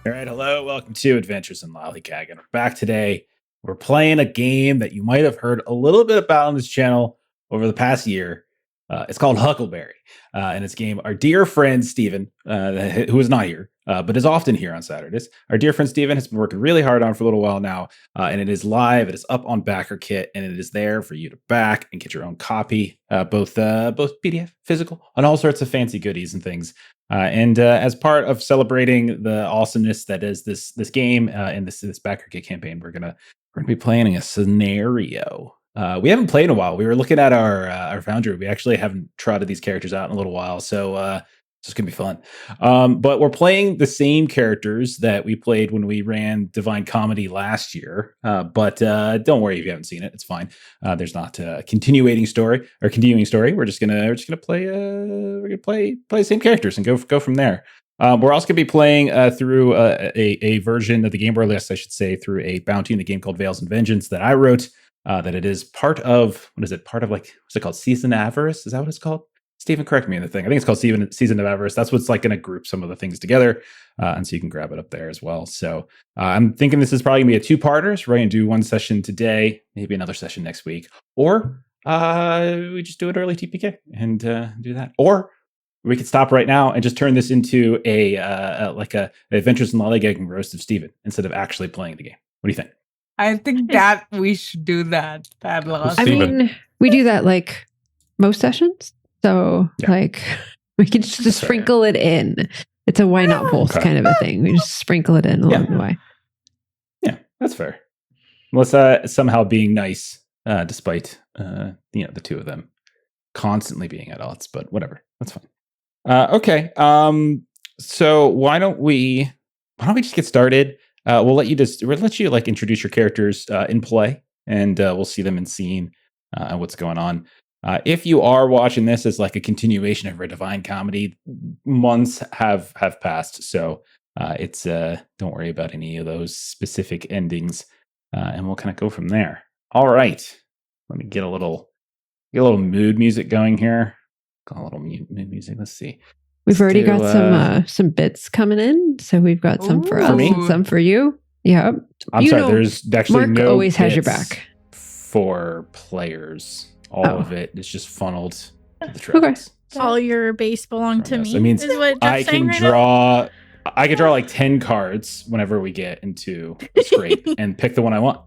All right, hello, welcome to Adventures in Lollygagging. We're back today. We're playing a game that you might have heard a little bit about on this channel over the past year. It's called Huckleberry. And it's a game our dear friend Steven, who is not here, but is often here on Saturdays. Our dear friend Steven has been working really hard on for a little while now, and it is live. It is up on BackerKit, and it is there for you to back and get your own copy, both PDF, physical, and all sorts of fancy goodies and things. And as part of celebrating the awesomeness that is this game and this BackerKit campaign, we're gonna be playing a scenario. We haven't played in a while. We were looking at our Foundry. We actually haven't trotted these characters out in a little while, so it's just gonna be fun. But we're playing the same characters that we played when we ran Divine Comedy last year. But don't worry if you haven't seen it; it's fine. There's not a continuing story. We're just gonna play. We're gonna play the same characters and go from there. We're also going to be playing through a version of the game, or list, I should say, through a bounty in the game called Veils and Vengeance that I wrote. That it is part of, what is it? Part of, like, what's it called? Season of Avarice? Is that what it's called? Stephen, correct me on the thing. I think it's called Season of Avarice. That's what's like going to group some of the things together. And so you can grab it up there as well. So I'm thinking this is probably going to be a two-parter. So we're going to do one session today, maybe another session next week. Or we just do it early TPK and do that. Or we could stop right now and just turn this into a Adventures in Lollygagging roast of Steven instead of actually playing the game. What do you think? I think that we should do that. I mean, we do that like most sessions. So like we can just sprinkle it in. It's a why not both kind of a thing. We just sprinkle it in along the way. Yeah, that's fair. Melissa somehow being nice, despite the two of them constantly being at odds, but whatever. That's fine. Okay. So why don't we just get started? We'll let you like introduce your characters in play, and we'll see them in scene and what's going on. If you are watching this as like a continuation of our Divine Comedy, months have passed, so it's don't worry about any of those specific endings, and we'll kind of go from there. All right, let me get a little mood music going here. Got a little mood music. Let's see. We've already got some bits coming in, so we've got some for us and some for you. Yeah, I'm sorry. There's actually Mark always has your back for players. All of it is just funneled to the tracks. Okay. All your base belong to me. So it means is what I can draw. I can draw like 10 cards whenever we get into a scrape and pick the one I want.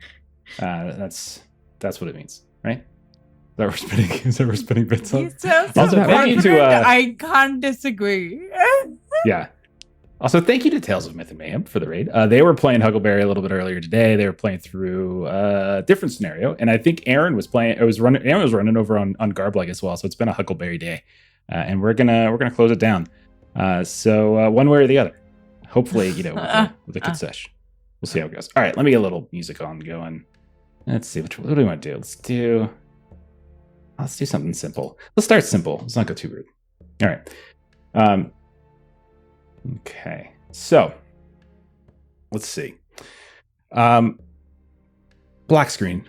That's what it means, right? Is that we're spinning bits on? Also, thank you to I can't disagree. Yeah. Also, thank you to Tales of Myth and Mayhem for the raid. They were playing Huckleberry a little bit earlier today. They were playing through a different scenario, and I think Aaron was playing. Aaron was running over on Garblag as well. So it's been a Huckleberry day, and we're gonna close it down. So one way or the other, hopefully, with a good sesh. We'll see how it goes. All right, let me get a little music on going. Let's see what do we want to do. Let's do something simple. Let's start simple. Let's not go too rude. All right. Okay. So, let's see. Black screen.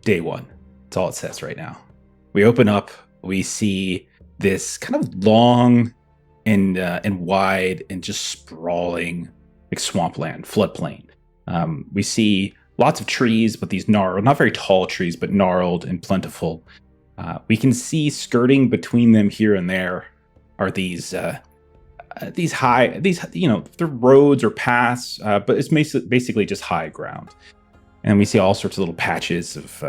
Day one. That's all it says right now. We open up. We see this kind of long and wide and just sprawling like swampland, floodplain. We see lots of trees, but these gnarled, not very tall trees, but gnarled and plentiful. We can see skirting between them here and there are these they're roads or paths, but it's basically just high ground. And we see all sorts of little patches of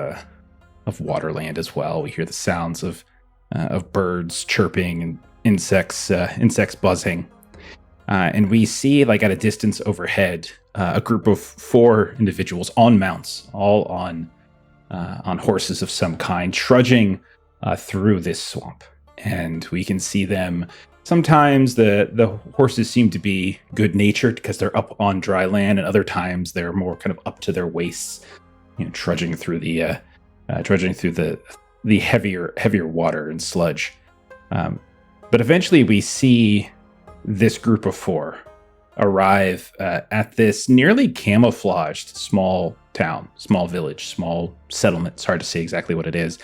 waterland as well. We hear the sounds of birds chirping and insects buzzing. And we see, like at a distance overhead, a group of 4 individuals on mounts, all on horses of some kind, trudging through this swamp. And we can see them. Sometimes the horses seem to be good-natured because they're up on dry land, and other times they're more kind of up to their waists, trudging through the heavier water and sludge. But eventually, we see this group of 4 arrive at this nearly camouflaged small town, small village, small settlement. It's hard to say exactly what it is.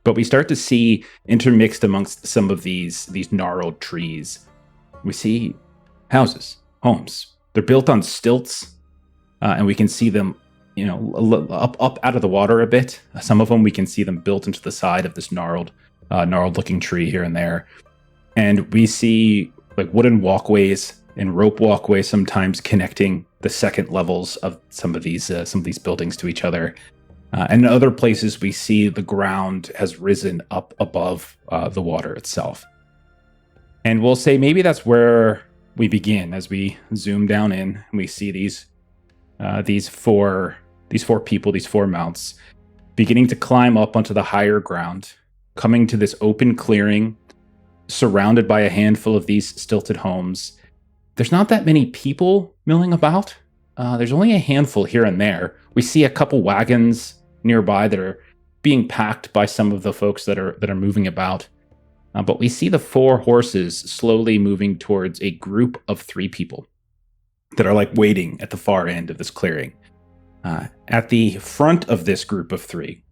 But we start to see intermixed amongst some of these gnarled trees, we see houses, homes, They're built on stilts, and we can see them, up out of the water a bit. Some of them we can see them built into the side of this gnarled looking tree here and there. And we see like wooden walkways and rope walkways sometimes connecting the second levels of some of these buildings to each other. And in other places, we see the ground has risen up above the water itself. And we'll say maybe that's where we begin as we zoom down in and we see these four people, these four mounts, beginning to climb up onto the higher ground, coming to this open clearing, surrounded by a handful of these stilted homes. There's not that many people milling about. There's only a handful here and there. We see a couple wagons nearby that are being packed by some of the folks that are moving about. But we see the four horses slowly moving towards a group of 3 people that are like waiting at the far end of this clearing. At the front of this group of 3,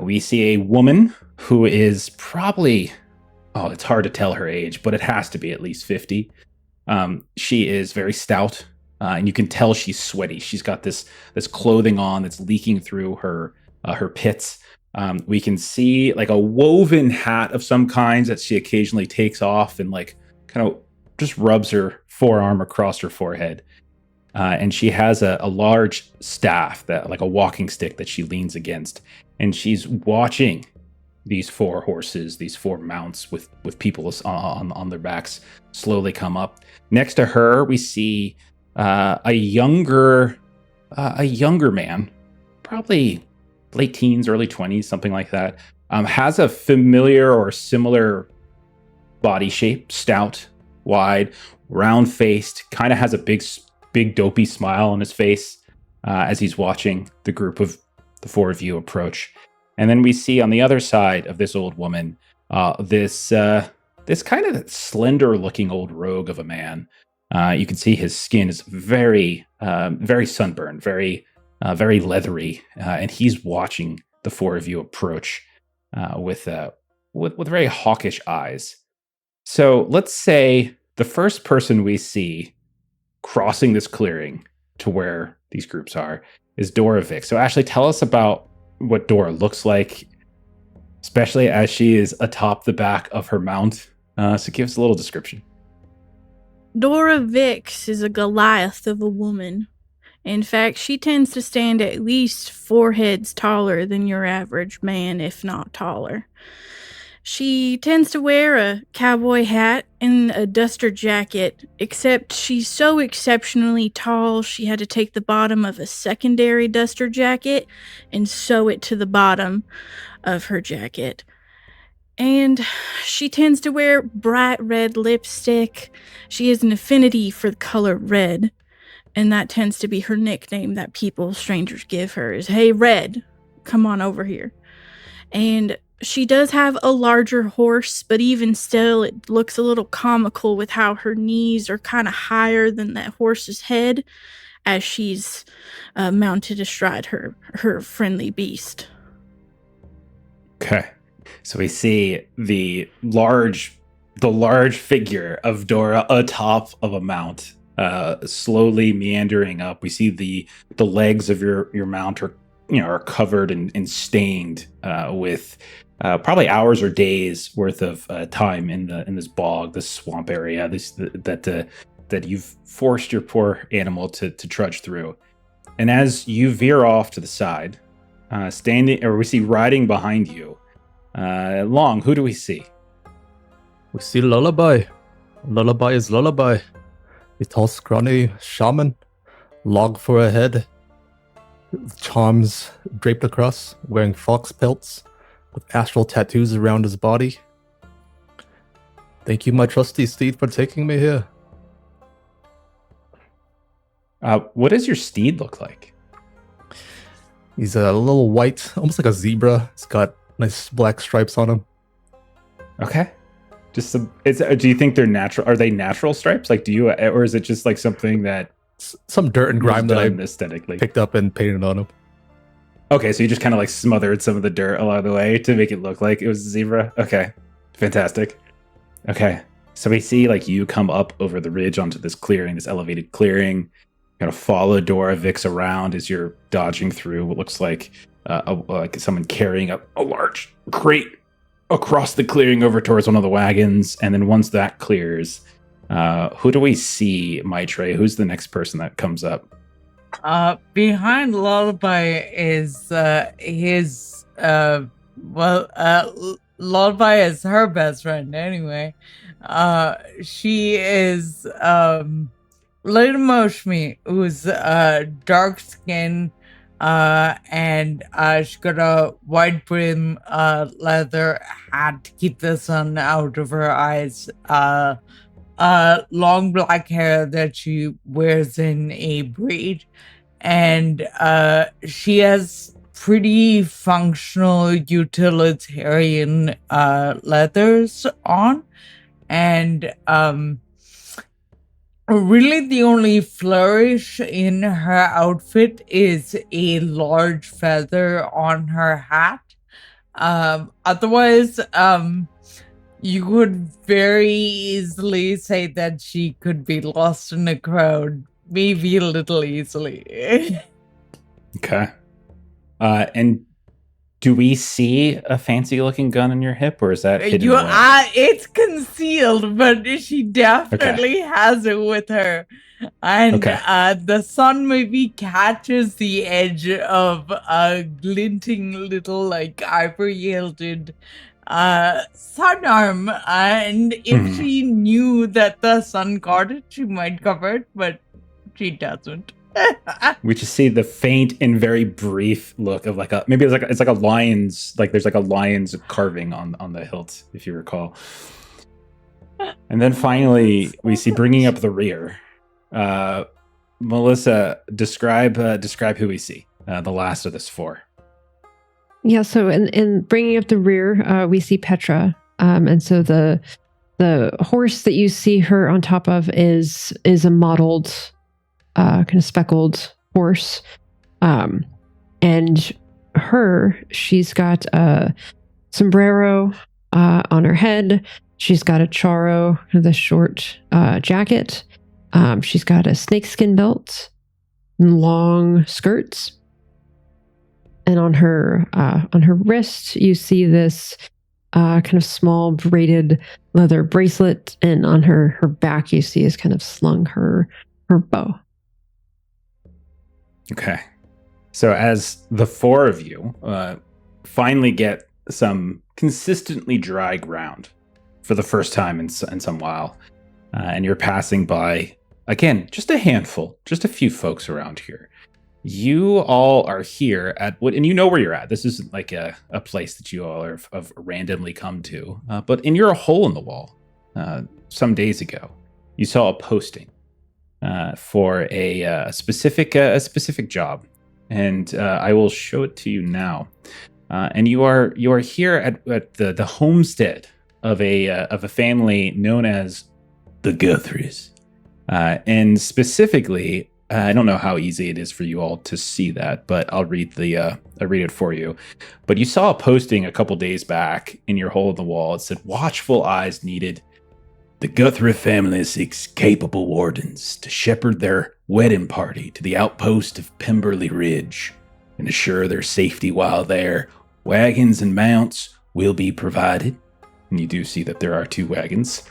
we see a woman who is probably, it's hard to tell her age, but it has to be at least 50. She is very stout, and you can tell she's sweaty. She's got this clothing on that's leaking through her pits. We can see like a woven hat of some kinds that she occasionally takes off and like kind of just rubs her forearm across her forehead. And she has a large staff, that like a walking stick that she leans against. And she's watching these 4 horses, these 4 mounts with people on their backs slowly come up. Next to her, we see a younger man, probably late teens, early 20s, something like that. Has a familiar or similar body shape, stout, wide, round-faced, kind of has a big dopey smile on his face as he's watching the group of the 4 of you approach. And then we see on the other side of this old woman, this kind of slender-looking old rogue of a man. You can see his skin is very sunburned, very leathery, and he's watching the 4 of you approach with very hawkish eyes. So let's say the first person we see crossing this clearing to where these groups are is Dora Vic. So Ashley, tell us about what Dora looks like, especially as she is atop the back of her mount. So give us a little description. Dora Vix is a Goliath of a woman. In fact, she tends to stand at least 4 heads taller than your average man, if not taller. She tends to wear a cowboy hat and a duster jacket, except she's so exceptionally tall she had to take the bottom of a secondary duster jacket and sew it to the bottom of her jacket. And she tends to wear bright red lipstick. She has an affinity for the color red, and that tends to be her nickname that strangers give her is, "Hey, Red, come on over here." And she does have a larger horse, but even still, it looks a little comical with how her knees are kind of higher than that horse's head as she's mounted astride her friendly beast. Okay. So we see the large figure of Dora atop of a mount, slowly meandering up. We see the legs of your mount are covered and stained with probably hours or days worth of time in this bog, this swamp area, that you've forced your poor animal to trudge through. And as you veer off to the side, we see riding behind you, Long. Who do we see? We see Lullaby. Lullaby is Lullaby. A tall, scrawny shaman, log for a head, charms draped across, wearing fox pelts, with astral tattoos around his body. Thank you, my trusty steed, for taking me here. What does your steed look like? He's a little white, almost like a zebra. He's got nice black stripes on him. Okay. Just do you think they're natural? Are they natural stripes? Like, or is it just like something that some dirt and grime that I aesthetically picked up and painted on him? Okay, so you just kind of like smothered some of the dirt along the way to make it look like it was a zebra. Okay, fantastic. Okay, So we see like you come up over the ridge onto this clearing, this elevated clearing. Kind of follow Dora Vix around as you're dodging through what looks like like someone carrying a large crate across the clearing over towards one of the wagons. And then once that clears, who do we see, Maitre? Who's the next person that comes up? Behind Lullaby is Lullaby is her best friend anyway. She is Lady Moshmi, who's dark skin, and she got a white brim leather hat to keep the sun out of her eyes. Long black hair that she wears in a braid, and she has pretty functional utilitarian leathers on, and really the only flourish in her outfit is a large feather on her hat. Otherwise, you could very easily say that she could be lost in a crowd, maybe a little easily. Okay. And do we see a fancy-looking gun in your hip, or is that hidden away? It's concealed, but she definitely has it with her. And the sun maybe catches the edge of a glinting little, like, ivory-hilted sun arm. And if she knew that the sun caught it, she might cover it, but she doesn't. We just see the faint and very brief look of like it's like a lion's, like there's like a lion's carving on the hilt, if you recall. And then finally we see bringing up the rear. Melissa, describe who we see, the last of this four. Yeah, so in bringing up the rear, we see Petra, and so the horse that you see her on top of is a mottled, kind of speckled horse, and she's got a sombrero on her head. She's got a charo, kind of the short jacket. She's got a snakeskin belt and long skirts. And on her wrist, you see this kind of small braided leather bracelet, and on her back, you see is kind of slung her bow. Okay. So as the four of you finally get some consistently dry ground for the first time in some while, and you're passing by, again, just a handful, just a few folks around here. You all are here at what, and you know where you're at. This isn't like a place that you all have randomly come to, but in your hole in the wall, some days ago, you saw a posting for a specific job, and I will show it to you now. And you are here at the homestead of a family known as the Guthries, and specifically, I don't know how easy it is for you all to see that, but I'll read it for you. But you saw a posting a couple days back in your hole in the wall. It said, "Watchful eyes needed. The Guthrie family seeks capable wardens to shepherd their wedding party to the outpost of Pemberley Ridge and assure their safety while there. Wagons and mounts will be provided." And you do see that there are 2 wagons,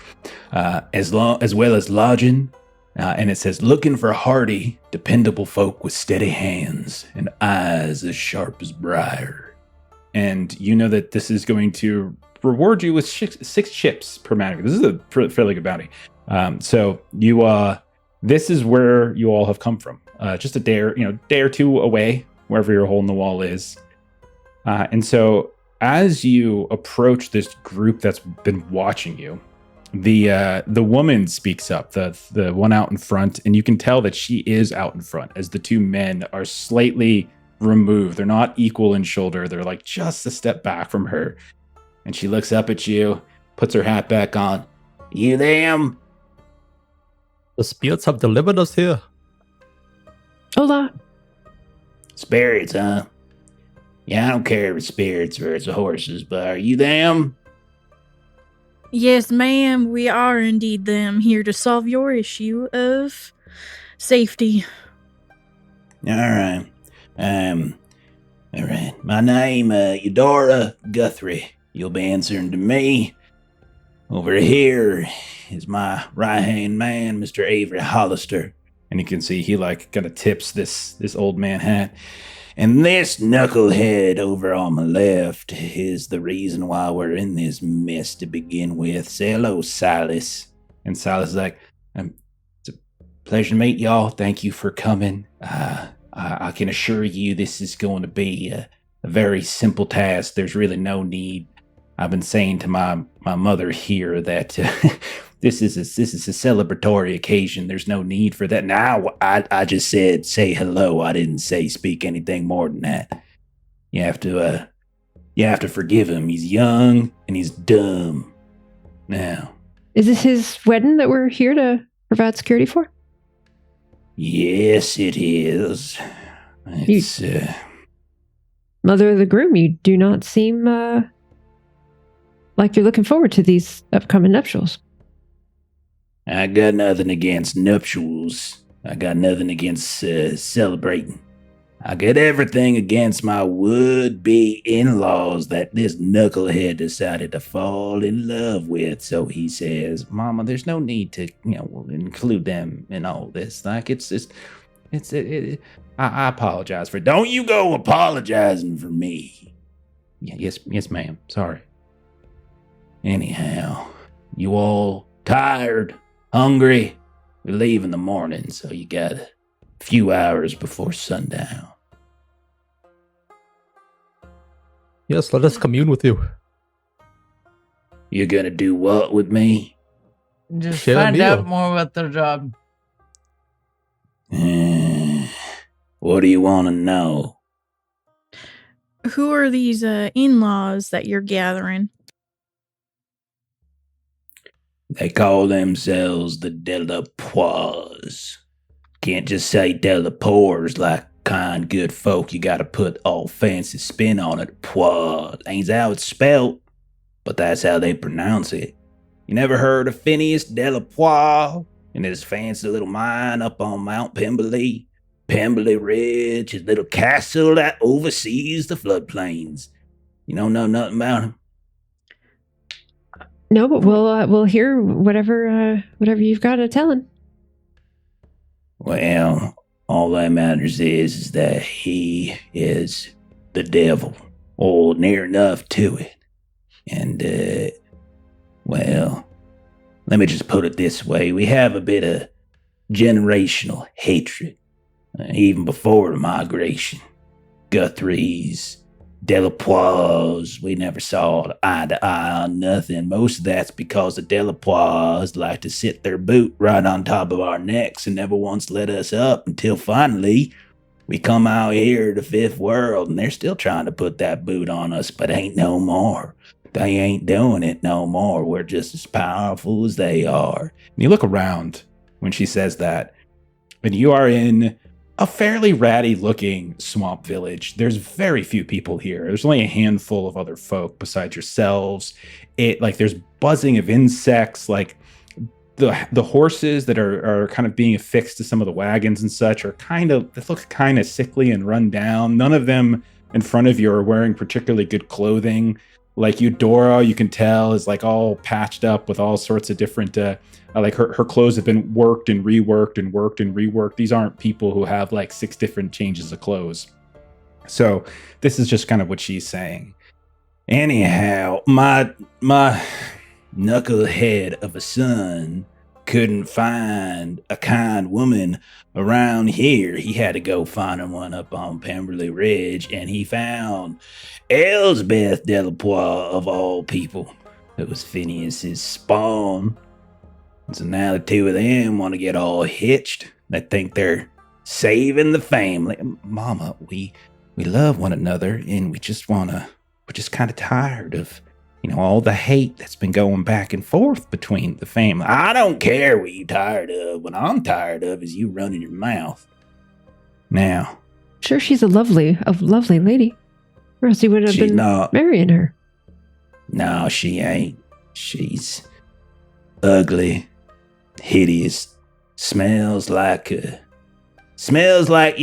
as well as lodging. And it says, "Looking for hardy, dependable folk with steady hands and eyes as sharp as briar." And you know that this is going to reward you with 6 chips per magic. This is a fairly good bounty. So you, this is where you all have come from. Just a day or 2 away, wherever your hole in the wall is. And so as you approach this group that's been watching you, the woman speaks up, the one out in front, and you can tell that she is out in front as the 2 men are slightly removed. They're not equal in shoulder. They're like just a step back from her. And she looks up at you, puts her hat back on. "You them?" The spirits have delivered us here. Hola. "Spirits, huh? Yeah, I don't care if it's spirits or it's horses, but are you them?" Yes, ma'am, we are indeed them, here to solve your issue of safety. All right. All right. My name, Dora Guthrie. You'll be answering to me. Over here is my right-hand man, Mr. Avery Hollister. And you can see he kind of tips this old man hat. And this knucklehead over on my left is the reason why we're in this mess to begin with. Say hello, Silas. And Silas is like, it's a pleasure to meet y'all. Thank you for coming. I can assure you this is going to be a very simple task. There's really no need. I've been saying to my mother here that this is a celebratory occasion. There's no need for that. Now, I just said say hello. I didn't say speak anything more than that. You have to forgive him. He's young and he's dumb. Now, is this his wedding that we're here to provide security for? Yes, it is. It's Mother of the groom, you do not seem like you're looking forward to these upcoming nuptials. I got nothing against nuptials. I got nothing against celebrating. I got everything against my would-be in-laws that this knucklehead decided to fall in love with. So he says, Mama, there's no need to, include them in all this. Like, I apologize for it. Don't you go apologizing for me. Yes, ma'am. Sorry. Anyhow, you all tired, hungry? We leave in the morning, so you got a few hours before sundown. Yes, let us commune with you. You're gonna do what with me? Just Share a find meal. out more about the job. What do you want to know? Who are these in-laws that you're gathering? They call themselves the Delapoires. Can't just say Delapoires like kind, good folk. You gotta put all fancy spin on it. Poire. Ain't how it's spelled, but that's how they pronounce it. You never heard of Phineas Delapoire and his fancy little mine up on Mount Pemberley? Pemberley Ridge, his little castle that oversees the floodplains. You don't know nothing about him? No, but we'll hear whatever you've got to tell him. Well, all that matters is that he is the devil, or near enough to it. And, well, let me just put it this way. We have a bit of generational hatred, even before the migration. Guthrie's, Delapoires, we never saw eye to eye on nothing. Most of that's because the Delapoires like to sit their boot right on top of our necks and never once let us up until finally we come out here to Fifth World and they're still trying to put that boot on us, but ain't no more. They ain't doing it no more. We're just as powerful as they are. And you look around when she says that, and you are in a fairly ratty looking swamp village. There's very few people here. There's only a handful of other folk besides yourselves. There's buzzing of insects, like the horses that are kind of being affixed to some of the wagons and such are they look kind of sickly and run down. None of them in front of you are wearing particularly good clothing. Like Dora, you can tell, is like all patched up with all sorts of different, like her clothes have been worked and reworked and worked and reworked. These aren't people who have like 6 different changes of clothes. So this is just kind of what she's saying. Anyhow, my knucklehead of a son couldn't find a kind woman around here. He had to go find one up on Pemberley Ridge, and he found Elsbeth Delapoire, of all people. It was Phineas's spawn. And so now the two of them want to get all hitched. They think they're saving the family. Mama, we love one another, and we're just kind of tired of all the hate that's been going back and forth between the family. I don't care what you're tired of. What I'm tired of is you running your mouth. Now, Sure, she's a lovely lady. Or else you would have been marrying her. No, she ain't. She's ugly, hideous, smells like you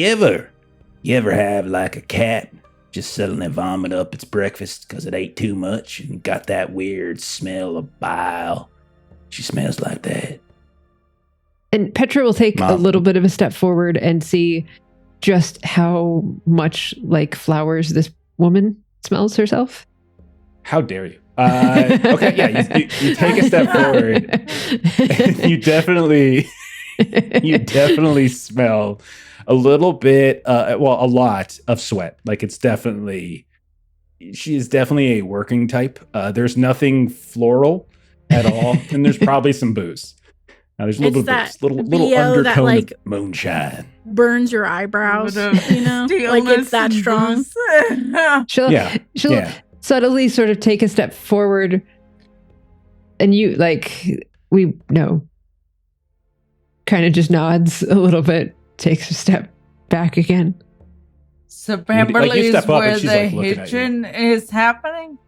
ever have like a cat just suddenly vomit up its breakfast because it ate too much and got that weird smell of bile. She smells like that. And Petra will take a little bit of a step forward and see just how much like flowers this woman smells herself. How dare you? Okay, yeah, you take a step forward. You definitely smell a little bit, a lot of sweat. Like she is definitely a working type. There's nothing floral at all, and there's probably some booze. Now there's a little bit, little undertone like, of moonshine. Burns your eyebrows, you know, like it's that strong. She'll subtly sort of take a step forward, and you kind of just nods a little bit, takes a step back again. So Pemberley is where the hitching is happening?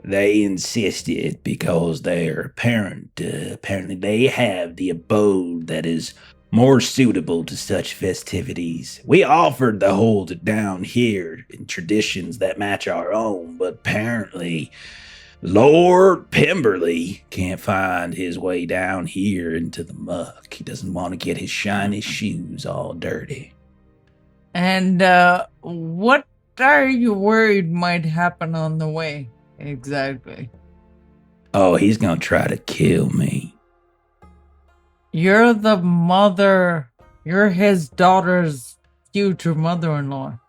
They insisted because they're apparently they have the abode that is more suitable to such festivities. We offered to hold it down here in traditions that match our own, but apparently Lord Pemberley can't find his way down here into the muck. He doesn't want to get his shiny shoes all dirty. And what are you worried might happen on the way? Exactly. Oh, he's gonna try to kill me. You're the mother. You're his daughter's future mother-in-law.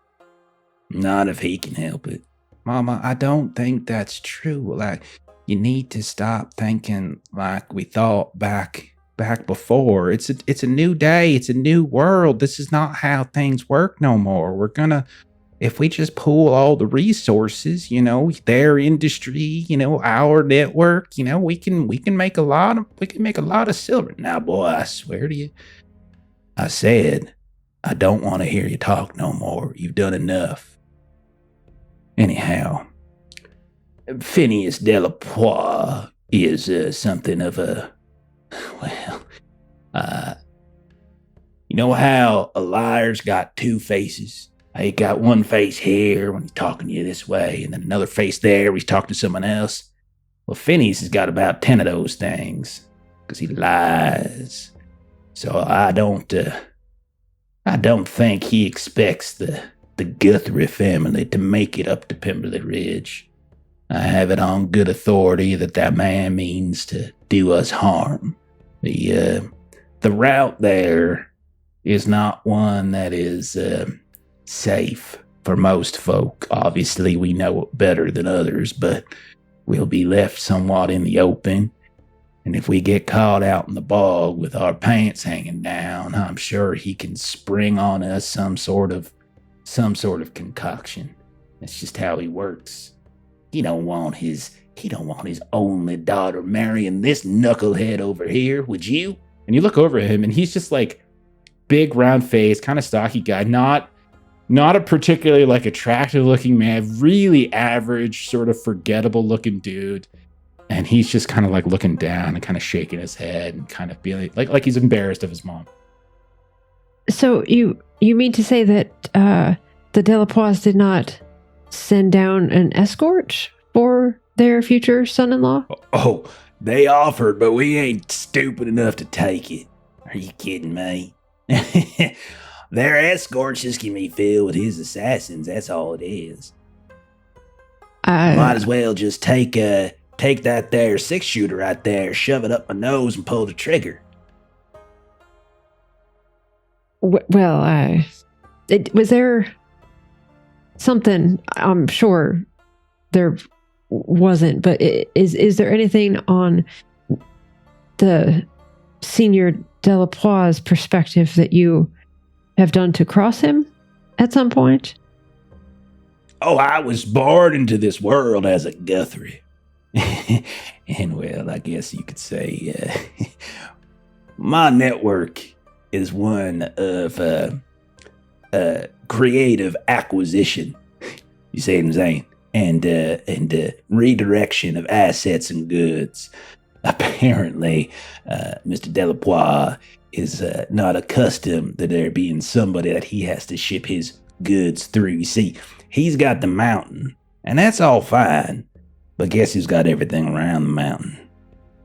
Not if he can help it. Mama, I don't think that's true. Like, you need to stop thinking like we thought back before. It's a new day. It's a new world. This is not how things work no more. If we just pool all the resources, their industry, our network, we can make a lot of silver. Now, boy, I swear to you, I said I don't want to hear you talk no more. You've done enough. Anyhow, Phineas Delapois is something of a, you know how a liar's got two faces? He got one face here when he's talking to you this way, and then another face there when he's talking to someone else. Well, Phineas has got about 10 of those things, because he lies. So I don't think he expects the Guthrie family to make it up to Pemberley Ridge. I have it on good authority that man means to do us harm. The route there is not one that is safe for most folk. Obviously, we know it better than others, but we'll be left somewhat in the open. And if we get caught out in the bog with our pants hanging down, I'm sure he can spring on us some sort of concoction. That's just how he works. He don't want his only daughter marrying this knucklehead over here, would you? And you look over at him, and he's just like big, round face, kind of stocky guy, not a particularly like attractive looking man, really average, sort of forgettable looking dude. And he's just kind of like looking down and kind of shaking his head and kind of being like he's embarrassed of his mom. So you mean to say that the Delapois did not send down an escort for their future son-in-law? Oh, they offered, but we ain't stupid enough to take it. Are you kidding me? Their escorts just can be filled with his assassins. That's all it is. Might as well just take that there 6-shooter right there, shove it up my nose, and pull the trigger. Well, was there something? I'm sure there wasn't, but is there anything on the senior Delapois' perspective that you have done to cross him at some point? Oh, I was born into this world as a Guthrie. And well, I guess you could say my network is one of creative acquisition. You see what I'm saying? and redirection of assets and goods. Apparently, Mr. Delapois is not accustomed to there being somebody that he has to ship his goods through. You see, he's got the mountain, and that's all fine. But guess who's got everything around the mountain?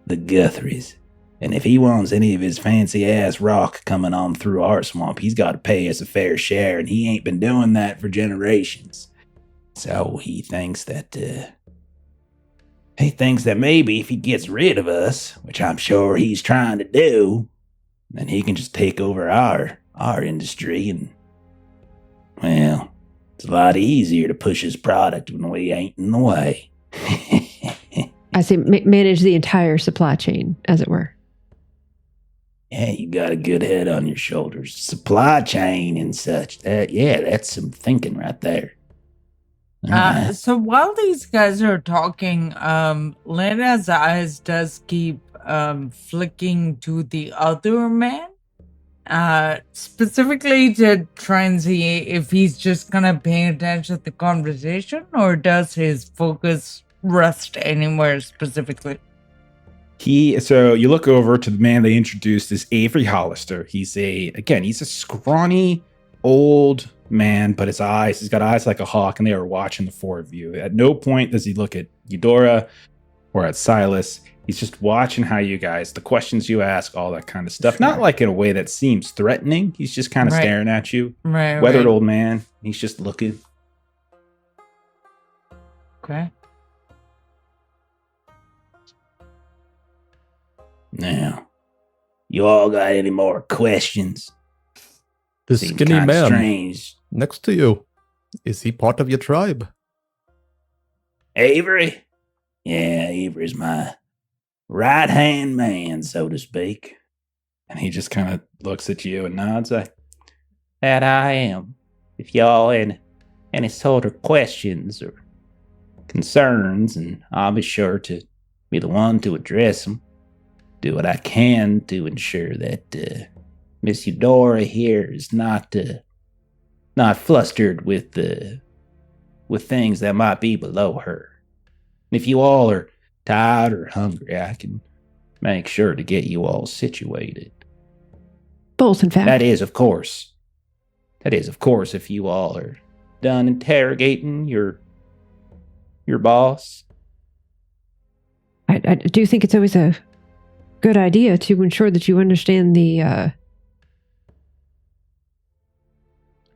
The Guthries. And if he wants any of his fancy-ass rock coming on through our swamp, he's got to pay us a fair share, and he ain't been doing that for generations. So he thinks that maybe if he gets rid of us, which I'm sure he's trying to do, then he can just take over our industry, and, well, it's a lot easier to push his product when we ain't in the way. I say manage the entire supply chain, as it were. Yeah, you got a good head on your shoulders. Supply chain and such. That's some thinking right there. So while these guys are talking, Lena's eyes does keep flicking to the other man, specifically to try and see if he's just gonna pay attention to the conversation, or does his focus rest anywhere specifically? So you look over to the man they introduced as Avery Hollister. He's a scrawny old man, but he's got eyes like a hawk, and they are watching the four of you. At no point does he look at Eudora or at Silas. He's just watching how you guys, the questions you ask, all that kind of stuff. Not like in a way that seems threatening. He's just kind of staring at you. Right. Weathered old man. He's just looking. Okay. Now, you all got any more questions? The Seems skinny kinda man strange. next to you. Is he part of your tribe? Avery? Yeah, Avery's my right-hand man, so to speak. And he just kind of looks at you and nods. That I am. If y'all had any sort of questions or concerns, and I'll be sure to be the one to address them. Do what I can to ensure that Miss Eudora here is not flustered with things that might be below her. And if you all are tired or hungry, I can make sure to get you all situated. Both, in fact. That is, of course, if you all are done interrogating your boss. I do think it's always a good idea to ensure that you understand the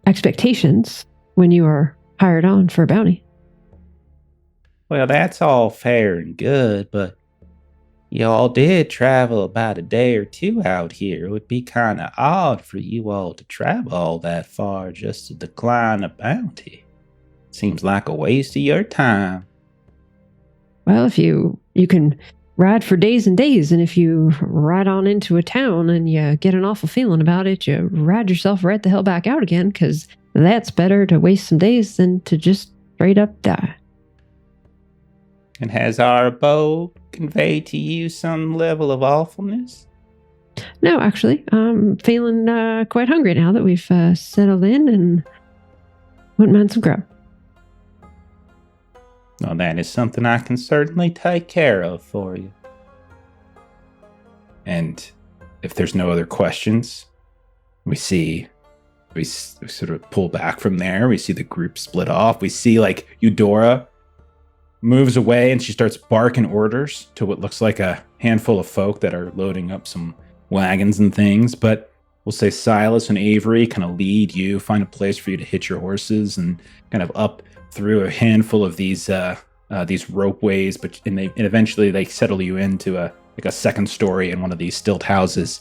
expectations when you are hired on for a bounty. Well, that's all fair and good, but y'all did travel about a day or two out here. It would be kind of odd for you all to travel all that far just to decline a bounty. Seems like a waste of your time. Well, if you can ride for days and days, and if you ride on into a town and you get an awful feeling about it, you ride yourself right the hell back out again, because that's better to waste some days than to just straight up die. And has our abode conveyed to you some level of awfulness? No, actually, I'm feeling quite hungry now that we've settled in, and wouldn't mind some grub. Well, that is something I can certainly take care of for you. And if there's no other questions, we sort of pull back from there. We see the group split off. We see like Eudora moves away and she starts barking orders to what looks like a handful of folk that are loading up some wagons and things. But we'll say Silas and Avery kind of lead you, find a place for you to hitch your horses, and kind of up through a handful of these ropeways. And eventually they settle you into a second story in one of these stilt houses.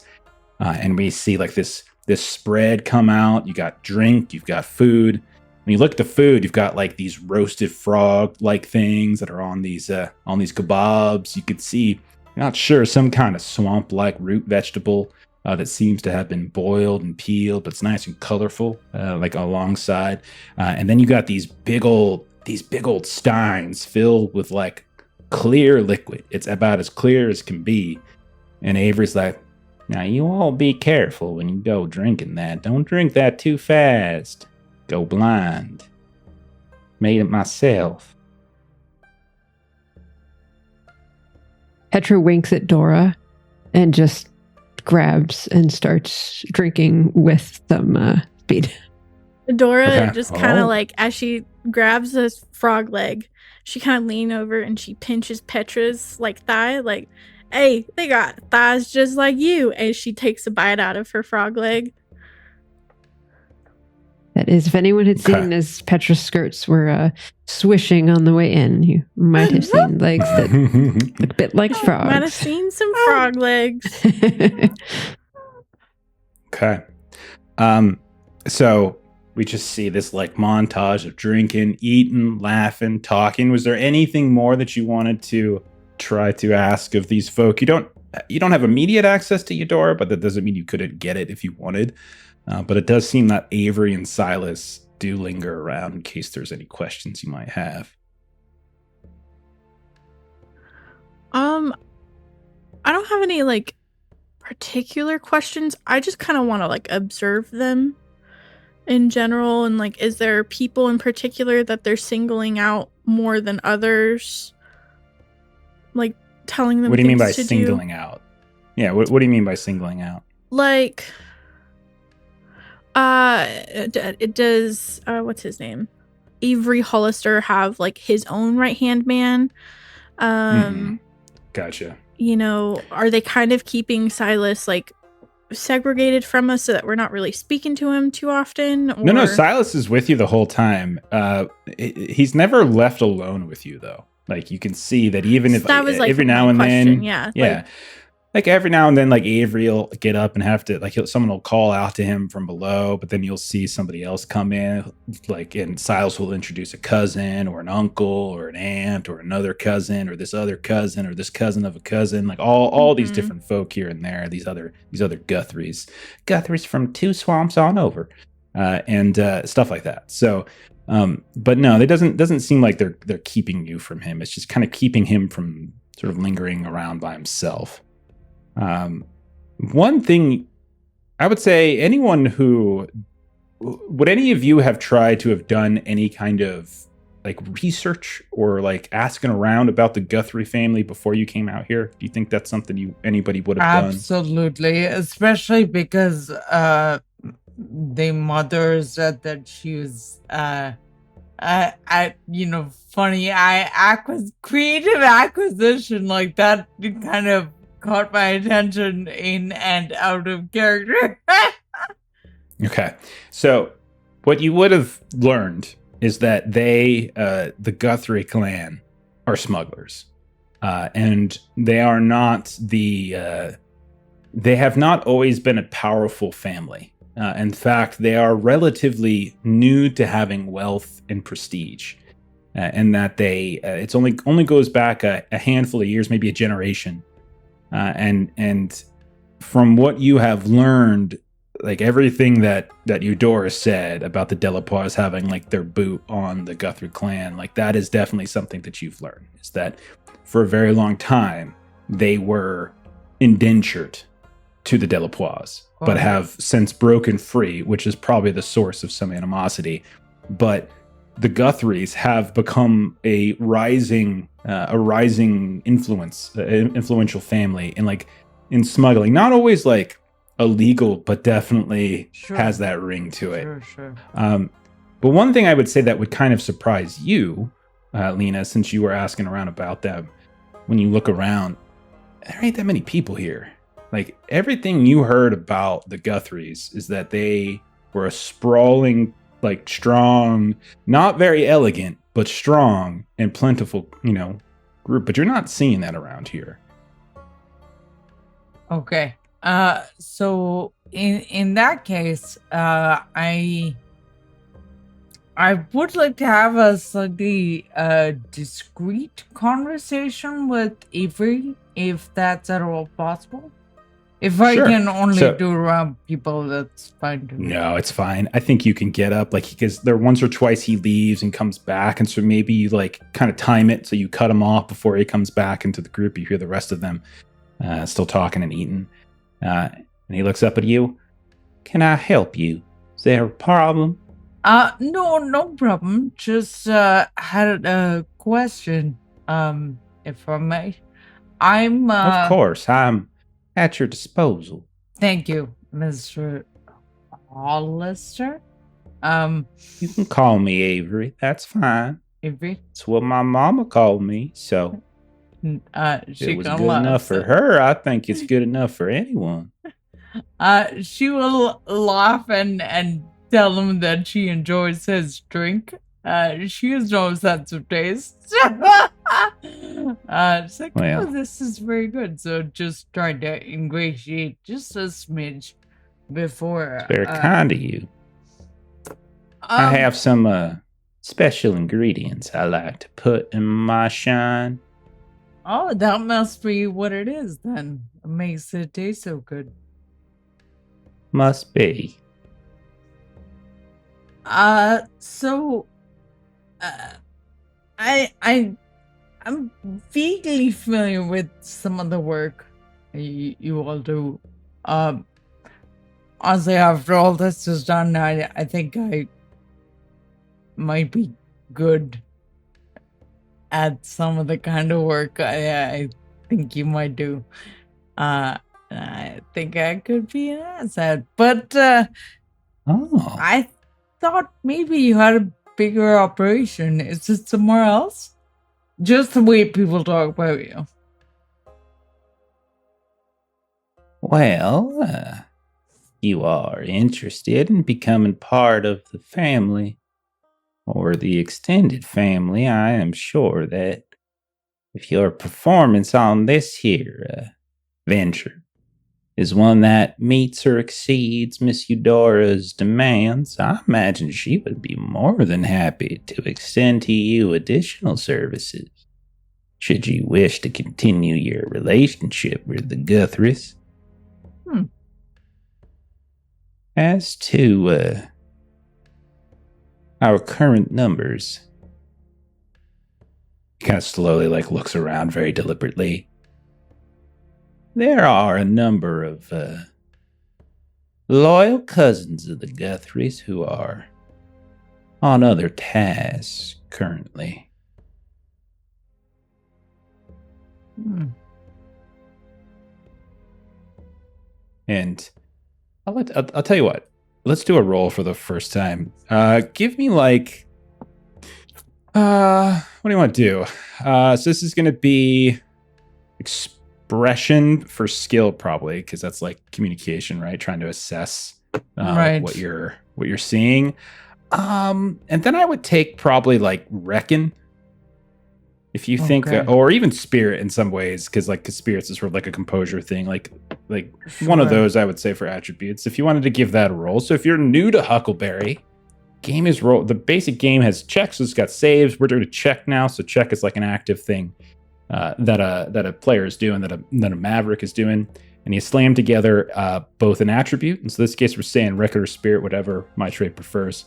And we see like this spread come out. You got drink, you've got food. When you look at the food, you've got like these roasted frog-like things that are on these kebabs. You could see, not sure, some kind of swamp-like root vegetable that seems to have been boiled and peeled, but it's nice and colorful, like alongside. And then you got these big old steins filled with like clear liquid. It's about as clear as can be. And Avery's like, now you all be careful when you go drinking that. Don't drink that too fast. Go blind. Made it myself. Petra winks at Dora and just grabs and starts drinking with some speed. Dora just kind of like, as she grabs this frog leg, she kind of lean over and she pinches Petra's like thigh, like, hey, they got thighs just like you. And she takes a bite out of her frog leg. That is, if anyone had seen as Petra's skirts were swishing on the way in, you might have seen legs that look a bit like frogs. Might have seen some frog legs. Okay. So we just see this like montage of drinking, eating, laughing, talking. Was there anything more that you wanted to try to ask of these folk? You don't have immediate access to Eudora, but that doesn't mean you couldn't get it if you wanted. But it does seem that Avery and Silas do linger around in case there's any questions you might have. I don't have any like particular questions. I just kind of want to like observe them in general, and like, is there people in particular that they're singling out more than others? Like telling them. What do you mean by singling out? Yeah, what do you mean by singling out? Like, does what's his name? Avery Hollister have like his own right-hand man? Gotcha. You know, are they kind of keeping Silas like segregated from us so that we're not really speaking to him too often? Or... No, Silas is with you the whole time. He's never left alone with you though. Like you can see that even if that was like every now and then, yeah. Like every now and then, like Avery will get up and have to, like someone will call out to him from below, but then you'll see somebody else come in, like, and Silas will introduce a cousin or an uncle or an aunt or another cousin or this other cousin or this cousin of a cousin, like all these different folk here and there, these other Guthries from two swamps on over, and stuff like that. So, but no, it doesn't seem like they're keeping you from him. It's just kind of keeping him from sort of lingering around by himself. One thing I would say, would any of you have tried to have done any kind of like research or like asking around about the Guthrie family before you came out here? Do you think that's something anybody would have done? Absolutely, especially because the mother said that she was funny. Creative acquisition like that kind of caught my attention in and out of character. Okay. So what you would have learned is that the Guthrie clan are smugglers. And they are not they have not always been a powerful family. In fact, they are relatively new to having wealth and prestige. And that it's only goes back a handful of years, maybe a generation. And from what you have learned, like everything that Eudora said about the Delapois having like their boot on the Guthrie clan, like that is definitely something that you've learned, is that for a very long time they were indentured to the Delapois, but have since broken free, which is probably the source of some animosity. But the Guthries have become a rising influential family in smuggling. Not always like illegal, but definitely has that ring to it. Sure. But one thing I would say that would kind of surprise you, Lena, since you were asking around about them, when you look around, there ain't that many people here. Like everything you heard about the Guthries is that they were a sprawling, like strong, not very elegant, but strong and plentiful, group. But you're not seeing that around here. Okay. So in that case, I would like to have a slightly discreet conversation with Avery, if that's at all possible. If I can only do around people, that's fine to me. No, it's fine. I think you can get up, because there once or twice he leaves and comes back, and so maybe you kind of time it so you cut him off before he comes back into the group. You hear the rest of them still talking and eating, and he looks up at you. Can I help you? Is there a problem? No problem. Just had a question, if I may. I'm Of course, I'm at your disposal. Thank you, Mr. Hollister. You can call me Avery. That's fine. Avery. It's what my mama called me. So if She it was gonna good enough for her, I think it's good enough for anyone. She will laugh and tell him that she enjoys his drink. She has no sense of taste. She's like, Well. oh, this is very good. So just trying to ingratiate just a smidge before. It's very kind of you. I have some special ingredients I like to put in my shine. Oh, that must be what it is then. It makes it taste so good. Must be. I'm vaguely familiar with some of the work you all do. Honestly, after all this is done, I think I might be good at some of the kind of work I think you might do. I think I could be an asset, but I thought maybe you had a bigger operation. Is it somewhere else? Just the way people talk about you. Well, you are interested in becoming part of the family, or the extended family. I am sure that if your performance on this here venture is one that meets or exceeds Miss Eudora's demands, I imagine she would be more than happy to extend to you additional services, should you wish to continue your relationship with the Guthries. As to our current numbers, he kind of slowly looks around very deliberately. There are a number of loyal cousins of the Guthries who are on other tasks currently. And I'll tell you what. Let's do a roll for the first time. Give me what do you want to do? So this is going to be expression for skill, probably, because that's communication, right? Trying to assess what you're seeing. And then I would take probably reckon, if you think that, or even spirit in some ways, because spirits is sort of a composure thing, one of those I would say for attributes. If you wanted to give that a roll, so if you're new to Huckleberry, game is roll. The basic game has checks, so it's got saves. We're doing a check now, so check is an active thing that a player is doing, that a maverick is doing, and you slam together both an attribute, and so in this case we're saying record or spirit, whatever my trade prefers.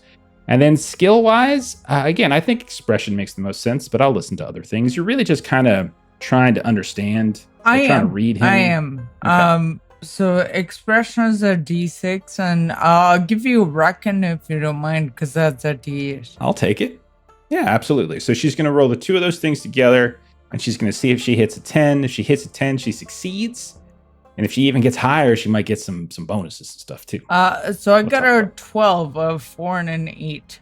And then skill-wise, again, I think expression makes the most sense, but I'll listen to other things. You're really just kind of trying to understand. Trying to read him. I am. Okay. So expression is a D6, and I'll give you reckon if you don't mind, because that's a D8. I'll take it. Yeah, absolutely. So she's going to roll the two of those things together, and she's going to see if she hits a 10. If she hits a 10, she succeeds. And if she even gets higher, she might get some bonuses and stuff too. So I got a 12, a 4 and an 8.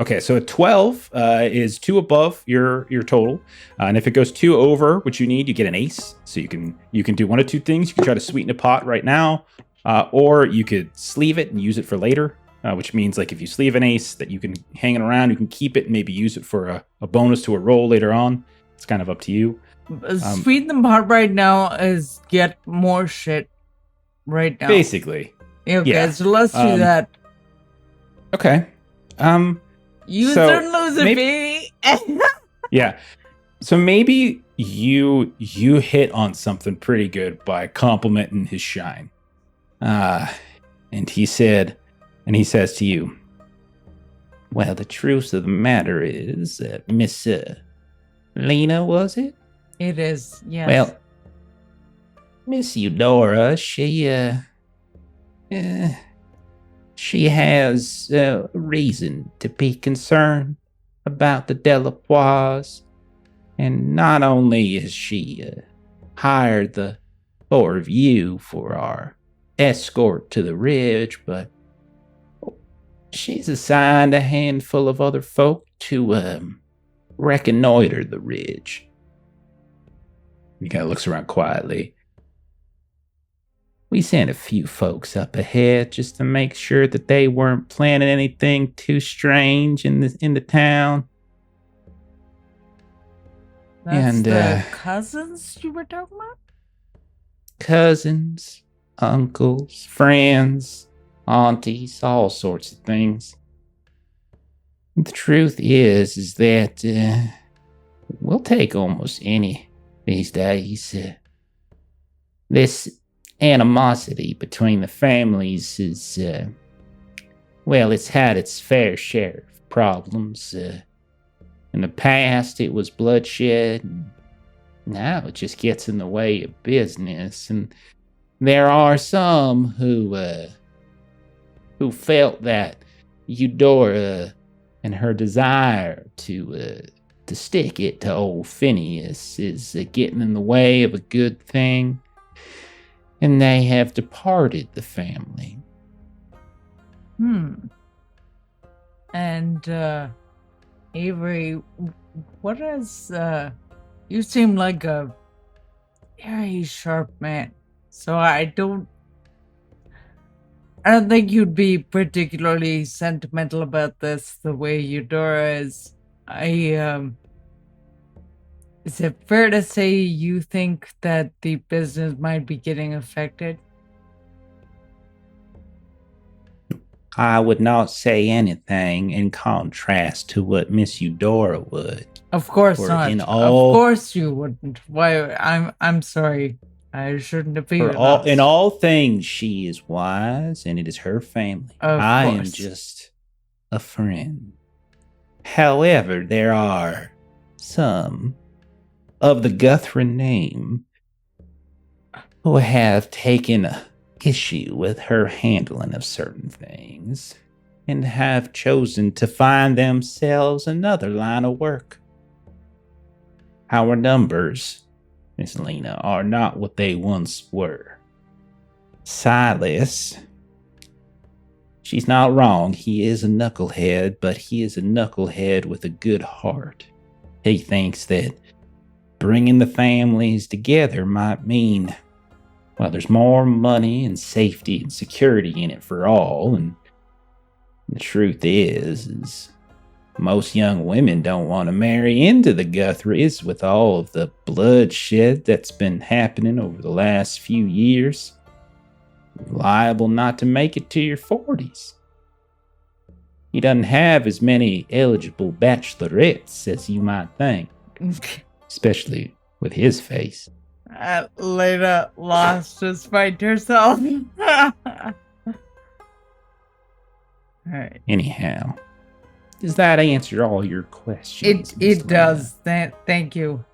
Okay, so a 12 is 2 above your total, and if it goes 2 over what you need, you get an ace. So you can do one of two things. You can try to sweeten a pot right now, or you could sleeve it and use it for later. Which means if you sleeve an ace that you can hang it around, you can keep it and maybe use it for a bonus to a roll later on. It's kind of up to you. Sweeten the pot right now is get more shit right now. Basically. Okay, yeah. So let's do that. Okay. Use or lose it, baby. Yeah. So maybe you hit on something pretty good by complimenting his shine. And he says to you, well, the truth of the matter is that Miss Lena, was it? It is, yes. Well, Miss Eudora, she has reason to be concerned about the Delapois, and not only is she hired the four of you for our escort to the ridge, but she's assigned a handful of other folk to reconnoiter the ridge. He kind of looks around quietly. We sent a few folks up ahead just to make sure that they weren't planning anything too strange in the town. That's the cousins you were talking about? Cousins, uncles, friends, aunties, all sorts of things. The truth is that we'll take almost any these days. This animosity between the families is, well, it's had its fair share of problems. In the past, it was bloodshed, and now it just gets in the way of business. And there are some who felt that Eudora and her desire to stick it to old Phineas is getting in the way of a good thing, and they have departed the family. And Avery, what is you seem like a very sharp man, so I don't think you'd be particularly sentimental about this the way Eudora is. Is it fair to say you think that the business might be getting affected? I would not say anything in contrast to what Miss Eudora would. Of course Or not. in all- Of course you wouldn't. Why? I'm sorry. I shouldn't have been. In all things, she is wise, and it is her family. I am just a friend. However, there are some of the Guthrin name who have taken issue with her handling of certain things and have chosen to find themselves another line of work. Our numbers, Miss Lena, are not what they once were. Silas, she's not wrong. He is a knucklehead, but he is a knucklehead with a good heart. He thinks that bringing the families together might mean, well, there's more money and safety and security in it for all. And the truth is most young women don't want to marry into the Guthrie's with all of the bloodshed that's been happening over the last few years. You're liable not to make it to your 40s. He doesn't have as many eligible bachelorettes as you might think, especially with his face. Lena lost despite herself. Alright. Anyhow, does that answer all your questions? It does. Thank you.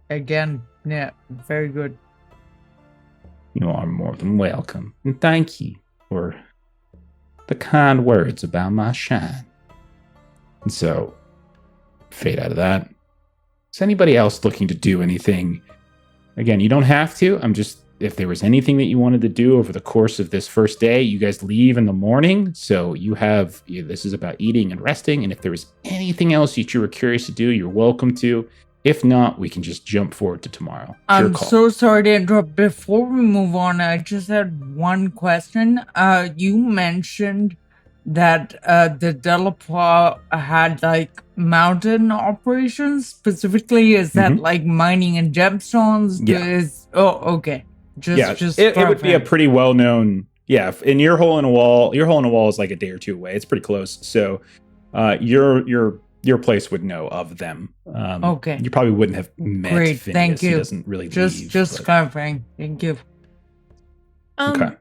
Again, yeah, very good. You are more than welcome. And thank you for the kind words about my shine. And so, fade out of that. Is anybody else looking to do anything? Again, you don't have to. If there was anything that you wanted to do over the course of this first day, you guys leave in the morning. So this is about eating and resting. And if there was anything else that you were curious to do, you're welcome to. If not, we can just jump forward to tomorrow. I'm so sorry to interrupt. Before we move on, I just had one question. You mentioned that the Delapua had like mountain operations. Specifically, is that like mining and gemstones? Yeah. Okay. It would be a pretty well-known. Yeah, in your hole in a wall is like a day or two away. It's pretty close. So, your place would know of them. Okay. You probably wouldn't have met Great, Phineas. thank you. He doesn't really leave. Just clarifying. Thank you. Okay.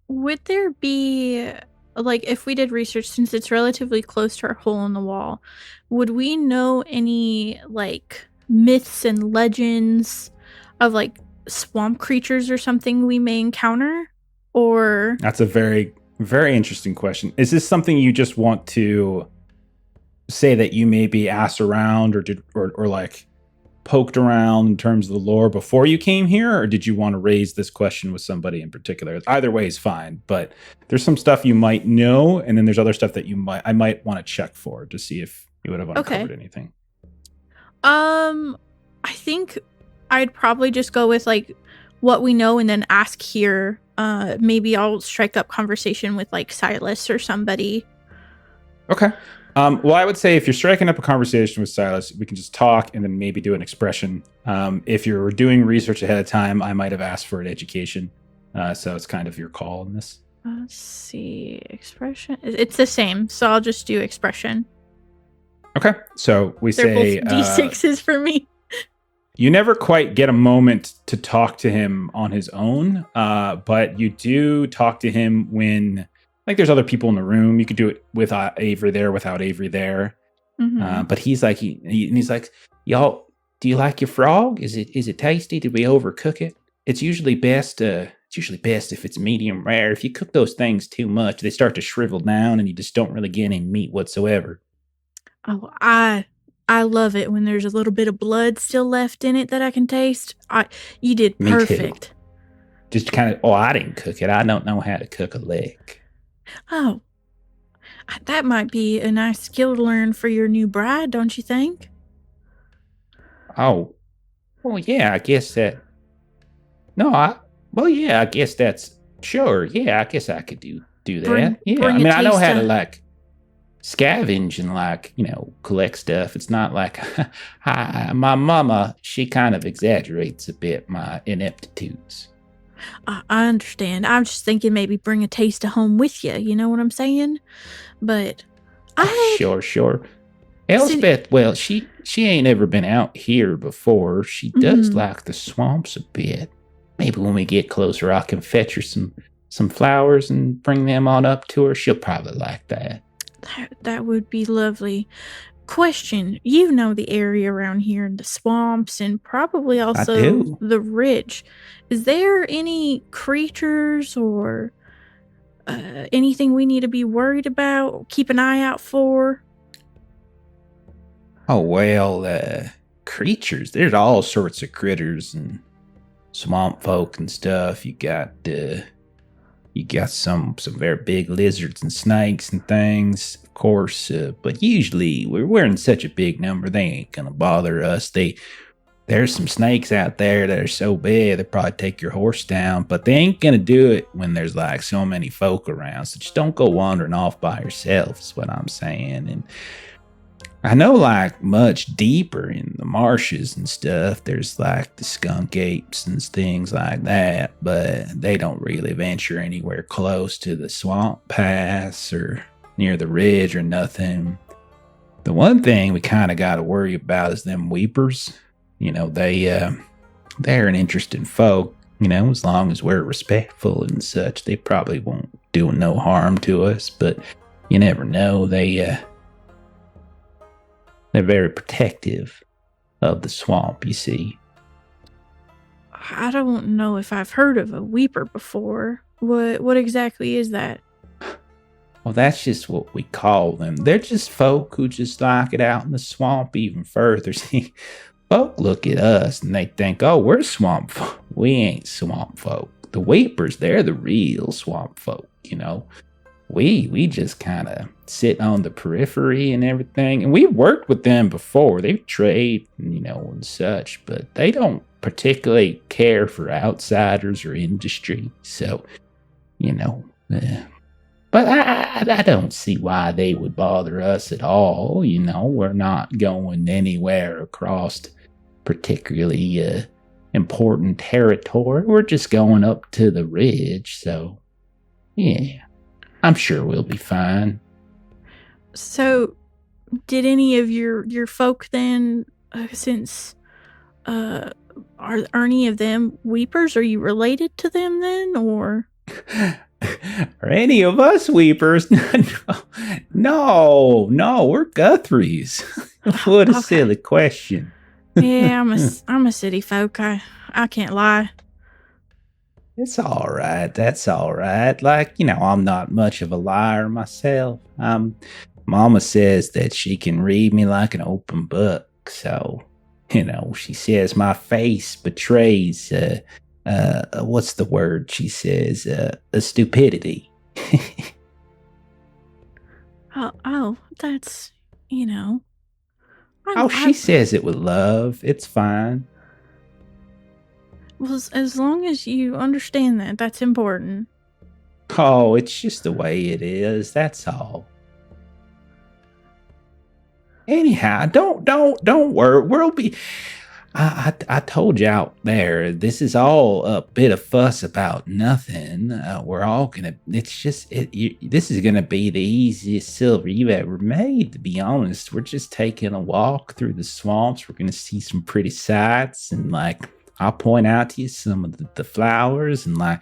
Would there be, like, if we did research, since it's relatively close to our hole in the wall, would we know any, like, myths and legends of, like, swamp creatures or something we may encounter? Or That's a very, very interesting question. Is this something you just want to say that you maybe asked around or like poked around in terms of the lore before you came here, or did you want to raise this question with somebody in particular? Either way is fine, but there's some stuff you might know, and then there's other stuff that I might want to check for to see if you would have uncovered anything. I think I'd probably just go with like what we know and then ask here. Maybe I'll strike up conversation with like Silas or somebody. Okay. Well, I would say if you're striking up a conversation with Silas, we can just talk and then maybe do an expression. If you're doing research ahead of time, I might have asked for an education. So it's kind of your call on this. Let's see. Expression. It's the same. So I'll just do expression. Okay. So They're say both D6s for me. You never quite get a moment to talk to him on his own, but you do talk to him when, like, there's other people in the room. You could do it with Avery there, without Avery there. Mm-hmm. But he's like, he's like, y'all, do you like your frog? Is it tasty? Did we overcook it? It's usually best. It's usually best if it's medium rare. If you cook those things too much, they start to shrivel down, and you just don't really get any meat whatsoever. Oh, I love it when there's a little bit of blood still left in it that I can taste. You did perfect. Just kind of, I didn't cook it. I don't know how to cook a leg. Oh, that might be a nice skill to learn for your new bride, don't you think? Oh, well, yeah, I guess that. No, I guess that's sure. Yeah, I guess I could do that. I know how to like scavenge and collect stuff. It's not like my mama. She kind of exaggerates a bit my ineptitudes. I understand. I'm just thinking maybe bring a taste of home with you. You know what I'm saying? But Sure. Elspeth, well, she ain't ever been out here before. She does like the swamps a bit. Maybe when we get closer, I can fetch her some flowers and bring them on up to her. She'll probably like that. That would be lovely. Question, you know the area around here in the swamps and probably also the ridge. Is there any creatures or anything we need to be worried about, keep an eye out for? Oh, well, creatures. There's all sorts of critters and swamp folk and stuff. You got some very big lizards and snakes and things, of course. But usually we're in such a big number, they ain't gonna bother us. There's some snakes out there that are so big they probably take your horse down, but they ain't gonna do it when there's like so many folk around. So just don't go wandering off by yourself, is what I'm saying. And I know like much deeper in the marshes and stuff, there's like the skunk apes and things like that, but they don't really venture anywhere close to the swamp pass or near the ridge or nothing. The one thing we kind of got to worry about is them weepers. They're an interesting folk, as long as we're respectful and such. They probably won't do no harm to us, but you never know. They're very protective of the swamp, you see. I don't know if I've heard of a weeper before. What exactly is that? Well, that's just what we call them. They're just folk who just like it out in the swamp even further. See, folk look at us and they think, oh, we're swamp folk. We ain't swamp folk. The weepers, they're the real swamp folk, We just kind of sit on the periphery and everything. And we've worked with them before. They trade, and such. But they don't particularly care for outsiders or industry. So, but I don't see why they would bother us at all. We're not going anywhere across particularly important territory. We're just going up to the ridge. So, yeah. I'm sure we'll be fine. So, did any of your folk then, are any of them weepers? Are you related to them then, or? Are any of us weepers? No, we're Guthries. What a silly question. Yeah, I'm a city folk. I can't lie. It's all right. That's all right. I'm not much of a liar myself. Mama says that she can read me like an open book. So, She says my face betrays, what's the word? She says, a stupidity. Oh, that's, She says it with love. It's fine. Well, as long as you understand that, that's important. Oh, it's just the way it is. That's all. Anyhow, don't worry. We'll be. I told you out there. This is all a bit of fuss about nothing. We're all gonna. It's just. This is gonna be the easiest silver you ever made. To be honest, we're just taking a walk through the swamps. We're gonna see some pretty sights, and I'll point out to you some of the flowers, and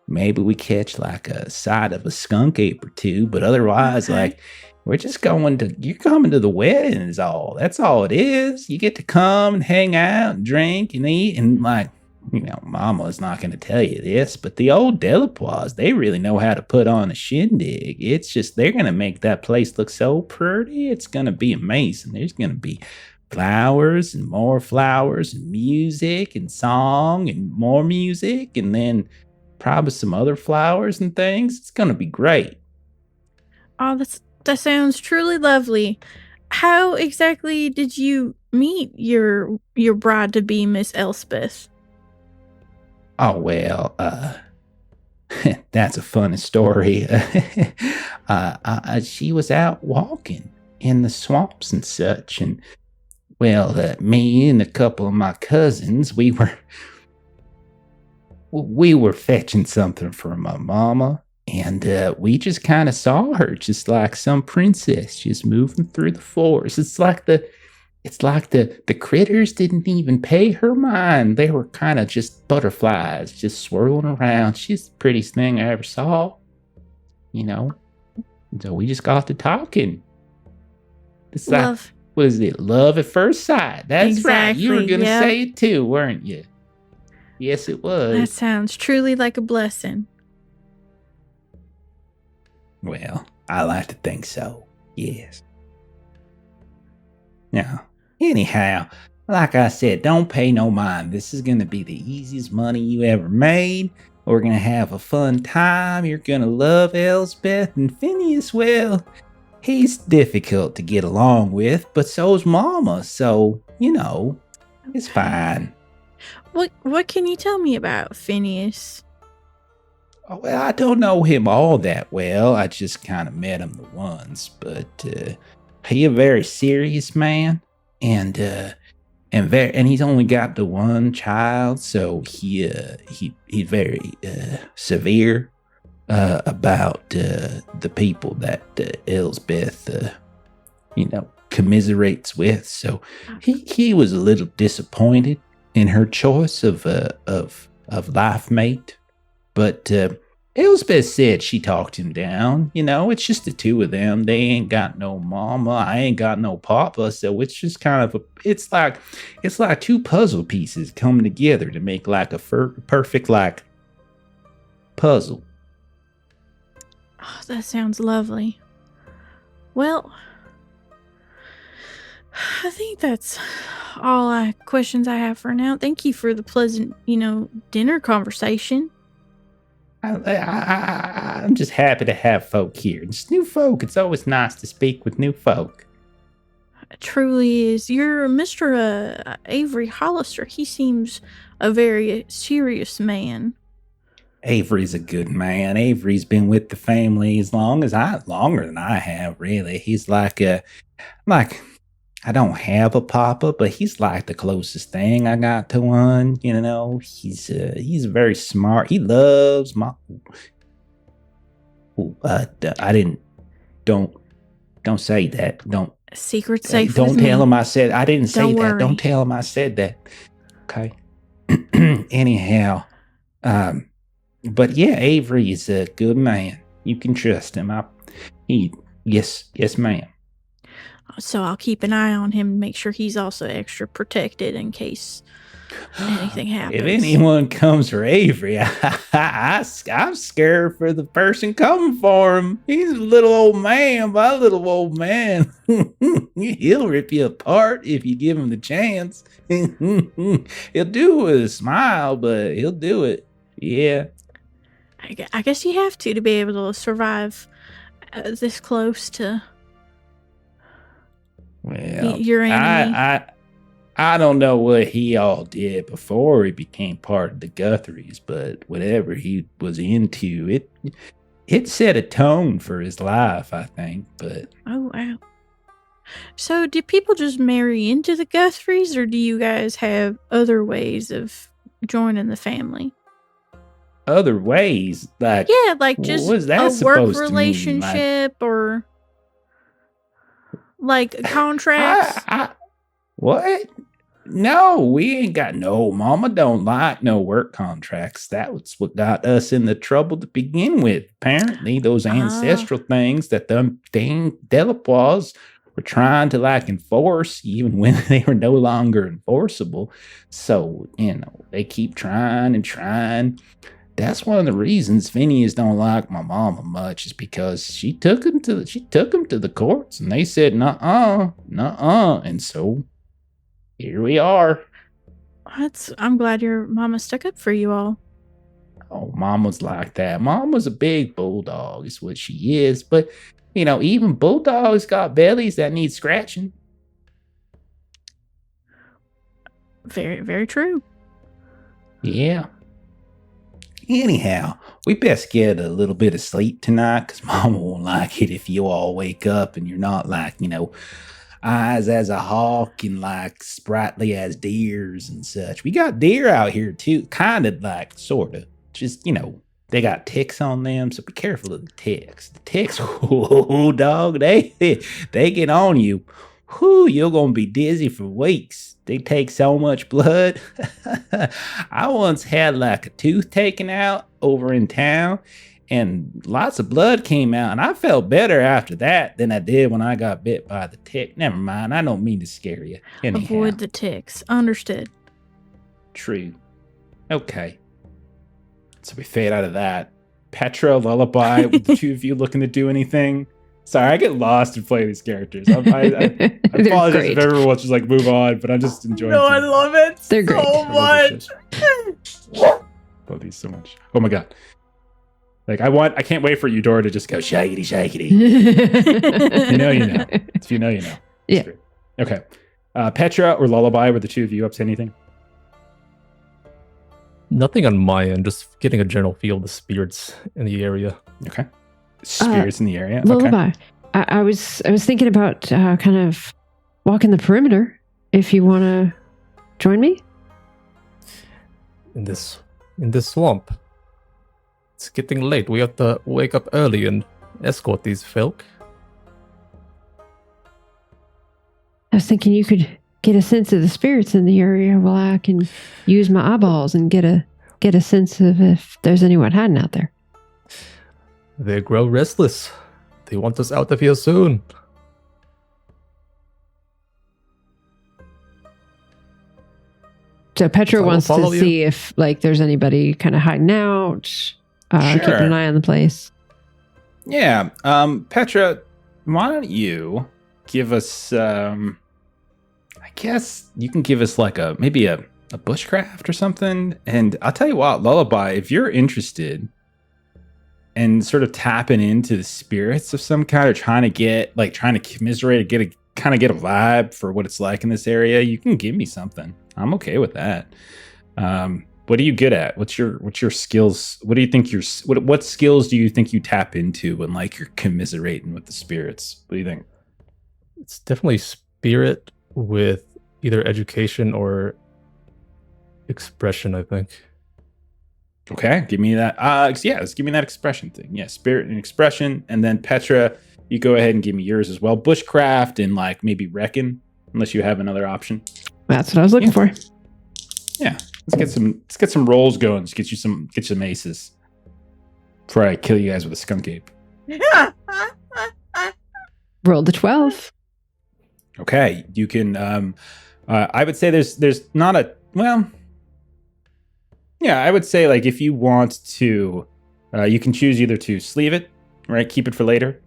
maybe we catch a sight of a skunk ape or two. But otherwise, Okay. we're just you're coming to the wedding is all. That's all it is. You get to come and hang out and drink and eat. And Mama's not going to tell you this, but the old Delapois, they really know how to put on a shindig. It's just, they're going to make that place look so pretty. It's going to be amazing. There's going to be flowers and more flowers and music and song and more music. And then probably some other flowers and things. It's going to be great. Oh, that sounds truly lovely. How exactly did you meet your bride-to-be, Miss Elspeth? Oh, well, that's a funny story. She was out walking in the swamps and such, and me and a couple of my cousins, we were fetching something for my mama. And we just kind of saw her, just like some princess, just moving through the forest. It's like the critters didn't even pay her mind. They were kind of just butterflies, just swirling around. She's the prettiest thing I ever saw. So we just got to talking. It's Love. What is it? Love at first sight. That's right. You were Exactly, gonna say it too, weren't you? Yes, it was. That sounds truly like a blessing. Well, I like to think so, yes. Now, anyhow, like I said, don't pay no mind. This is going to be the easiest money you ever made. We're going to have a fun time. You're going to love Elspeth, and Phineas, well, he's difficult to get along with, but so's Mama, so, it's fine. What can you tell me about Phineas? Oh, well, I don't know him all that well. I just kind of met him the once, but he a very serious man, and he's only got the one child, so he's very severe about the people that Elsbeth commiserates with. So he was a little disappointed in her choice of life mate. But Elsbeth said she talked him down. It's just the two of them. They ain't got no mama. I ain't got no papa. So it's just kind of it's like two puzzle pieces coming together to make a perfect puzzle. Oh, that sounds lovely. Well, I think that's all questions I have for now. Thank you for the pleasant, dinner conversation. I'm just happy to have folk here. It's new folk. It's always nice to speak with new folk. It truly is. You're Mr. Avery Hollister. He seems a very serious man. Avery's a good man. Avery's been with the family longer than I have, really. He's I don't have a papa, but he's like the closest thing I got to one. He's very smart. He loves my. I didn't. Don't say that. Don't. Secret safe. Don't tell him I said. I didn't say Don't that. worry. Don't tell him I said that. Okay. Anyhow, but yeah, Avery is a good man. You can trust him. Yes, ma'am. So I'll keep an eye on him and make sure he's also extra protected in case anything happens. If anyone comes for Avery, I'm scared for the person coming for him. He's a little old man, my little old man. He'll rip you apart if you give him the chance. He'll do it with a smile, but he'll do it. Yeah. I guess you have to be able to survive this close to your enemy. I don't know what he all did before he became part of the Guthries, but whatever he was into, it set a tone for his life, I think. But oh wow! So do people just marry into the Guthries, or do you guys have other ways of joining the family? Other ways, like just what is that a work supposed relationship or like contracts. What? No, we ain't got no. Mama don't like no work contracts. That was what got us in the trouble to begin with. Apparently, those ancestral things that them dang Delapois were trying to enforce, even when they were no longer enforceable. So, they keep trying and trying. That's one of the reasons Phineas don't like my mama much, is because she took him to the courts, and they said nuh-uh, and so here we are. I'm glad your mama stuck up for you all. Oh, Mama's like that. Mama's a big bulldog, is what she is. But, even bulldogs got bellies that need scratching. Very, very true. Yeah. Anyhow, we best get a little bit of sleep tonight, because Mama won't like it if you all wake up and you're not eyes as a hawk and sprightly as deers and such. We got deer out here too, kind of sort of. Just, they got ticks on them, so be careful of the ticks. The ticks, oh dog, they get on you. Whew, you're gonna be dizzy for weeks. They take so much blood. I once had a tooth taken out over in town, and lots of blood came out, and I felt better after that than I did when I got bit by the tick. Never mind, I don't mean to scare you. Anyhow. Avoid the ticks. Understood. True. Okay. So we fade out of that. Petra, Lullaby, with the two of you looking to do anything? Sorry, I get lost in playing these characters. I apologize if everyone wants to move on, but I'm just enjoying it. I love it. They're great. So much. Love these so much. Oh my god. I can't wait for you, Dora, to just go shaggity shaggity. You know. If you know, you know. Yeah. Okay. Petra or Lullaby, were the two of you up to anything? Nothing on my end, just getting a general feel of the spirits in the area. Okay. Spirits in the area. Lullaby. Okay. I was thinking about kind of walking the perimeter. If you want to join me in this swamp. It's getting late. We have to wake up early and escort these folk. I was thinking you could get a sense of the spirits in the area while I can use my eyeballs and get a sense of if there's anyone hiding out there. They grow restless. They want us out of here soon. So Petra wants to see if there's anybody kind of hiding out, sure. Keeping an eye on the place. Yeah. Petra, why don't you give us I guess you can give us maybe a bushcraft or something. And I'll tell you what, Lullaby, if you're interested in sort of tapping into the spirits of some kind, or trying to commiserate, get a vibe for what it's like in this area, you can give me something. I'm okay with that. What are you good at? What's your skills? What do you think what skills do you think you tap into when you're commiserating with the spirits? What do you think? It's definitely spirit with either education or expression, I think. Okay, give me that. Just give me that expression thing. Yeah, spirit and expression. And then Petra, you go ahead and give me yours as well. Bushcraft and maybe reckon, unless you have another option. That's what I was looking for. Yeah, let's get some rolls going. Let's get some aces before I kill you guys with a skunk ape. Roll the 12. Okay, you can. I would say there's not a Yeah, I would say like if you want to, you can choose either to sleeve it, right? Keep it for later.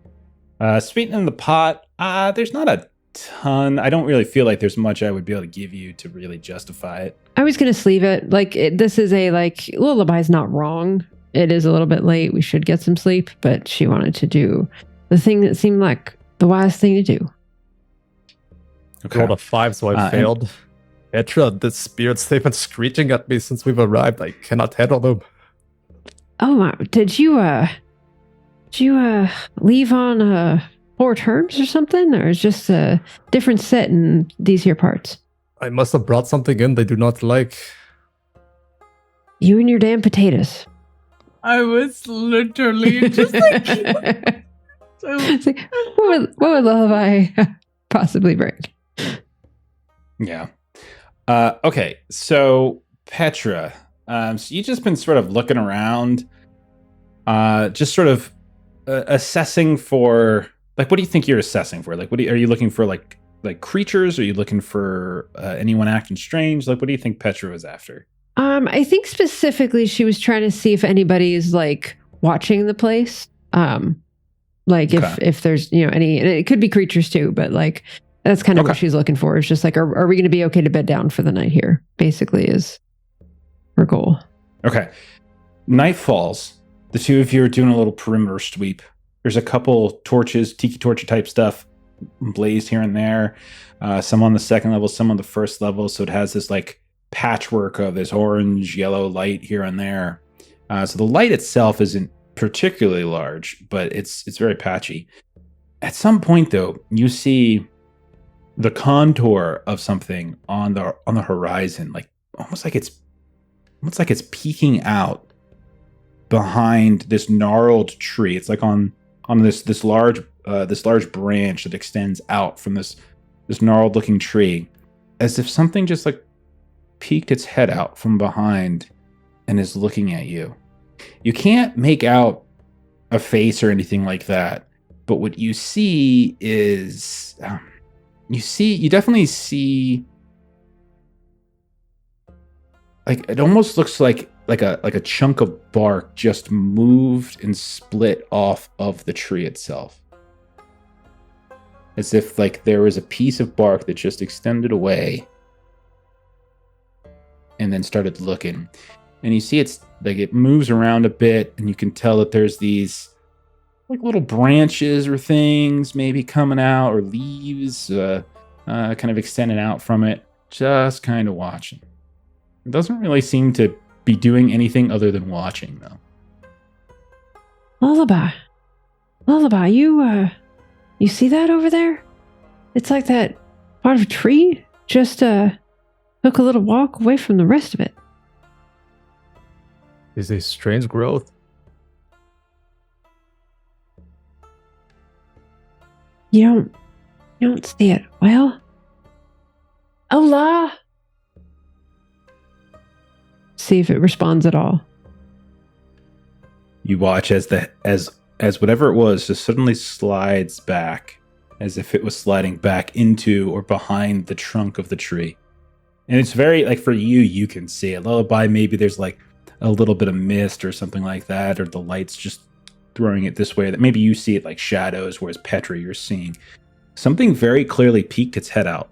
Sweeten the pot. There's not a ton. I don't really feel like there's much I would be able to give you to really justify it. I was going to sleeve it. Like, this is Lullaby's not wrong. It is a little bit late. We should get some sleep, but she wanted to do the thing that seemed like the wise thing to do. Okay. Rolled a 5, so I failed. Petra, the spirits, they've been screeching at me since we've arrived. I cannot handle them. Oh my, did you leave on poor terms or something? Or is just a different set in these here parts? I must have brought something in they do not like. You and your damn potatoes. I was literally just like... So, It's like, what would Lullaby possibly bring? Yeah. Okay, so Petra, so you've just been sort of looking around, just sort of assessing for, like, what do you think you're assessing for? Like, are you looking for, like creatures? Are you looking for anyone acting strange? Like, what do you think Petra was after? I think specifically she was trying to see if anybody is like watching the place. Like if there's, any, and it could be creatures too, but like that's kind of what she's looking for. It's just like, are we going to be okay to bed down for the night here? Basically is her goal. Okay. Night falls. The two of you are doing a little perimeter sweep. There's a couple torches, tiki torch type stuff blazed here and there. Some on the second level, some on the first level. So it has this like patchwork of this orange, yellow light here and there. So the light itself isn't particularly large, but it's very patchy. At some point, though, you see the contour of something on the horizon, like almost like it's peeking out behind this gnarled tree. It's like on this large branch that extends out from this gnarled looking tree, as if something just like peeked its head out from behind and is looking at you. You can't make out a face or anything like that, but what you see is you definitely see, like, it almost looks like a chunk of bark just moved and split off of the tree itself, as if like there was a piece of bark that just extended away and then started looking. And you see it's like it moves around a bit, and you can tell that there's these like little branches or things maybe coming out, or leaves kind of extending out from it, just kind of watching. It doesn't really seem to be doing anything other than watching, though. Lullaby, you see that over there? It's like that part of a tree just took a little walk away from the rest of it. Is a strange growth. You don't see it. Well, Allah. See if it responds at all. You watch as whatever it was just suddenly slides back, as if it was sliding back into or behind the trunk of the tree. And it's very, like, for you can see it. Lullaby, maybe there's like a little bit of mist or something like that, or the light's just throwing it this way, that maybe you see it like shadows, whereas Petra, you're seeing something very clearly peeked its head out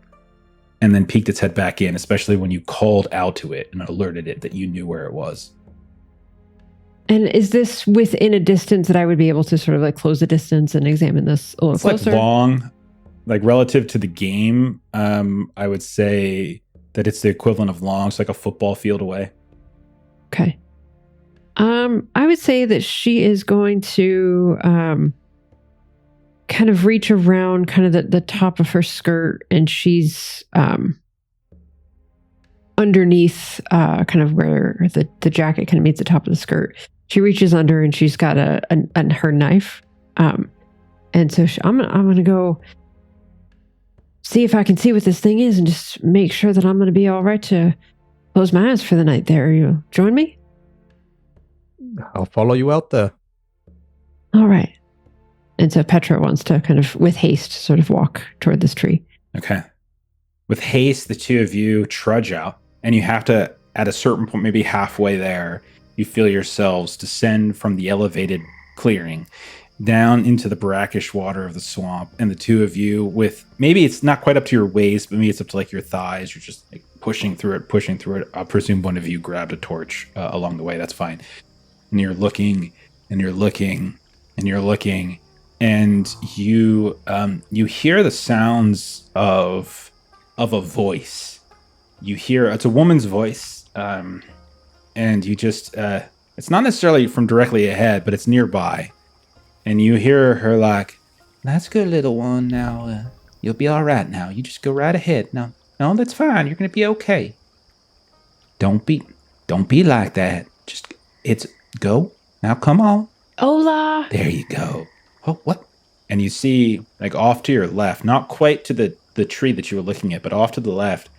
and then peeked its head back in, especially when you called out to it and alerted it that you knew where it was. And is this within a distance that I would be able to sort of like close the distance and examine this a little closer? It's like long, like relative to the game, I would say that it's the equivalent of long. It's like a football field away. Okay. I would say that she is going to kind of reach around kind of the top of her skirt, and she's underneath kind of where the jacket kind of meets the top of the skirt. She reaches under, and she's got her knife. And so I'm gonna go see if I can see what this thing is, and just make sure that I'm gonna be all right to close my eyes for the night there. You join me? I'll follow you out there. All right. And so Petra wants to kind of, with haste, sort of walk toward this tree. Okay. With haste, the two of you trudge out, and you have to at a certain point, maybe halfway there, you feel yourselves descend from the elevated clearing down into the brackish water of the swamp, and the two of you, with maybe it's not quite up to your waist, but maybe it's up to like your thighs. You're just like pushing through it. I presume one of you grabbed a torch along the way. That's fine. And you're looking, and you're looking, and you're looking, and you hear the sounds of a voice. You hear it's a woman's voice, and you just it's not necessarily from directly ahead, but it's nearby. And you hear her like, "That's good, little one. Now, you'll be all right now. You just go right ahead. No, that's fine. You're going to be okay. Don't be like that. Go. Now, come on. Hola. There you go. Oh, what?" And you see, like, off to your left, not quite to the tree that you were looking at, but off to the left,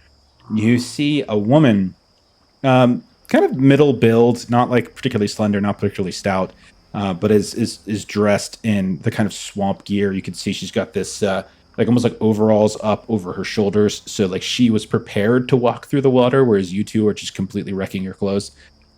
you see a woman, kind of middle build, not like particularly slender, not particularly stout, but is dressed in the kind of swamp gear. You can see she's got this like almost like overalls up over her shoulders, so like she was prepared to walk through the water, whereas you two are just completely wrecking your clothes.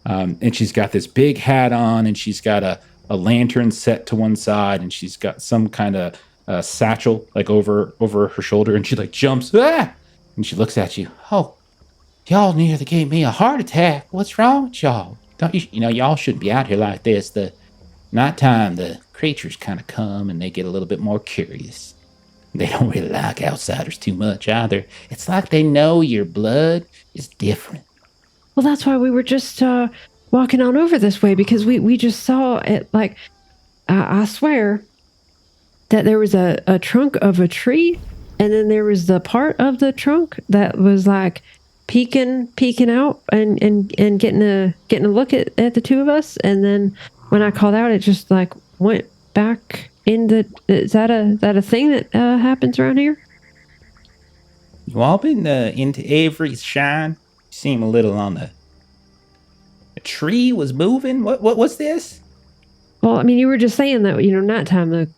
And she's got this big hat on, and she's got a lantern set to one side, and she's got some kind of satchel like over her shoulder, and she like jumps, and she looks at you. "Oh, y'all nearly gave me a heart attack. What's wrong with y'all? Don't you know y'all shouldn't be out here like this. The nighttime, the creatures kind of come and they get a little bit more curious. They don't really like outsiders too much either. It's like they know your blood is different." Well, that's why we were just walking on over this way, because we just saw it. Like, I swear that there was a trunk of a tree, and then there was the part of the trunk that was like peeking out and getting a look at the two of us. And then when I called out, it just like went back in the. Is that a thing that happens around here? You all been into Avery's shine? You seem a little on the tree was moving. What's this? Well, I mean, you were just saying that, nighttime the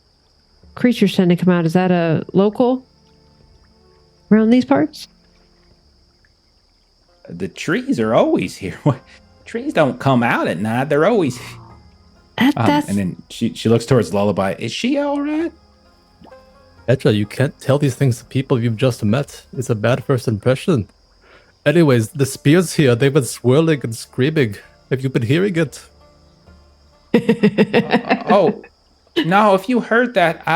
creatures tend to come out. Is that a local around these parts? The trees are always here. Trees don't come out at night. They're always. That's... And then she looks towards Lullaby. Is she all right? Petra, you can't tell these things to people you've just met. It's a bad first impression. Anyways, the spears here, they've been swirling and screaming. Have you been hearing it? Oh, no, if you heard that,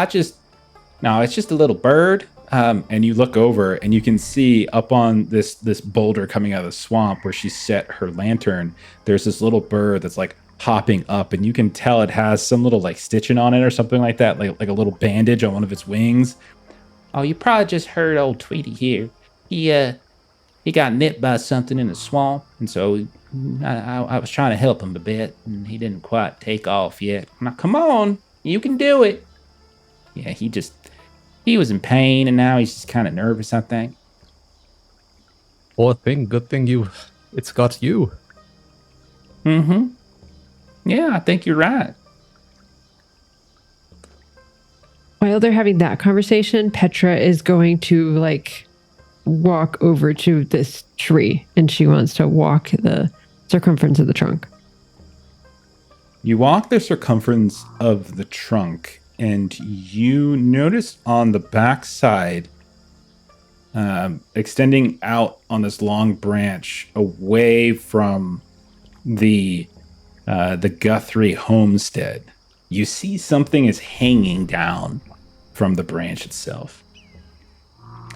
no, it's just a little bird. And you look over and you can see up on this boulder coming out of the swamp where she set her lantern, there's this little bird that's like hopping up, and you can tell it has some little like stitching on it or something like that, like a little bandage on one of its wings. Oh, you probably just heard old Tweety here. He got nipped by something in the swamp, and so I was trying to help him a bit, and he didn't quite take off yet. Now, come on, you can do it. Yeah, he was in pain, and now he's just kind of nervous, I think. Poor thing, good thing it's got you. Mm-hmm. Yeah, I think you're right. While they're having that conversation, Petra is going to like walk over to this tree, and she wants to walk the circumference of the trunk. You walk the circumference of the trunk, and you notice on the back side, extending out on this long branch away from the Guthrie homestead, you see something is hanging down from the branch itself.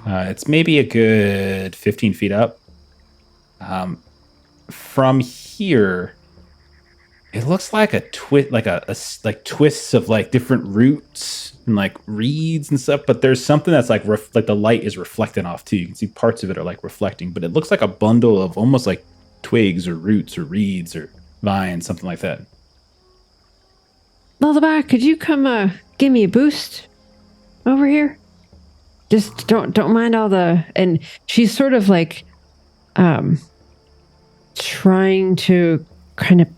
It's maybe a good 15 feet up. From here, it looks like a twists of like different roots and like reeds and stuff. But there's something that's like like the light is reflecting off too. You can see parts of it are like reflecting, but it looks like a bundle of almost like twigs or roots or reeds or vines, something like that. Lullaby, could you come give me a boost over here? Just don't mind all the... And she's sort of like trying to kind of...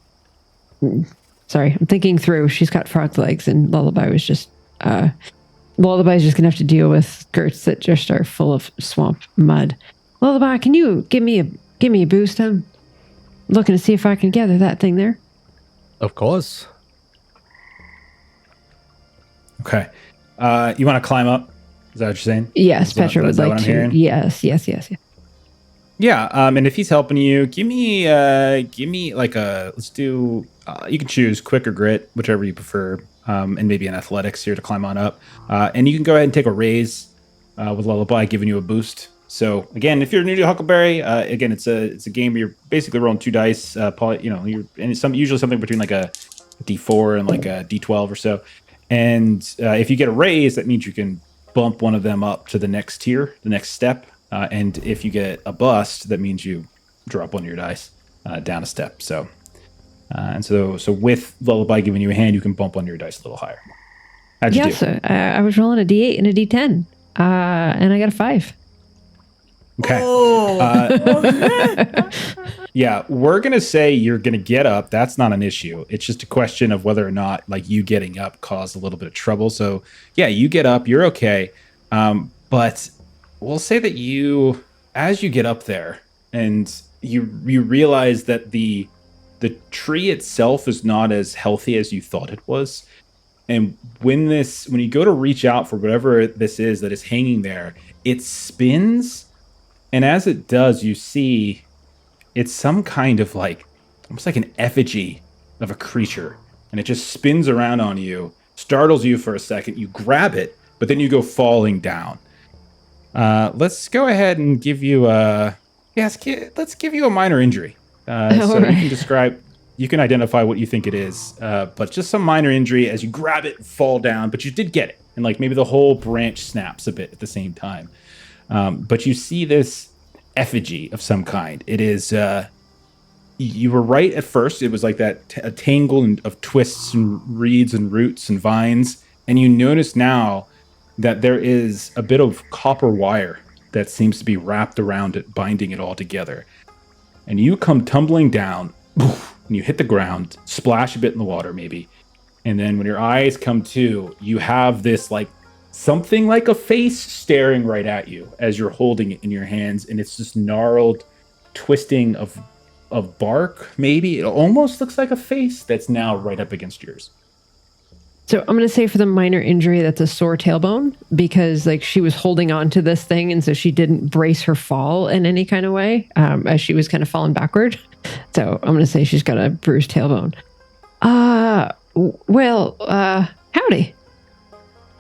Sorry, I'm thinking through. She's got frog legs, and Lullaby's just gonna have to deal with skirts that just are full of swamp mud. Lullaby, can you give me a boost, looking to see if I can gather that thing there. Of course. Okay. You want to climb up? Is that what you're saying? Yes, Petra would like to. Hearing? Yes. Yeah. And if he's helping you, give me like let's do. You can choose quick or grit, whichever you prefer, and maybe an athletics here to climb on up. And you can go ahead and take a raise with Lullaby, giving you a boost. So again, if you're new to Huckleberry, again, it's a game where you're basically rolling 2 dice. You're and it's usually something between like a D4 and like a D12 or so. And if you get a raise, that means you can bump one of them up to the next tier, the next step. And if you get a bust, that means you drop one of your dice down a step. So with Lullaby giving you a hand, you can bump one of your dice a little higher. How'd you do? So I was rolling a D8 and a D10, and I got a 5. Okay. Oh. Yeah, we're going to say you're going to get up. That's not an issue. It's just a question of whether or not like you getting up caused a little bit of trouble. So yeah, you get up, you're okay. But we'll say that as you get up there and you realize that the tree itself is not as healthy as you thought it was. And when you go to reach out for whatever this is that is hanging there, it spins. And as it does, you see it's some kind of like, almost like an effigy of a creature. And it just spins around on you, startles you for a second. You grab it, but then you go falling down. Let's go ahead and give you let's give you a minor injury. So right. You can identify what you think it is, but just some minor injury as you grab it and fall down, but you did get it. And like maybe the whole branch snaps a bit at the same time. But you see this effigy of some kind. It is, you were right at first. It was like that a tangle of twists and reeds and roots and vines. And you notice now that there is a bit of copper wire that seems to be wrapped around it, binding it all together. And you come tumbling down, and you hit the ground, splash a bit in the water maybe. And then when your eyes come to, you have this like something like a face staring right at you as you're holding it in your hands. And it's this gnarled twisting of bark, maybe. It almost looks like a face that's now right up against yours. So I'm going to say for the minor injury, that's a sore tailbone, because like she was holding on to this thing. And so she didn't brace her fall in any kind of way as she was kind of falling backward. So I'm going to say she's got a bruised tailbone. Howdy.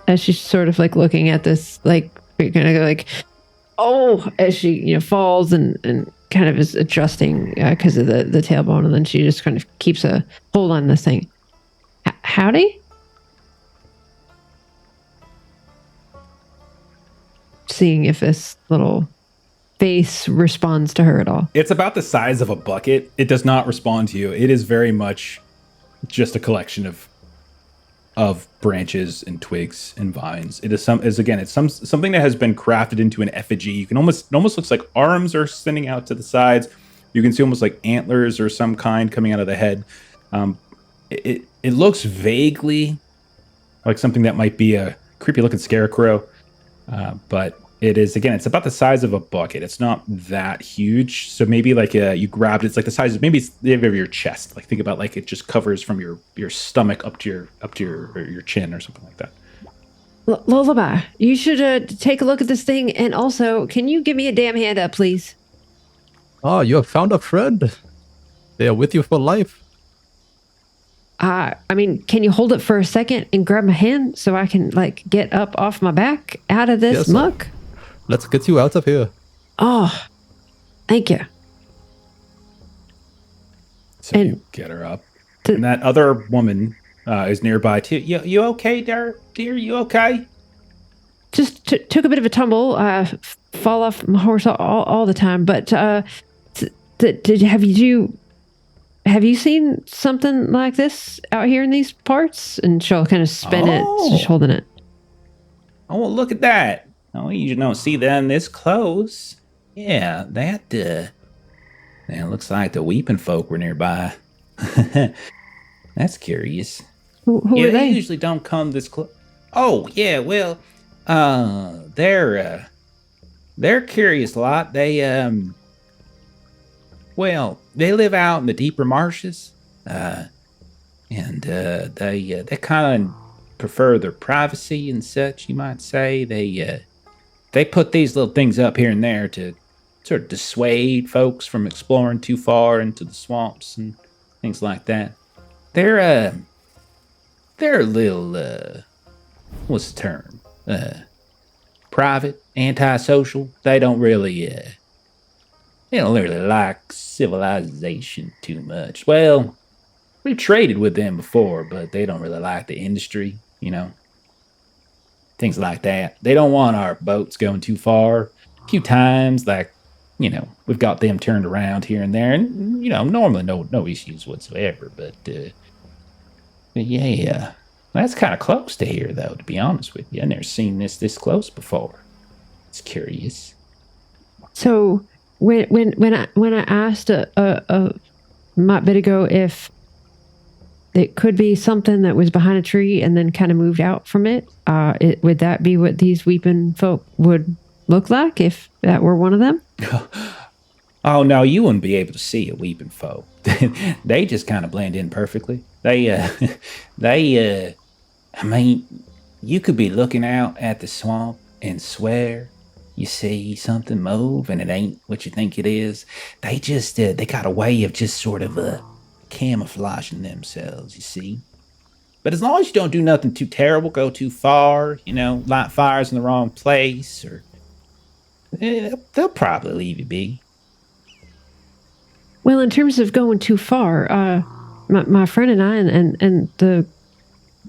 As she's sort of like looking at this, like kind of like, as she falls and kind of is adjusting because of the tailbone, and then she just kind of keeps a hold on this thing. Howdy. Seeing if this little face responds to her at all. It's about the size of a bucket. It does not respond to you. It is very much just a collection of branches and twigs and vines. It is something that has been crafted into an effigy. It almost looks like arms are extending out to the sides. You can see almost like antlers or some kind coming out of the head. It looks vaguely like something that might be a creepy looking scarecrow. But it is, again, it's about the size of a bucket. It's not that huge. So maybe like you grabbed it. It's like the size of maybe it's the area of your chest. Like think about like it just covers from your stomach up to your chin or something like that. Lullaby, you should take a look at this thing. And also, can you give me a damn hand up, please? Oh, you have found a friend. They are with you for life. Can you hold it for a second and grab my hand so I can like get up off my back out of this muck? Let's get you out of here. Oh, thank you. So you get her up. And that other woman is nearby too. You okay, dear? You okay? Just took a bit of a tumble. Fall off my horse all the time. But have you seen something like this out here in these parts? And she'll kind of spin it, just holding it. Oh, well, look at that. Oh, you don't see them this close. Yeah, that looks like the weeping folk were nearby. That's curious. Who are they? They usually don't come this close. Oh, yeah, well, they're curious lot. They Well, they live out in the deeper marshes, and they kind of prefer their privacy and such. You might say they put these little things up here and there to sort of dissuade folks from exploring too far into the swamps and things like that. They're a little what's the term? Private, antisocial. They don't really like civilization too much. Well, we've traded with them before, but they don't really like the industry, things like that. They don't want our boats going too far. A few times, we've got them turned around here and there, and normally no issues whatsoever. But yeah, that's kind of close to here, though. To be honest with you, I've never seen this close before. It's curious. So when I asked a bit ago if it could be something that was behind a tree and then kind of moved out from it, would that be what these weeping folk would look like if that were one of them? Oh no, you wouldn't be able to see a weeping folk. They just kind of blend in perfectly. I mean, you could be looking out at the swamp and swear you see something move and it ain't what you think it is. They just, they got a way of just sort of camouflaging themselves, you see. But as long as you don't do nothing too terrible, go too far, light fires in the wrong place, or they'll probably leave you be. Well, in terms of going too far, my friend and I and the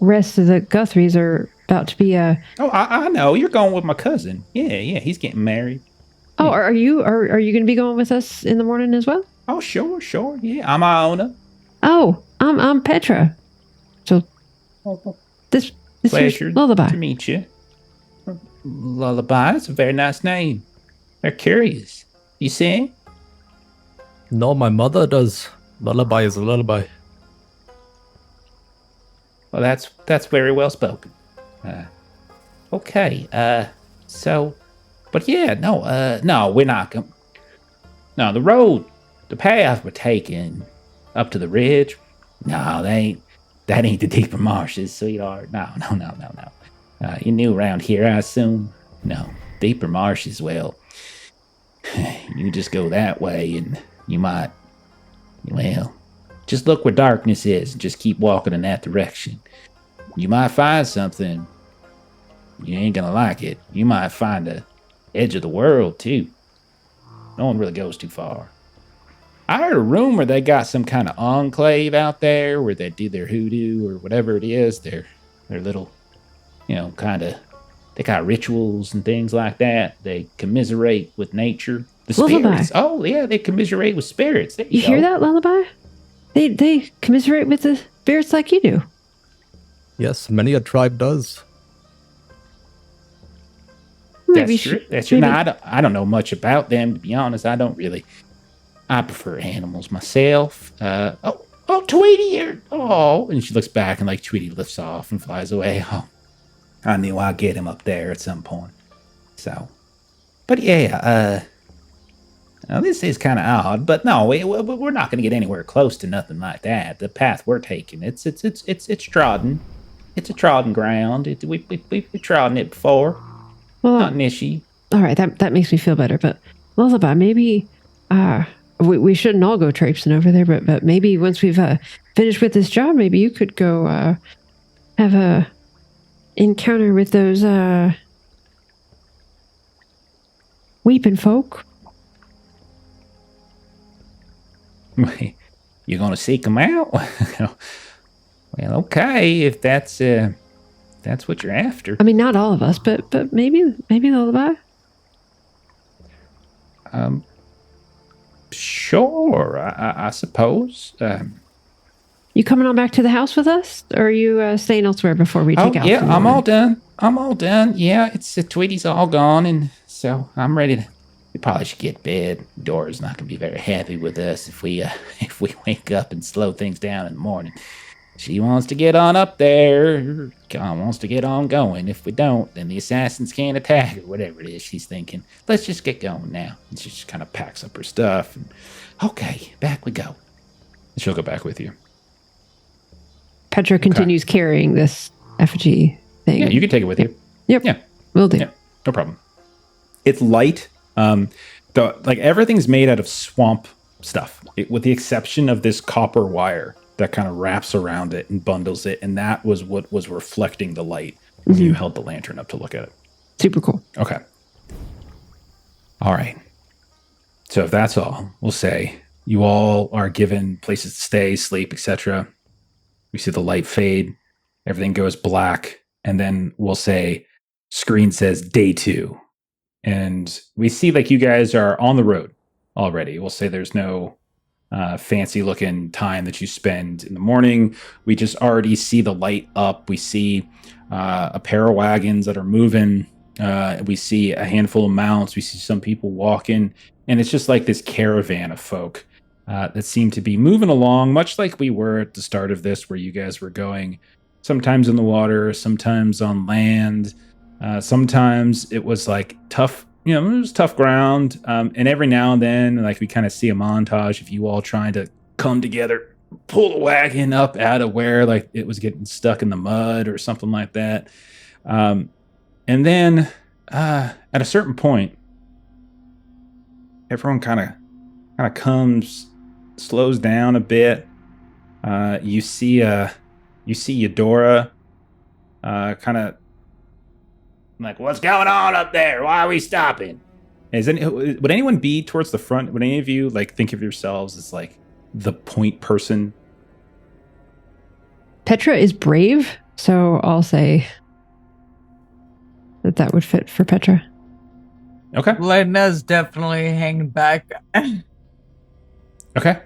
rest of the Guthries are about to be Oh, I know. You're going with my cousin. Yeah, he's getting married. Oh, Yeah. are you going to be going with us in the morning as well? Oh, sure. Yeah, I'm Iona. Oh, I'm Petra. So this Pleasure is Lullaby. to meet you. Lullaby, that's a very nice name. They're curious. You sing? No, my mother does. Lullaby is a lullaby. Well, that's very well spoken. Okay. But yeah, no, we're not going. No, the path we're taking up to the ridge. No, that ain't the deeper marshes, sweetheart. No. You're new around here, I assume. No, deeper marshes. Well, you just go that way, and you might. Well, just look where darkness is, and just keep walking in that direction. You might find something. You ain't gonna like it. You might find the edge of the world, too. No one really goes too far. I heard a rumor they got some kind of enclave out there where they do their hoodoo or whatever it is. Their little, kind of, they got rituals and things like that. They commiserate with nature. The spirits. Lullaby. Oh, yeah, they commiserate with spirits. There You go. hear that, Lullaby? They commiserate with the spirits like you do. Yes, many a tribe does. Maybe That's true. That's true. Now, I don't know much about them, to be honest. I prefer animals myself. Oh, Tweety here. Oh, and she looks back and Tweety lifts off and flies away. Oh, I knew I'd get him up there at some point. So, but yeah, now this is kind of odd, but no, we're not going to get anywhere close to nothing like that. The path we're taking, it's trodden. It's a trodden ground. We've trodden it before. Well, Not an issue. all right, that makes me feel better. But Lullaby, maybe we shouldn't all go traipsing over there, but maybe once we've finished with this job, maybe you could go have a encounter with those weeping folk. You're gonna seek them out? Well, okay, if that's what you're after. I mean, not all of us, but maybe Lullaby. Sure, I suppose. You coming on back to the house with us, or are you staying elsewhere before we take out? Yeah, I'm all done. Yeah, it's Tweety's all gone, and so I'm ready to. We probably should get to bed. Dora's not gonna be very happy with us if we wake up and slow things down in the morning. She wants to get on up there. God wants to get on going. If we don't, then the assassins can't attack, or whatever it is she's thinking. Let's just get going now. And she just kind of packs up her stuff. And, okay, back we go. And she'll go back with you. Petra continues carrying this effigy thing. Yeah, you can take it with you. Yep. Yeah. Will do. Yeah, no problem. It's light. Everything's made out of swamp stuff, with the exception of this copper wire that kind of wraps around it and bundles it, and that was what was reflecting the light when you held the lantern up to look at it. Super cool. Okay. All right. So if that's all, we'll say you all are given places to stay, sleep, etc. We see the light fade, everything goes black, and then we'll say screen says day 2. And we see like you guys are on the road already. We'll say there's no fancy looking time that you spend in the morning. We just already see the light up. We see a pair of wagons that are moving. We see a handful of mounts. We see some people walking. And it's just like this caravan of folk that seem to be moving along, much like we were at the start of this, where you guys were going sometimes in the water, sometimes on land. Sometimes it was like tough, it was tough ground. And every now and then, like we kind of see a montage of you all trying to come together, pull the wagon up out of where like it was getting stuck in the mud or something like that. And then at a certain point, everyone kind of slows down a bit. You see Dora kind of like, what's going on up there? Why are we stopping? Would anyone be towards the front? Would any of you like think of yourselves as like the point person? Petra is brave, so I'll say that would fit for Petra. Okay. Lena's definitely hanging back. Okay.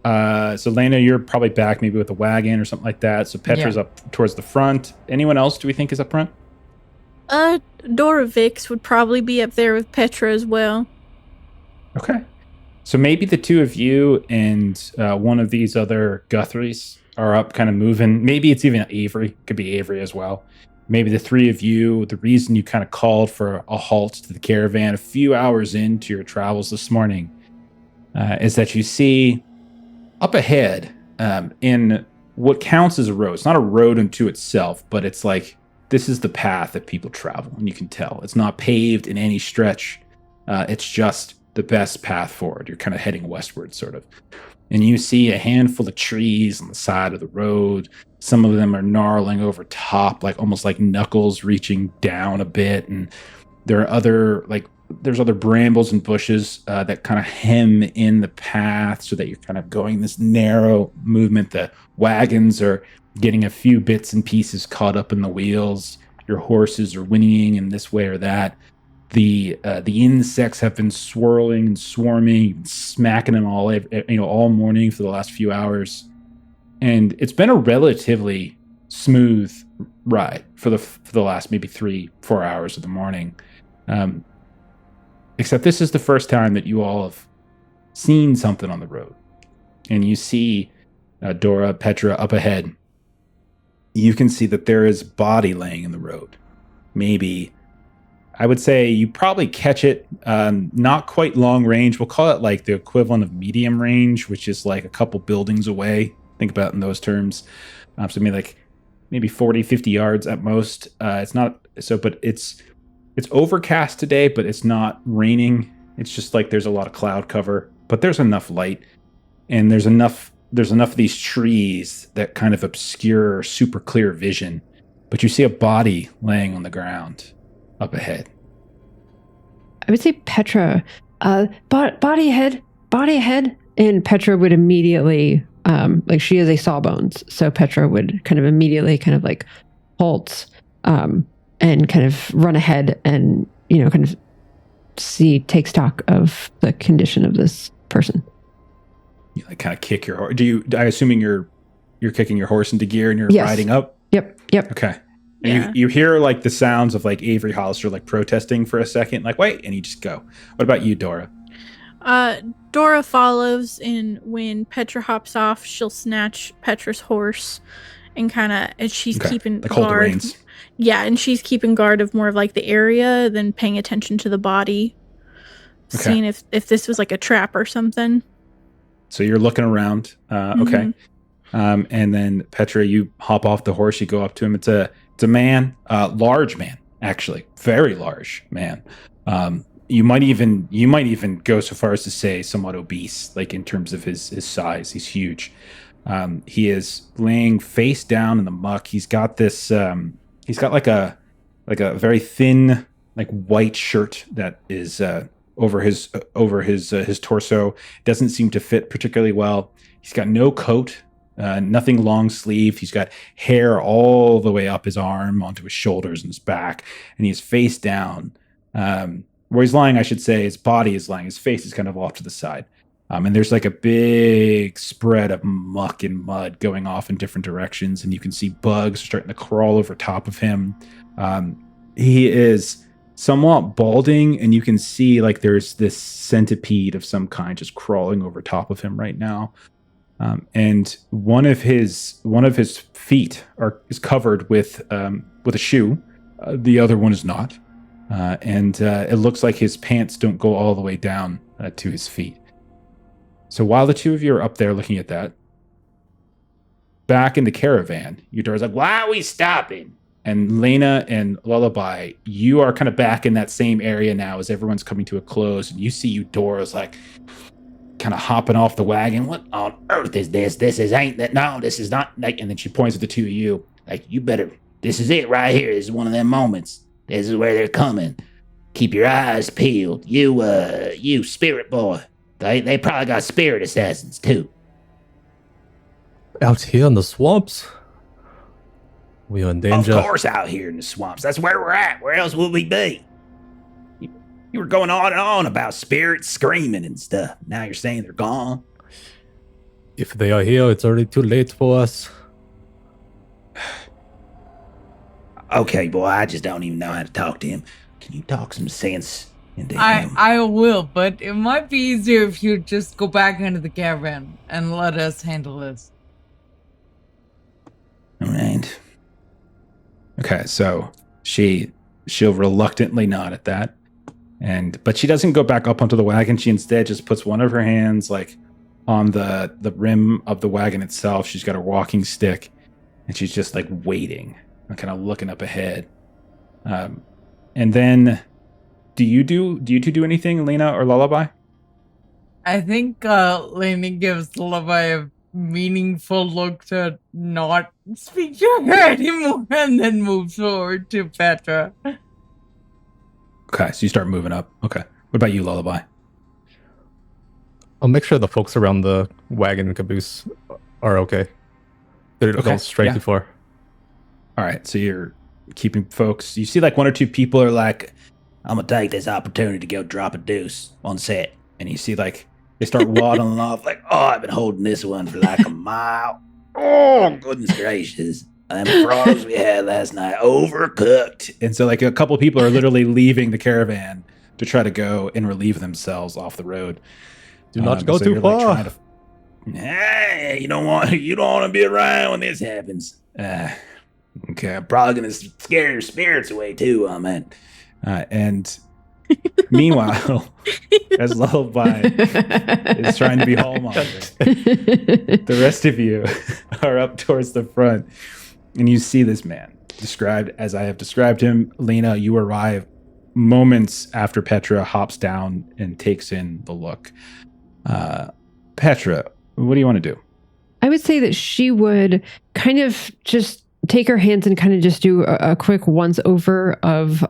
So Lena, you're probably back maybe with a wagon or something like that. So Petra's up towards the front. Anyone else do we think is up front? Dora Vix would probably be up there with Petra as well. Okay. So maybe the two of you and one of these other Guthries are up kind of moving. Maybe it's even Avery. Could be Avery as well. Maybe the three of you, the reason you kind of called for a halt to the caravan a few hours into your travels this morning is that you see up ahead in what counts as a road. It's not a road unto itself, but it's like this is the path that people travel, and you can tell. It's not paved in any stretch. It's just the best path forward. You're kind of heading westward, sort of. And you see a handful of trees on the side of the road. Some of them are gnarling over top, like almost like knuckles reaching down a bit. And there are there's other brambles and bushes that kind of hem in the path so that you're kind of going this narrow movement. The wagons are getting a few bits and pieces caught up in the wheels. Your horses are whinnying in this way or that. The insects have been swirling and swarming, smacking them all morning for the last few hours. And it's been a relatively smooth ride for the last maybe 3-4 hours of the morning. Except this is the first time that you all have seen something on the road. And you see Dora, Petra up ahead. You can see that there is a body laying in the road. Maybe, I would say you probably catch it not quite long range. We'll call it like the equivalent of medium range, which is like a couple buildings away. Think about it in those terms. So maybe 40, 50 yards at most. It's not so, but it's overcast today, but it's not raining. It's just like there's a lot of cloud cover, but there's enough light, and there's enough of these trees that kind of obscure super clear vision. But you see a body laying on the ground up ahead. I would say Petra, body ahead. And Petra would immediately, like she is a sawbones. So Petra would kind of immediately kind of like halt and kind of run ahead and, kind of take stock of the condition of this person. You like kind of kick your horse. I assuming you're kicking your horse into gear and you're riding up? Yep. Okay. And you hear like the sounds of like Avery Hollister like protesting for a second, like wait, and you just go. What about you, Dora? Dora follows, and when Petra hops off, she'll snatch Petra's horse and she's keeping like hold the guard. reins. Yeah, and she's keeping guard of more of like the area than paying attention to the body. Okay. Seeing if this was like a trap or something. So you're looking around. Okay. And then Petra, you hop off the horse, you go up to him. It's a man, large man, actually, very large man. You might even go so far as to say somewhat obese, like in terms of his size. He's huge. He is laying face down in the muck. He's got this. He's got like a very thin, like white shirt that is over his torso. Doesn't seem to fit particularly well. He's got no coat. Nothing long sleeved. He's got hair all the way up his arm onto his shoulders and his back, and he's face down. Where he's lying, I should say, his body is lying. His face is kind of off to the side. And there's like a big spread of muck and mud going off in different directions, and you can see bugs starting to crawl over top of him. He is somewhat balding, and you can see like there's this centipede of some kind just crawling over top of him right now. And one of his feet is covered with a shoe. The other one is not. And it looks like his pants don't go all the way down to his feet. So while the two of you are up there looking at that, back in the caravan, Eudora's like, "Why are we stopping?" And Lena and Lullaby, you are kind of back in that same area now as everyone's coming to a close, and you see Eudora's like kind of hopping off the wagon. "What on earth is this? This is not like," and then she points at the two of you, like, "You better, this is it right here. This is one of them moments. This is where they're coming. Keep your eyes peeled. You spirit boy. They probably got spirit assassins too." Out here in the swamps? We are in danger. Of course, out here in the swamps. That's where we're at. Where else would we be? You were going on and on about spirits screaming and stuff. Now you're saying they're gone. If they are here, it's already too late for us. Okay, boy, I just don't even know how to talk to him. Can you talk some sense into him? I will, but it might be easier if you just go back into the caravan and let us handle this. All right. Okay, so she'll reluctantly nod at that. But she doesn't go back up onto the wagon. She instead just puts one of her hands like on the rim of the wagon itself. She's got her walking stick, and she's just like waiting and kind of looking up ahead. And then do you two do anything, Lena or Lullaby? I think Lena gives Lullaby a meaningful look to not speak to her anymore, and then moves forward to Petra. Okay, so you start moving up. Okay. What about you, Lullaby? I'll make sure the folks around the wagon and caboose are okay. They're Okay, going straight yeah. before. All right, so you're keeping folks. You see like one or two people are like, I'm going to take this opportunity to go drop a deuce on set. and you see like they start waddling off like, Oh, I've been holding this one for like a mile. Oh, goodness gracious. Them frogs we had last night, overcooked. and so like a couple of people are literally leaving the caravan to try to go and relieve themselves off the road. Do not go so too you're, like, far. trying to- Hey, you don't want to be around when this happens. Okay, I'm probably gonna scare your spirits away too. I meant. And meanwhile, as Lullaby is trying to be hallmonger, the rest of you are up towards the front, and you see this man described as I have described him. Lena, you arrive moments after Petra hops down and takes in the look. Petra, what do you want to do? I would say that she would kind of just take her hands and kind of just do a quick once over of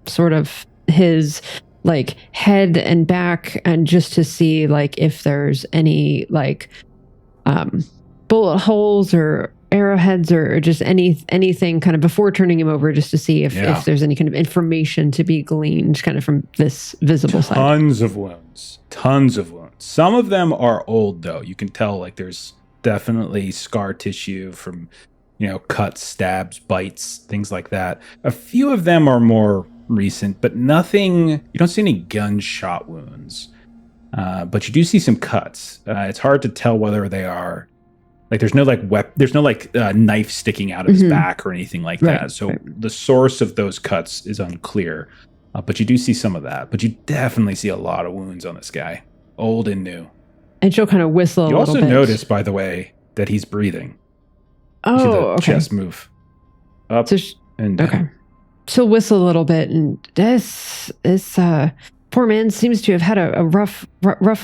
sort of his like head and back, and just to see like if there's any like bullet holes or arrowheads or just anything kind of before turning him over, just to see if there's any kind of information to be gleaned kind of from this visible side. Tons of wounds. Some of them are old though. You can tell like there's definitely scar tissue from, cuts, stabs, bites, things like that. A few of them are more recent, but nothing, you don't see any gunshot wounds. but you do see some cuts. It's hard to tell whether they are like there's no knife sticking out of his back or anything like that. So the source of those cuts is unclear. But you do see some of that. But you definitely see a lot of wounds on this guy, old and new. And she'll kind of whistle a little bit. You also notice, by the way, that he's breathing. Oh, you see the okay. chest move up and down. Okay. She'll whistle a little bit, and this poor man seems to have had a rough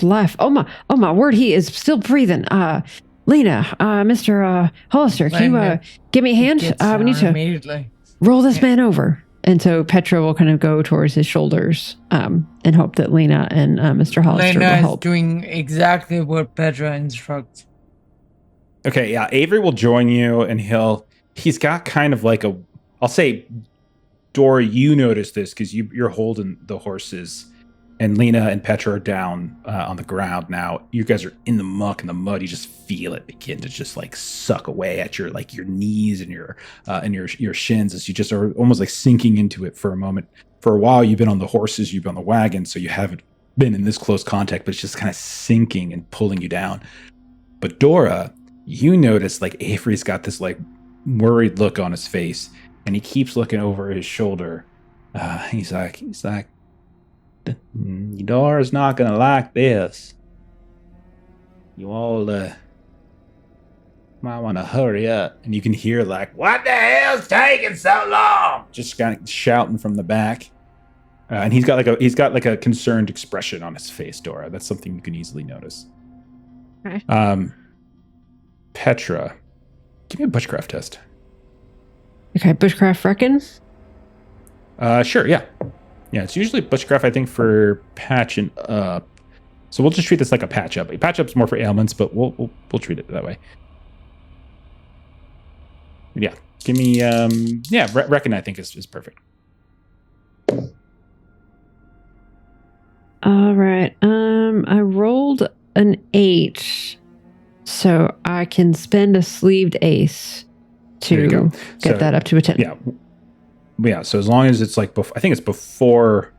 life. Oh my word, he is still breathing. Lena, Mr. Hollister, can you give me a hand? We need to roll this man over. And so Petra will kind of go towards his shoulders and hope that Lena and Mr. Hollister will help. Lena is doing exactly what Petra instructs. Okay, yeah, Avery will join you, and he's got kind of like I'll say, Dora, you notice this because you're holding the horses, and Lena and Petra are down on the ground now. You guys are in the muck and the mud. You just feel it begin to just like suck away at your knees and your shins as you just are almost like sinking into it for a moment. For a while, you've been on the horses, you've been on the wagon, so you haven't been in this close contact, but it's just kind of sinking and pulling you down. But Dora, you notice like Avery's got this like worried look on his face, and he keeps looking over his shoulder. He's like, Dora's not gonna like this. You all might want to hurry up. And you can hear like, what the hell's taking so long? Just kind of shouting from the back. And he's got like a concerned expression on his face, Dora. That's something you can easily notice. Okay. Petra, give me a bushcraft test. Okay, bushcraft reckon? Sure, yeah. Yeah, it's usually bushcraft, I think, for patching up. So we'll just treat this like a patch up. A patch up's more for ailments, but we'll treat it that way. Yeah, give me reckon I think is perfect. All right. I rolled an 8, so I can spend a sleeved ace to get that up to a 10. Yeah, so as long as it's like, I think it's before,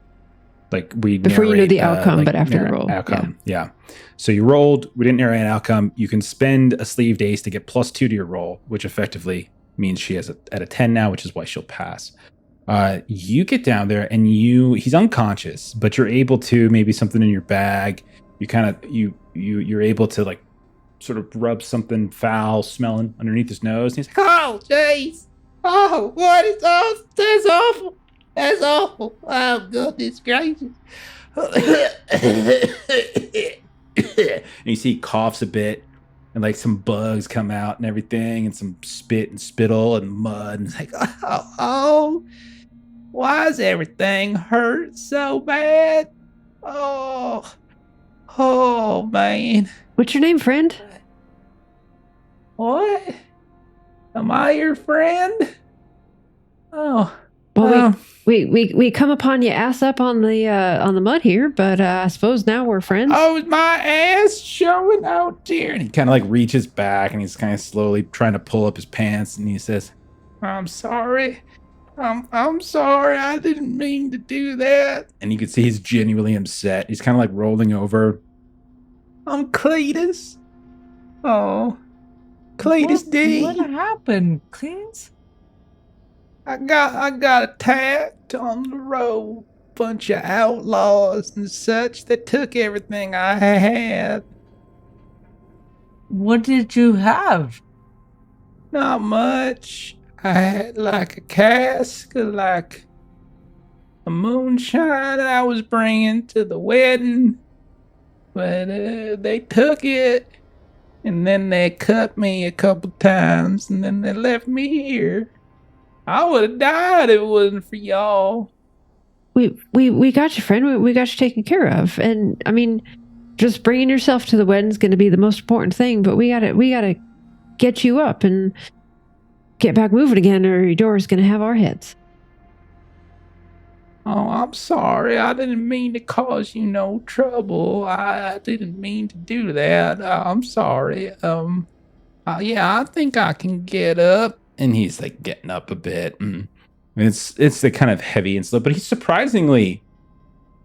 like before you know the outcome, but after the roll. Outcome, yeah. So you rolled, we didn't narrate an outcome. You can spend a sleeved ace to get +2 to your roll, which effectively means she has at a 10 now, which is why she'll pass. You get down there and he's unconscious, but you're able to, maybe something in your bag, you're able to like sort of rub something foul smelling underneath his nose. And he's like, oh, jeez. Oh, what is that? That's awful. That's awful. Oh, goodness gracious. And you see he coughs a bit, and like some bugs come out and everything, and some spit and spittle and mud. And it's like, oh, why does everything hurt so bad? Oh, man. What's your name, friend? What? Am I your friend? Oh. Well, we come upon you ass up on the mud here, but I suppose now we're friends. Oh, is my ass showing out dear? And he kind of like reaches back, and he's kind of slowly trying to pull up his pants, and he says, I'm sorry. I'm sorry. I didn't mean to do that. And you can see he's genuinely upset. He's kind of like rolling over. I'm Cletus. Oh. Cletus D. What happened, Cletus? I got attacked on the road. Bunch of outlaws and such that took everything I had. What did you have? Not much. I had like a cask of like a moonshine I was bringing to the wedding. But they took it. And then they cut me a couple times, and then they left me here. I would have died if it wasn't for y'all. We got you, friend. We got you taken care of. And I mean, just bringing yourself to the wedding is going to be the most important thing. But we gotta get you up and get back moving again, or your Dora's going to have our heads. Oh, I'm sorry. I didn't mean to cause you no trouble. I didn't mean to do that. I'm sorry. Yeah, I think I can get up. And he's like getting up a bit. And it's the kind of heavy and slow, but he's surprisingly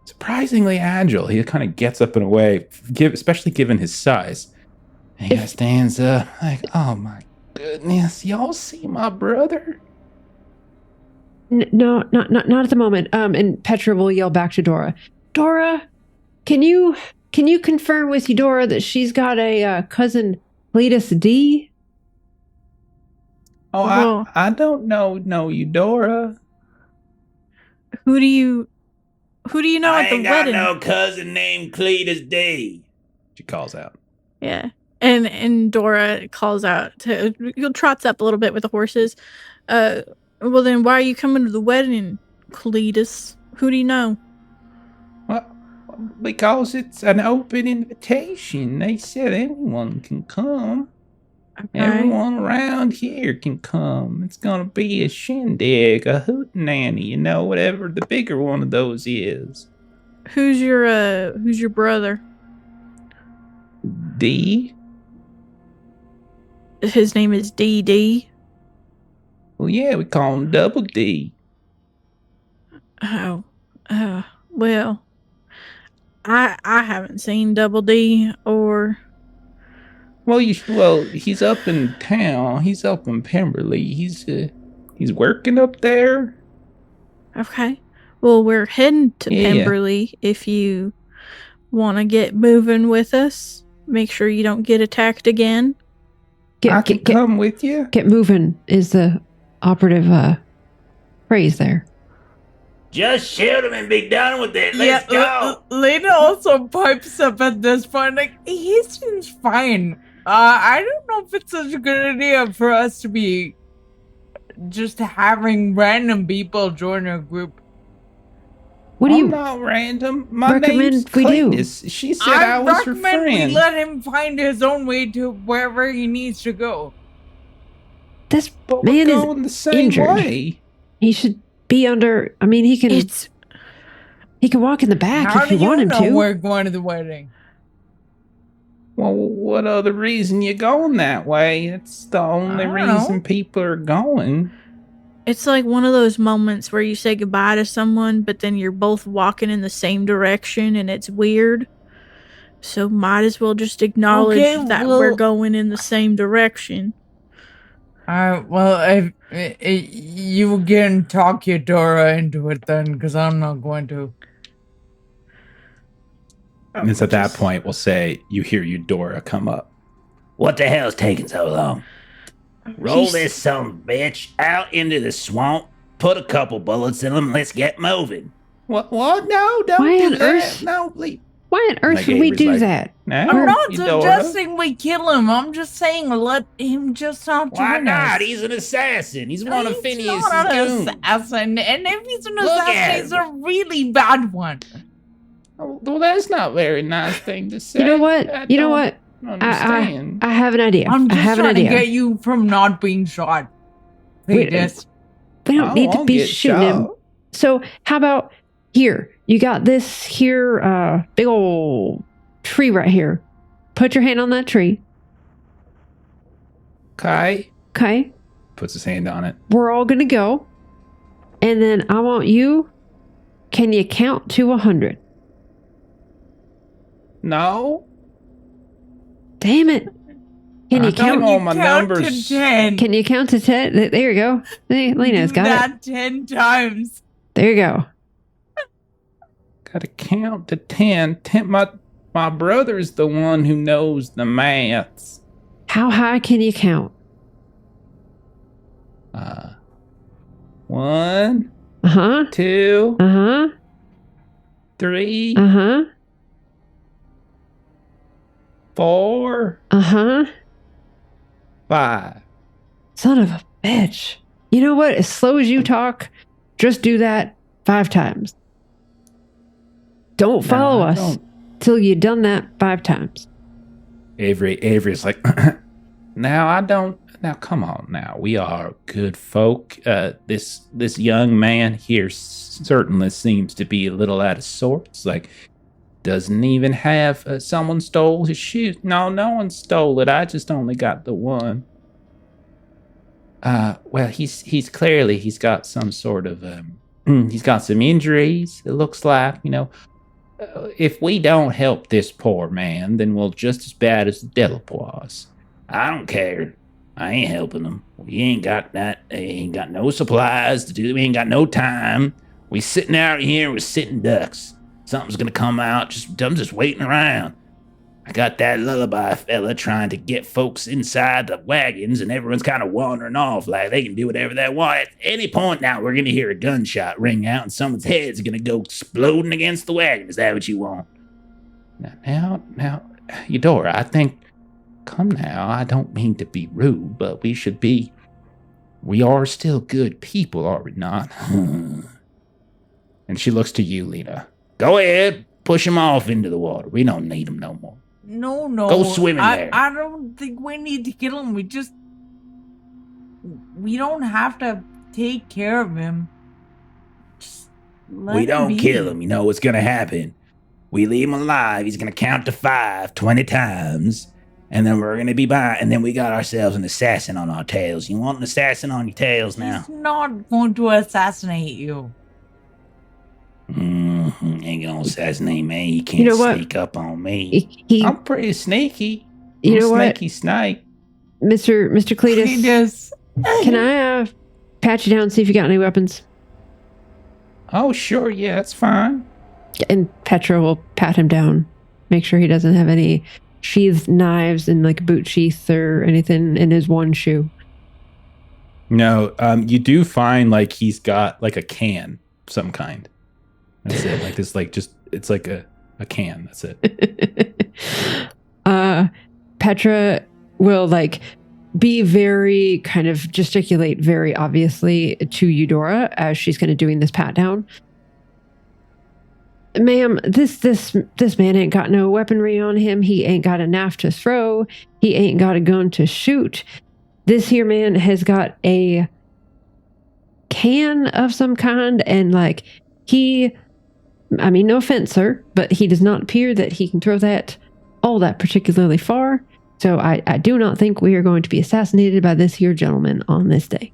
surprisingly agile. He kind of gets up and away, especially given his size. And he kind of stands up like, oh my goodness, y'all see my brother? No, not at the moment. And Petra will yell back to Dora. Dora, can you confirm with Eudora that she's got a cousin Cletus D? Oh, I don't know Eudora. Who do you know at the I ain't wedding? got no cousin named Cletus D. She calls out. Yeah. And Dora calls out trots up a little bit with the horses. Well then why are you coming to the wedding, Cletus? Who do you know? Well, because it's an open invitation. They said anyone can come. Okay. Everyone around here can come. It's gonna be a shindig, a hootenanny, whatever the bigger one of those is. Who's your brother? D? His name is DD. Well, yeah, we call him Double D. Oh. Well. I haven't seen Double D or Well, he's up in town. He's up in Pemberley. He's working up there. Okay. Well, we're heading to Yeah. Pemberley if you want to get moving with us. Make sure you don't get attacked again. I can come with you. Get moving is the operative phrase there. Just shoot him and be done with it. Let's go. Lena also pipes up at this point, like, he seems fine. I don't know if it's such a good idea for us to be just having random people join our group. What do I'm you not random. My recommend name's we do? Cletus. She said I was her recommend we friend. let him find his own way to wherever he needs to go. This But man we're is going the same injured. way. He should be under. I mean, he can walk in the back How if do you want him know to. we're going to the wedding? Well, what other reason you going that way? It's the only I don't know. reason people are going. It's like one of those moments where you say goodbye to someone, but then you're both walking in the same direction and it's weird. So might as well just acknowledge that we're going in the same direction. Alright, well, if you can talk Eudora into it then, because I'm not going to. And it's at that point we'll say you hear Eudora come up. What the hell's taking so long? Roll this son of a bitch out into the swamp, put a couple bullets in them, let's get moving. What? No, don't Why do on that. earth? No, please. Why on earth Like would we Avery's do like, that? No, I'm not Eudora. suggesting we kill him. I'm just saying let him just not Why join not? us. He's an assassin. He's one of He's Phineas's not an goons. assassin, and if he's an Look at assassin, he's a really bad one. Oh, well, that's not a very nice thing to say. You know what? I You know don't what? Understand. I have an idea. I'm I just have an trying to idea. get you from not being shot. Wait, Cletus. We don't need to won't be get shooting him. shot. So how about here? You got this here big old tree right here. Put your hand on that tree. Okay. Okay. Puts his hand on it. We're all gonna go. And then I want you. Can you count to 100? No. Damn it. Can I you don't count? know my Count numbers. to 10. Can you count to 10? There you go. Lena's Do got it. that 10 times. There you go. Gotta count to 10. My brother's the one who knows the maths. How high can you count? 1, Uh-huh. 2, Uh-huh. 3, Uh-huh. 4, Uh-huh. 5. Son of a bitch. You know what? As slow as you talk, just do that 5 times. Don't follow us till you've done that 5 times. Avery's like, Now I don't. Now come on. Now we are good folk. This young man here certainly seems to be a little out of sorts. Like, doesn't even have someone stole his shoes. No one stole it. I just only got the one. Well, he's clearly got some sort of he's got some injuries. It looks like, if we don't help this poor man, then we're just as bad as the Delapois. I don't care. I ain't helping them. We ain't got that. They ain't got no supplies to do. We ain't got no time. We sitting out here. We're sitting ducks. Something's gonna come out. I'm just waiting around. I got that Lullaby fella trying to get folks inside the wagons, and everyone's kind of wandering off like they can do whatever they want. At any point now, we're going to hear a gunshot ring out, and someone's head's going to go exploding against the wagon. Is that what you want? Now, Eudora, I think, come now, I don't mean to be rude, but we are still good people, are we not? And she looks to you, Lena. Go ahead, push him off into the water. We don't need him no more. No. Go swim in there. I don't think we need to kill him. We don't have to take care of him. Just let We him don't be. kill him. You know what's going to happen. We leave him alive. He's going to count to 5 20 times. And then we're going to be by. And then we got ourselves an assassin on our tails. You want an assassin on your tails now? He's not going to assassinate you. Ain't gonna assassinate me. You can't sneak up on me. I'm pretty sneaky. You know what? Sneaky snake. Mr. Cletus, can I pat you down and see if you got any weapons? Oh, sure. Yeah, that's fine. And Petra will pat him down. Make sure he doesn't have any sheathed knives in like boot sheath or anything in his one shoe. No, you do find like he's got like a can of some kind. That's it. Like this, like just it's like a can. That's it. Petra will like be very kind of gesticulate very obviously to Eudora as she's kind of doing this pat down. Ma'am, this man ain't got no weaponry on him. He ain't got a knife to throw. He ain't got a gun to shoot. This here man has got a can of some kind, and like I mean, no offense, sir, but he does not appear that he can throw that all that particularly far. So I do not think we are going to be assassinated by this here gentleman on this day.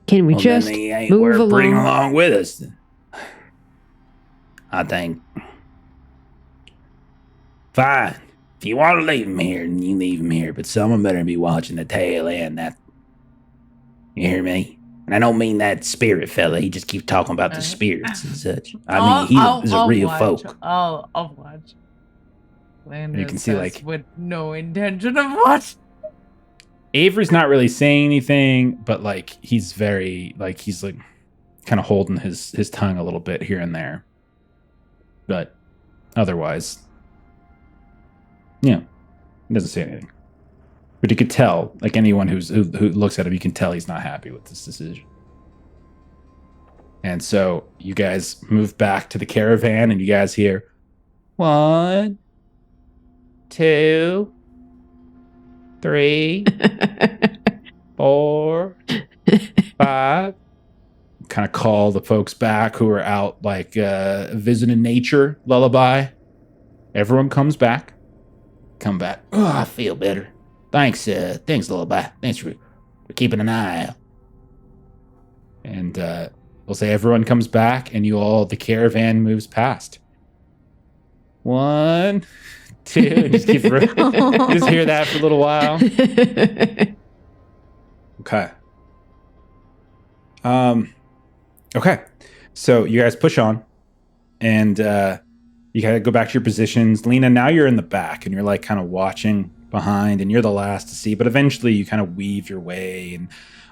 Can we just then he ain't move worth along? bringing along with us. I think. Fine. If you want to leave him here, then you leave him here. But someone better be watching the tail end. That. You hear me? And I don't mean that spirit fella. He just keeps talking about the spirits and such. I mean, he's a real folk. I'll watch. Landon you can see like with no intention of what. Avery's not really saying anything, but like he's very like he's like kind of holding his tongue a little bit here and there. But otherwise, yeah, he doesn't say anything. But you could tell, like anyone who looks at him, you can tell he's not happy with this decision. And so you guys move back to the caravan, and you guys hear 1, 2, 3, 4, 5. Kind of call the folks back who are out, like visiting nature. Lullaby. Everyone comes back. Come back. Oh, I feel better. Thanks, Lullaby. Thanks for keeping an eye out. And we'll say everyone comes back, and the caravan moves past. 1, 2. Just keep just hear that for a little while. Okay. Okay. So you guys push on, and you gotta go back to your positions. Lena, now you're in the back, and you're like kind of watching behind, and you're the last to see, but eventually you kind of weave your way and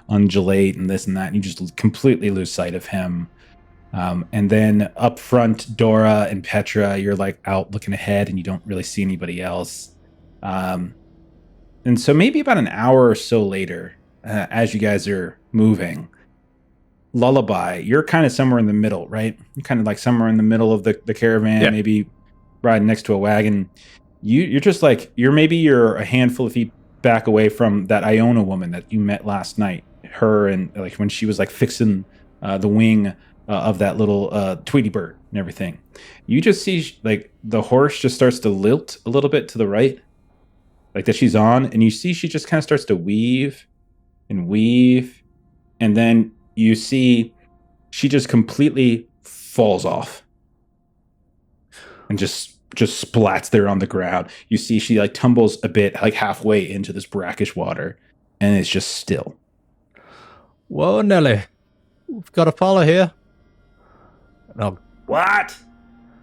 undulate and this and that, and you just completely lose sight of him. And then up front, Dora and Petra, you're like out looking ahead, and you don't really see anybody else. And so maybe about an hour or so later, as you guys are moving, Lullaby, you're kind of somewhere in the middle, right? You're kind of like somewhere in the middle of the caravan, maybe riding next to a wagon. You're just like, you're a handful of feet back away from that Iona woman that you met last night. Her and like when she was like fixing the wing of that little Tweety bird and everything. You just see like the horse just starts to lilt a little bit to the right, like that she's on, and you see she just kind of starts to weave, and then you see she just completely falls off. and just splats there on the ground. You see she like tumbles a bit, like halfway into this brackish water, and it's just still. Whoa, Nelly. We've got a follow here. No. What?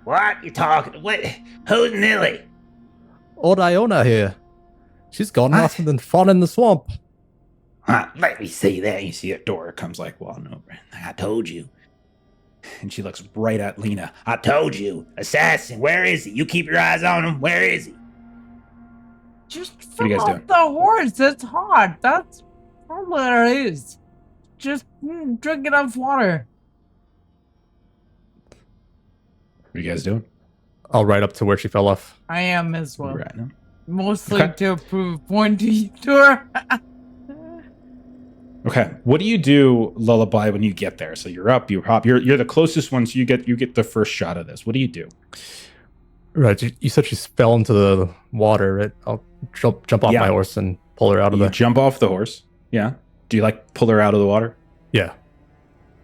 What you talking? What? Who's Nilly? Old Iona here. She's gone lost and then fallen in the swamp. Let me see that. You see it. Dora comes like walking over. I told you. And she looks right at Lena. I told you. Assassin, where is he? You keep your eyes on him. Where is he? Just What are you fill guys up the horse. It's hot. That's all that it is. Just drink enough water. What are you guys doing? I'll ride up to where she fell off. I am as well. Right now. Mostly Okay. to prove a point to her. Okay. What do you do, Lullaby, when you get there? So you're up, you hop. You're the closest one, so you get the first shot of this. What do you do? Right, you said she fell into the water, right? I'll jump off Yeah. my horse and pull her out of You there. jump off the horse. Yeah. Do you like pull her out of the water? Yeah.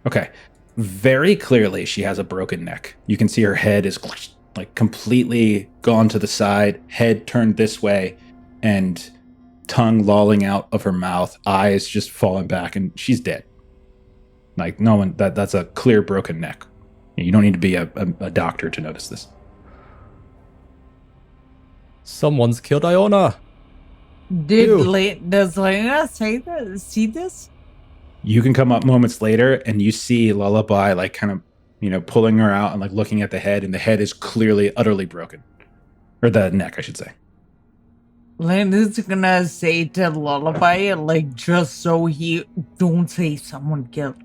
Okay. Very clearly, she has a broken neck. You can see her head is like completely gone to the side, head turned this way, and tongue lolling out of her mouth, eyes just falling back, and she's dead. Like no one, that's a clear broken neck. You don't need to be a doctor to notice this. Someone's killed Iona. Does Lena see this? You can come up moments later and you see Lullaby like kind of, pulling her out and like looking at the head, and the head is clearly utterly broken. Or the neck, I should say. Lena's gonna say to Lullaby, like, just so he don't say someone killed.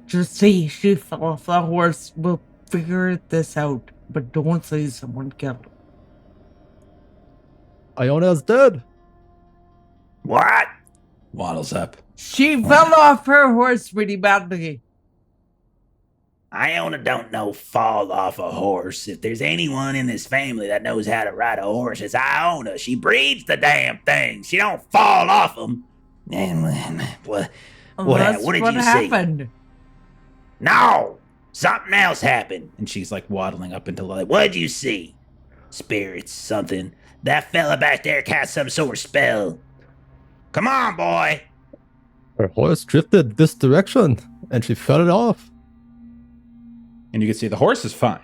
Just say she fell off the horse. We'll figure this out, but don't say someone killed. Iona's dead. What? Waddles up. She fell off her horse pretty badly. Iona don't know fall off a horse. If there's anyone in this family that knows how to ride a horse, it's Iona. She breeds the damn thing. She don't fall off them. And what did you happened? see? No, something else happened. And she's like waddling up into light. What'd you see? Spirits, something. That fella back there cast some sort of spell. Come on, boy. Her horse drifted this direction, and she fell it off. And you can see the horse is fine.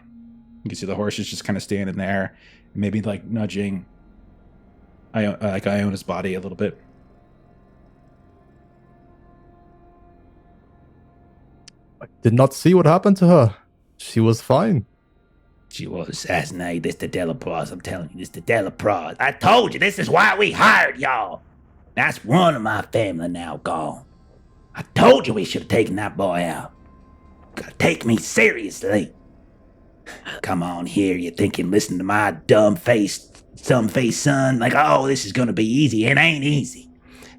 You can see the horse is just kind of standing there, maybe like nudging Iona's body a little bit. I did not see what happened to her. She was fine. She was assassinated. This the Delaproz. I'm telling you, this the Delaproz. I told you, this is why we hired y'all. That's one of my family now gone. I told you we should have taken that boy out. Gotta take me seriously. Come on here, you thinking listen to my dumb-faced son like, oh, this is gonna be easy. It ain't easy.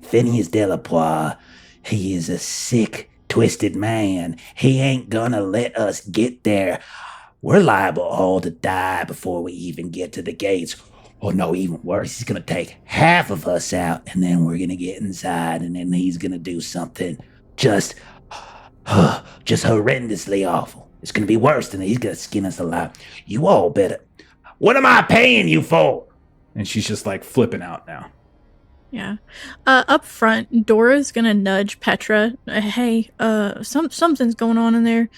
Phineas Delaproz, he is a sick, twisted man. He ain't gonna let us get there. We're liable all to die before we even get to the gates. Or no, even worse, he's gonna take half of us out, and then we're gonna get inside, and then he's gonna do something just horrendously awful. It's gonna be worse than that. He's gonna skin us alive. You all better. What am I paying you for? And she's just like flipping out now. Yeah. Up front, Dora's gonna nudge Petra. Hey, something's going on in there.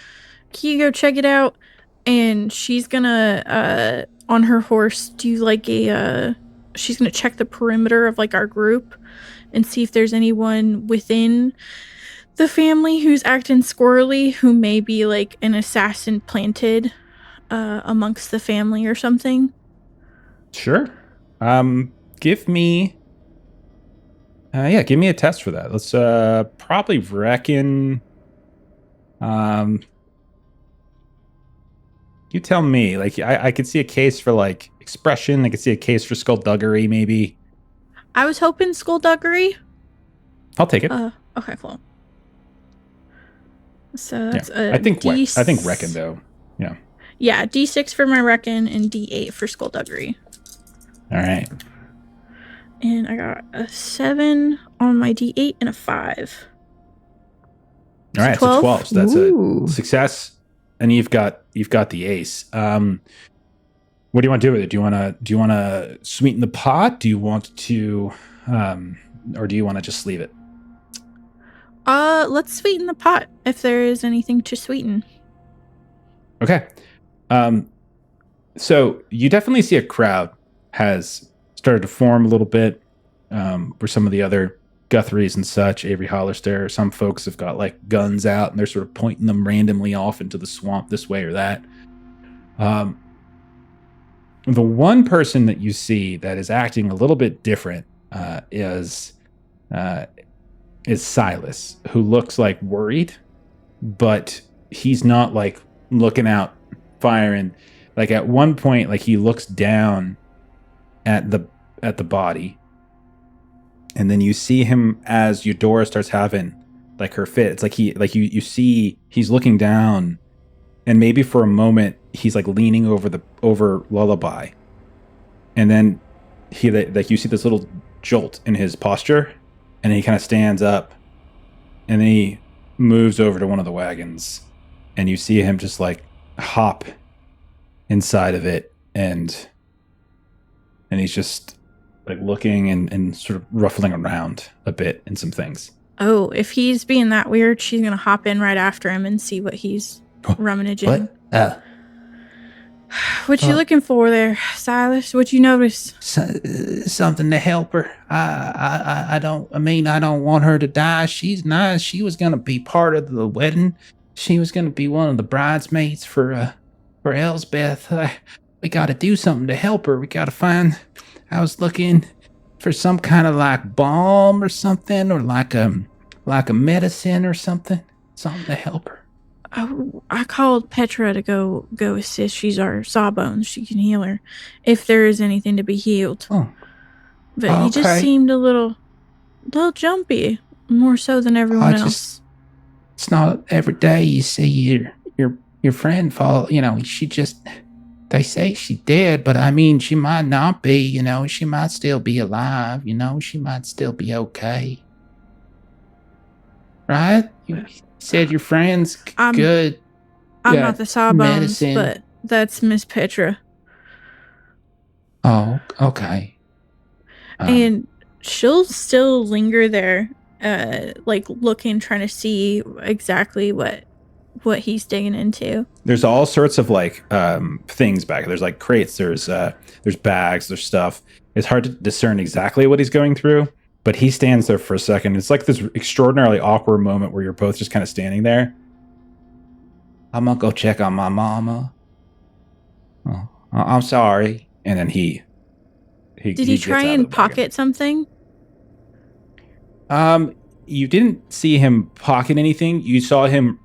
Can you go check it out? And she's gonna, on her horse, do like she's gonna check the perimeter of like our group and see if there's anyone within the family who's acting squirrely, who may be like an assassin planted amongst the family or something. Sure. Give me a test for that. Let's probably reckon. You tell me. Like I could see a case for like expression. I could see a case for skullduggery, maybe. I was hoping skullduggery. I'll take it. Okay, cool. So that's I think reckon though. Yeah. Yeah, D6 for my reckon and D8 for skullduggery. All right. And I got a 7 on my D8 and a 5. All right, 12? so 12. So that's Ooh. a success, and you've got the ace. What do you want to do with it? Do you want to sweeten the pot? Do you want to, or do you want to just leave it? Let's sweeten the pot if there is anything to sweeten. Okay. So you definitely see a crowd has started to form a little bit. Where some of the other Guthries and such, Avery Hollister, some folks have got like guns out and they're sort of pointing them randomly off into the swamp this way or that. The one person that you see that is acting a little bit different is Silas, who looks like worried, but he's not like looking out, firing. Like at one point, like he looks down at the body, and then you see him as Eudora starts having like her fit. It's like you see he's looking down, and maybe for a moment he's like leaning over Lullaby, and then he like you see this little jolt in his posture, and then he kind of stands up, and then he moves over to one of the wagons, and you see him just like hop inside of it, and he's just like looking and sort of ruffling around a bit in some things. Oh, if he's being that weird, she's gonna hop in right after him and see what he's rummaging. What? What you looking for there, Silas? What you notice? Something to help her. I don't want her to die. She's nice. She was gonna be part of the wedding. She was gonna be one of the bridesmaids for Elsbeth. We got to do something to help her. We got to find. I was looking for some kind of like balm or something, or like a medicine or something to help her. I called Petra to go assist. She's our sawbones. She can heal her if there is anything to be healed. Oh, but he just seemed a little jumpy, more so than everyone else. It's not every day you see your friend fall. You know, she just. They say she dead, but I mean, she might not be. You know, she might still be alive. You know, she might still be okay. Right? You said your friend's good. I'm not the sawbones, but that's Miss Petra. Oh, okay. And she'll still linger there, like looking, trying to see exactly what he's digging into. There's all sorts of like things back. There's like crates. There's bags. There's stuff. It's hard to discern exactly what he's going through. But he stands there for a second. It's like this extraordinarily awkward moment where you're both just kind of standing there. I'm gonna go check on my mama. Oh, I'm sorry. And then he did he try and pocket something? You didn't see him pocket anything. You saw him.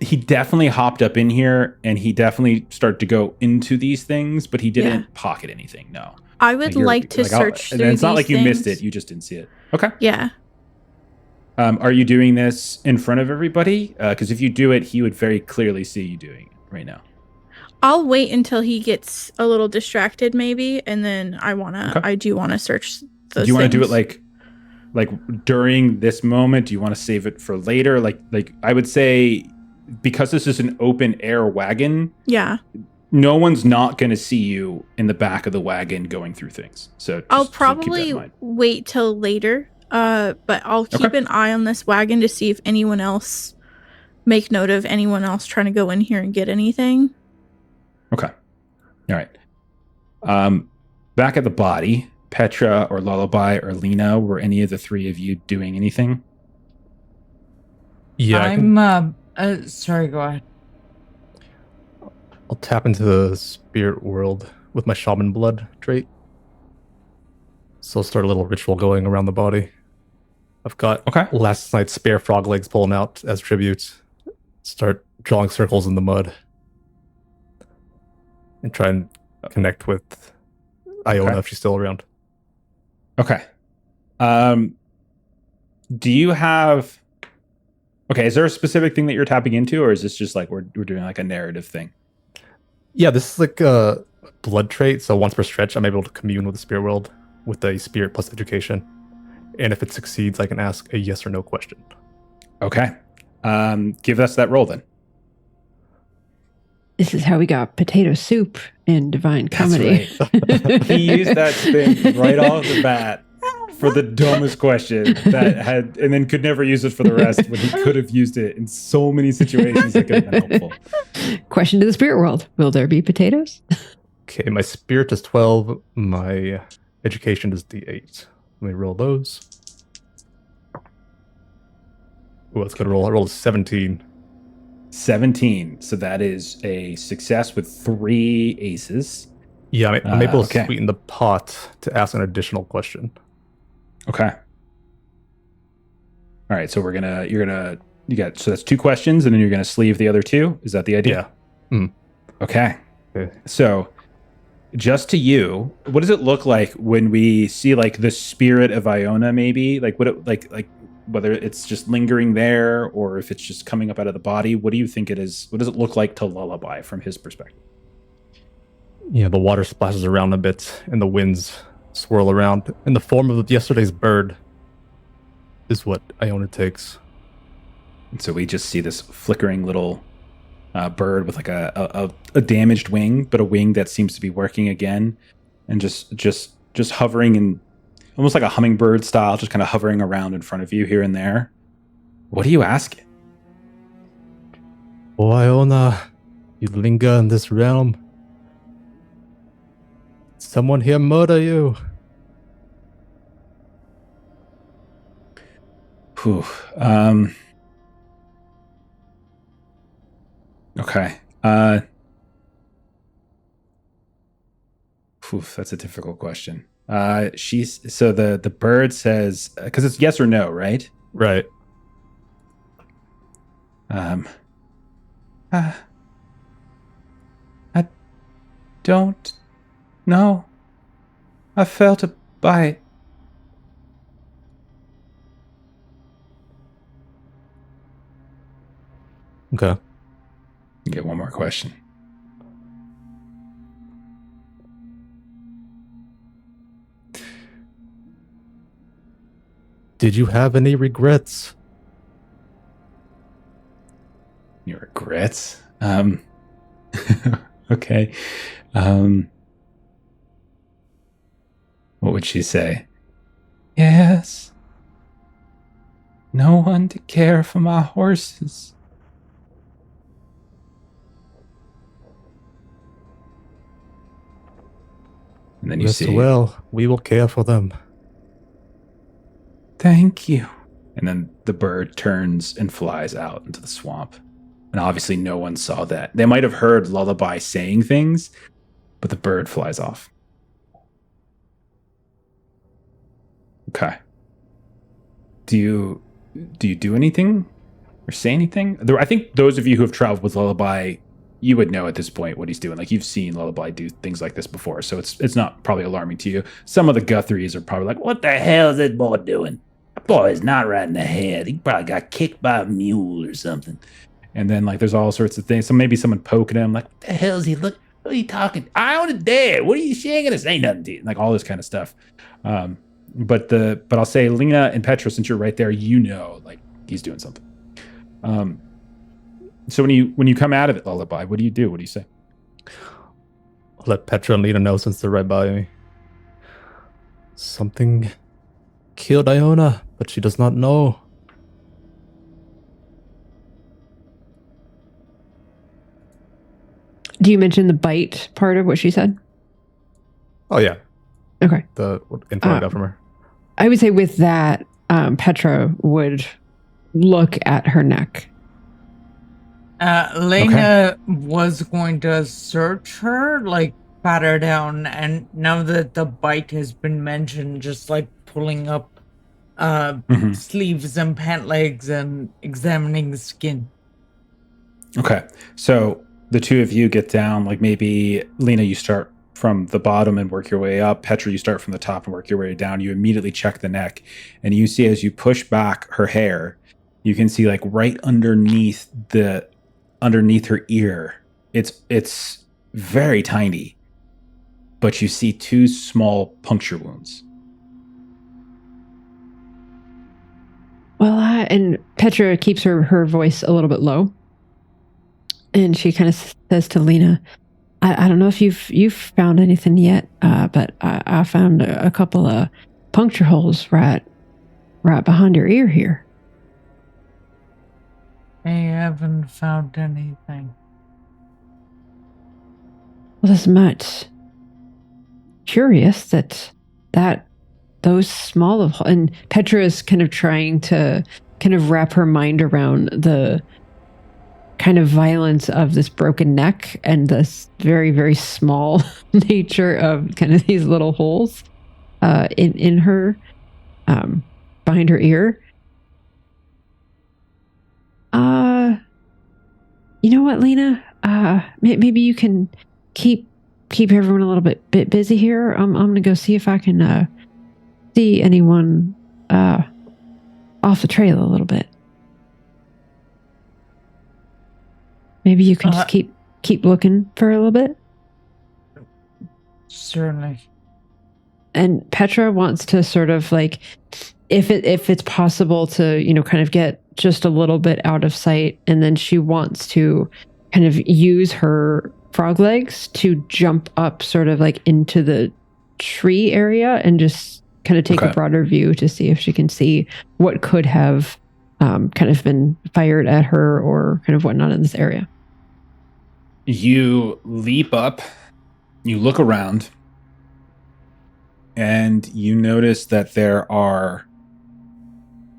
He definitely hopped up in here, and he definitely started to go into these things, but he didn't pocket anything. No. I would like to search through these. It's not like you things. missed it. You just didn't see it. Okay. Yeah. Are you doing this in front of everybody? Because if you do it, he would very clearly see you doing it right now. I'll wait until he gets a little distracted, maybe, and then I do want to search those things. Do you want to do it like during this moment? Do you want to save it for later? Like I would say, because this is an open air wagon. Yeah. No one's not going to see you in the back of the wagon going through things. So I'll probably wait till later. But I'll keep an eye on this wagon to see if anyone else make note of anyone else trying to go in here and get anything. Okay. All right. Back at the body, Petra or Lullaby or Lena, were any of the three of you doing anything? Yeah. Sorry, go ahead. I'll tap into the spirit world with my shaman blood trait. So I'll start a little ritual going around the body. I've got last night's spare frog legs pulling out as tribute. Start drawing circles in the mud. And try and connect with Iona if she's still around. Okay. Do you have... Okay, is there a specific thing that you're tapping into, or is this just like we're doing like a narrative thing? Yeah, this is like a blood trait, so once per stretch, I'm able to commune with the spirit world with a spirit plus education. And if it succeeds, I can ask a yes or no question. Okay. Give us that roll then. This is how we got potato soup in Divine Comedy. Right. He used that thing right off the bat for the dumbest question and then could never use it for the rest when he could have used it in so many situations that could have been helpful. Question to the spirit world. Will there be potatoes? Okay, my spirit is 12. My education is D8. Let me roll those. Oh, let's go to roll. I rolled 17. 17. So that is a success with 3 aces. Yeah, I'm able to okay. sweeten the pot to ask an additional question. Okay. All right. So so that's 2 questions, and then you're gonna sleeve the other 2. Is that the idea? Yeah. Mm. Okay. So, just to you, what does it look like when we see like the spirit of Iona? Maybe like what it like whether it's just lingering there or if it's just coming up out of the body. What do you think it is? What does it look like to Lullaby from his perspective? Yeah, the water splashes around a bit and the winds swirl around. In the form of yesterday's bird is what Iona takes. And so we just see this flickering little bird with like a damaged wing, but a wing that seems to be working again, and just hovering in almost like a hummingbird style, just kind of hovering around in front of you here and there. What do you ask it? Oh, Iona, you linger in this realm. Someone here murder you. Whew. Okay. That's a difficult question. So the bird says, because it's yes or no, right? Right. I don't know. I felt a bite. Okay. You get one more question. Did you have any regrets? Your regrets? Okay. What would she say? Yes. No one to care for my horses. And then you Rest see, well, we will care for them. Thank you. And then the bird turns and flies out into the swamp. And obviously no one saw that. They might have heard Lullaby saying things, but the bird flies off. Okay. Do you do anything or say anything? I think those of you who have traveled with Lullaby, you would know at this point what he's doing. Like you've seen Lullaby do things like this before, so it's not probably alarming to you. Some of the Guthries are probably like, "What the hell is this boy doing? That boy is not right in the head. He probably got kicked by a mule or something." And then like there's all sorts of things. So maybe someone poking him, like, "What the hell is he look? What are you talking? I own it dead. What are you saying? Gonna say nothing to you?" Like all this kind of stuff. But I'll say Lena and Petra, since you're right there, you know, like he's doing something. So when you come out of it, Lullaby, what do you do? What do you say? I'll let Petra and Lena know since they're right by me. Something killed Iona, but she does not know. Do you mention the bite part of what she said? Oh, yeah. Okay. The info I got from her. I would say with that, Petra would look at her neck. Lena was going to search her, like pat her down, and now that the bite has been mentioned, just like pulling up sleeves and pant legs and examining the skin. Okay. So the two of you get down, like maybe Lena, you start from the bottom and work your way up. Petra, you start from the top and work your way down. You immediately check the neck, and you see as you push back her hair, you can see like right underneath her ear. It's very tiny, but you see 2 small puncture wounds. Well, and Petra keeps her voice a little bit low. And she kind of says to Lena, I don't know if you've found anything yet, but I found a couple of puncture holes right behind your ear here. I haven't found anything. Well, it's much curious that those small of, and Petra is kind of trying to kind of wrap her mind around the kind of violence of this broken neck and this very, very small nature of kind of these little holes in her behind her ear. You know what, Lena? Maybe you can keep everyone a little bit busy here. I'm gonna go see if I can see anyone off the trail a little bit. Maybe you can just keep looking for a little bit. Certainly. And Petra wants to sort of like, if it's possible to, kind of get just a little bit out of sight, and then she wants to kind of use her frog legs to jump up sort of like into the tree area and just kind of take a broader view to see if she can see what could have kind of been fired at her or kind of whatnot in this area. You leap up, you look around, and you notice that there are,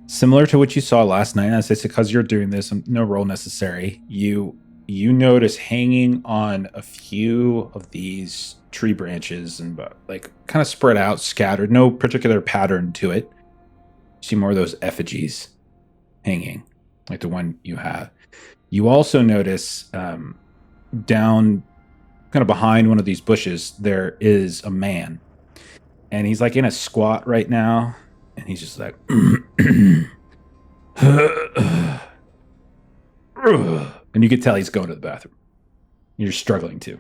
similar to what you saw last night, as it's because you're doing this, no roll necessary, you notice hanging on a few of these tree branches and like kind of spread out, scattered, no particular pattern to it. You see more of those effigies hanging, like the one you have. You also notice down kind of behind one of these bushes, there is a man. And he's like in a squat right now. And he's just like, and you can tell he's going to the bathroom. You're struggling to.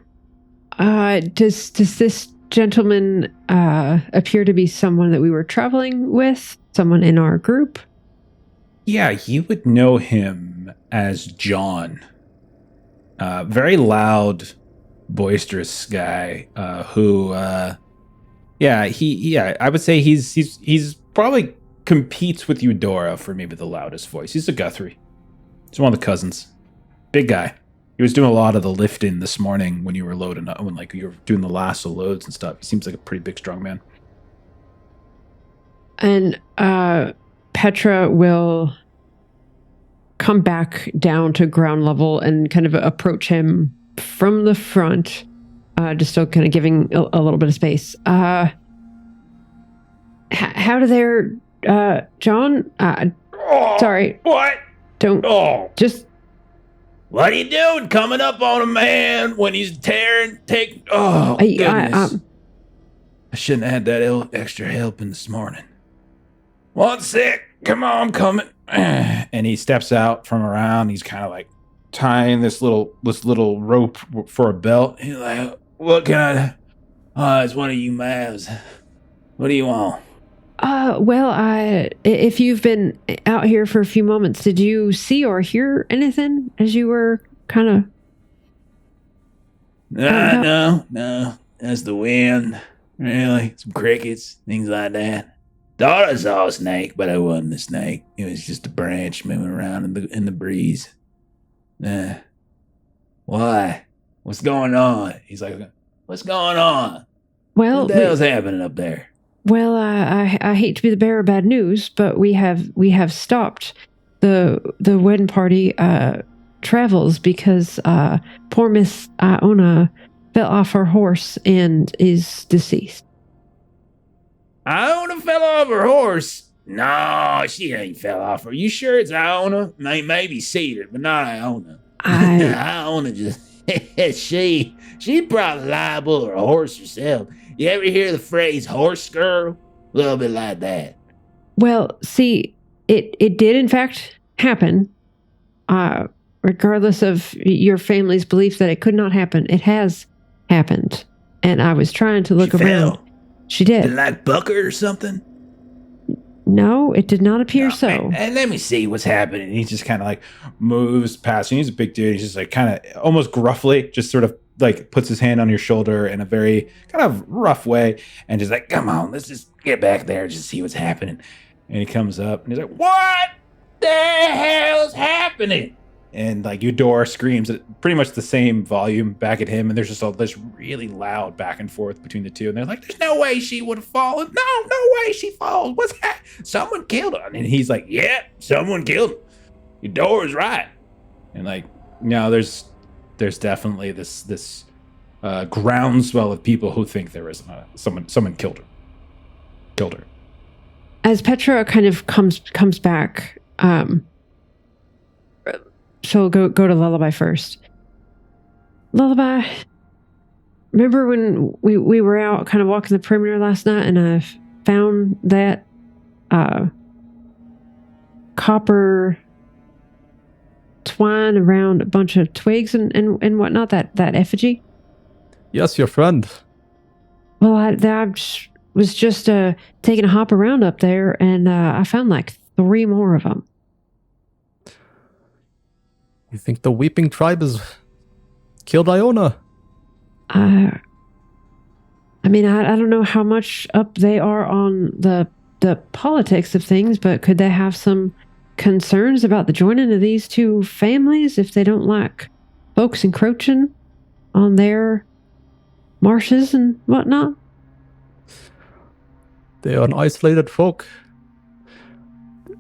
Does this gentleman appear to be someone that we were traveling with? Someone in our group? Yeah, you would know him as John. Very loud, boisterous guy who, I would say he's probably competes with you, Dora, for maybe the loudest voice. He's a Guthrie. He's one of the cousins. Big guy. He was doing a lot of the lifting this morning when you were loading up, when like you were doing the lasso loads and stuff. He seems like a pretty big, strong man. And Petra will come back down to ground level and kind of approach him from the front, just still kind of giving a little bit of space. How there, John? Sorry. What? Don't. Oh. Just. What are you doing coming up on a man when he's taking... Oh, goodness. I shouldn't have had that extra helping this morning. 1 sec. Come on, I'm coming. And he steps out from around. He's kind of like tying this little rope for a belt. He's like, what can I... Oh, it's one of you mavs. What do you want? If you've been out here for a few moments, did you see or hear anything as you were kind of... No. That's the wind. Really? Some crickets, things like that. Thought I saw a snake, but it wasn't a snake. It was just a branch moving around in the breeze. Why? What's going on? He's like, what's going on? Well, what the hell's happening up there? Well, I hate to be the bearer of bad news, but we have stopped the wedding party travels because poor Miss Iona fell off her horse and is deceased. Iona fell off her horse? No, she ain't fell off. Are you sure it's Iona? Maybe Cedar, but not Iona. Iona just she's probably liable or a horse herself. You ever hear the phrase horse girl? A little bit like that. Well, see, it did in fact happen. Regardless of your family's belief that it could not happen, it has happened. And I was trying to look around. Fell. She did. Like bucket or something? No, it did not appear so. And let me see what's happening. He just kind of like moves past you. He's a big dude. He's just like kind of almost gruffly, just sort of like puts his hand on your shoulder in a very kind of rough way and just like, come on, let's just get back there, just see what's happening. And he comes up and he's like, what the hell's happening? And like Dora screams at pretty much the same volume back at him, and there's just all this really loud back and forth between the two. And they're like, "There's no way she would have fallen. No way she falls. What's that? Someone killed her." And he's like, "Yeah, someone killed her. Dora's right." And like, no, there's definitely this groundswell of people who think there is someone killed her. As Petra kind of comes back, she'll go to Lullaby first. Lullaby, remember when we were out kind of walking the perimeter last night and I found that copper twine around a bunch of twigs and whatnot, that effigy? Yes, your friend. Well, I was just taking a hop around up there and I found like 3 more of them. You think the Weeping Tribe has killed Iona? I mean, I don't know how much up they are on the politics of things, but could they have some concerns about the joining of these 2 families if they don't like folks encroaching on their marshes and whatnot? They are an isolated folk.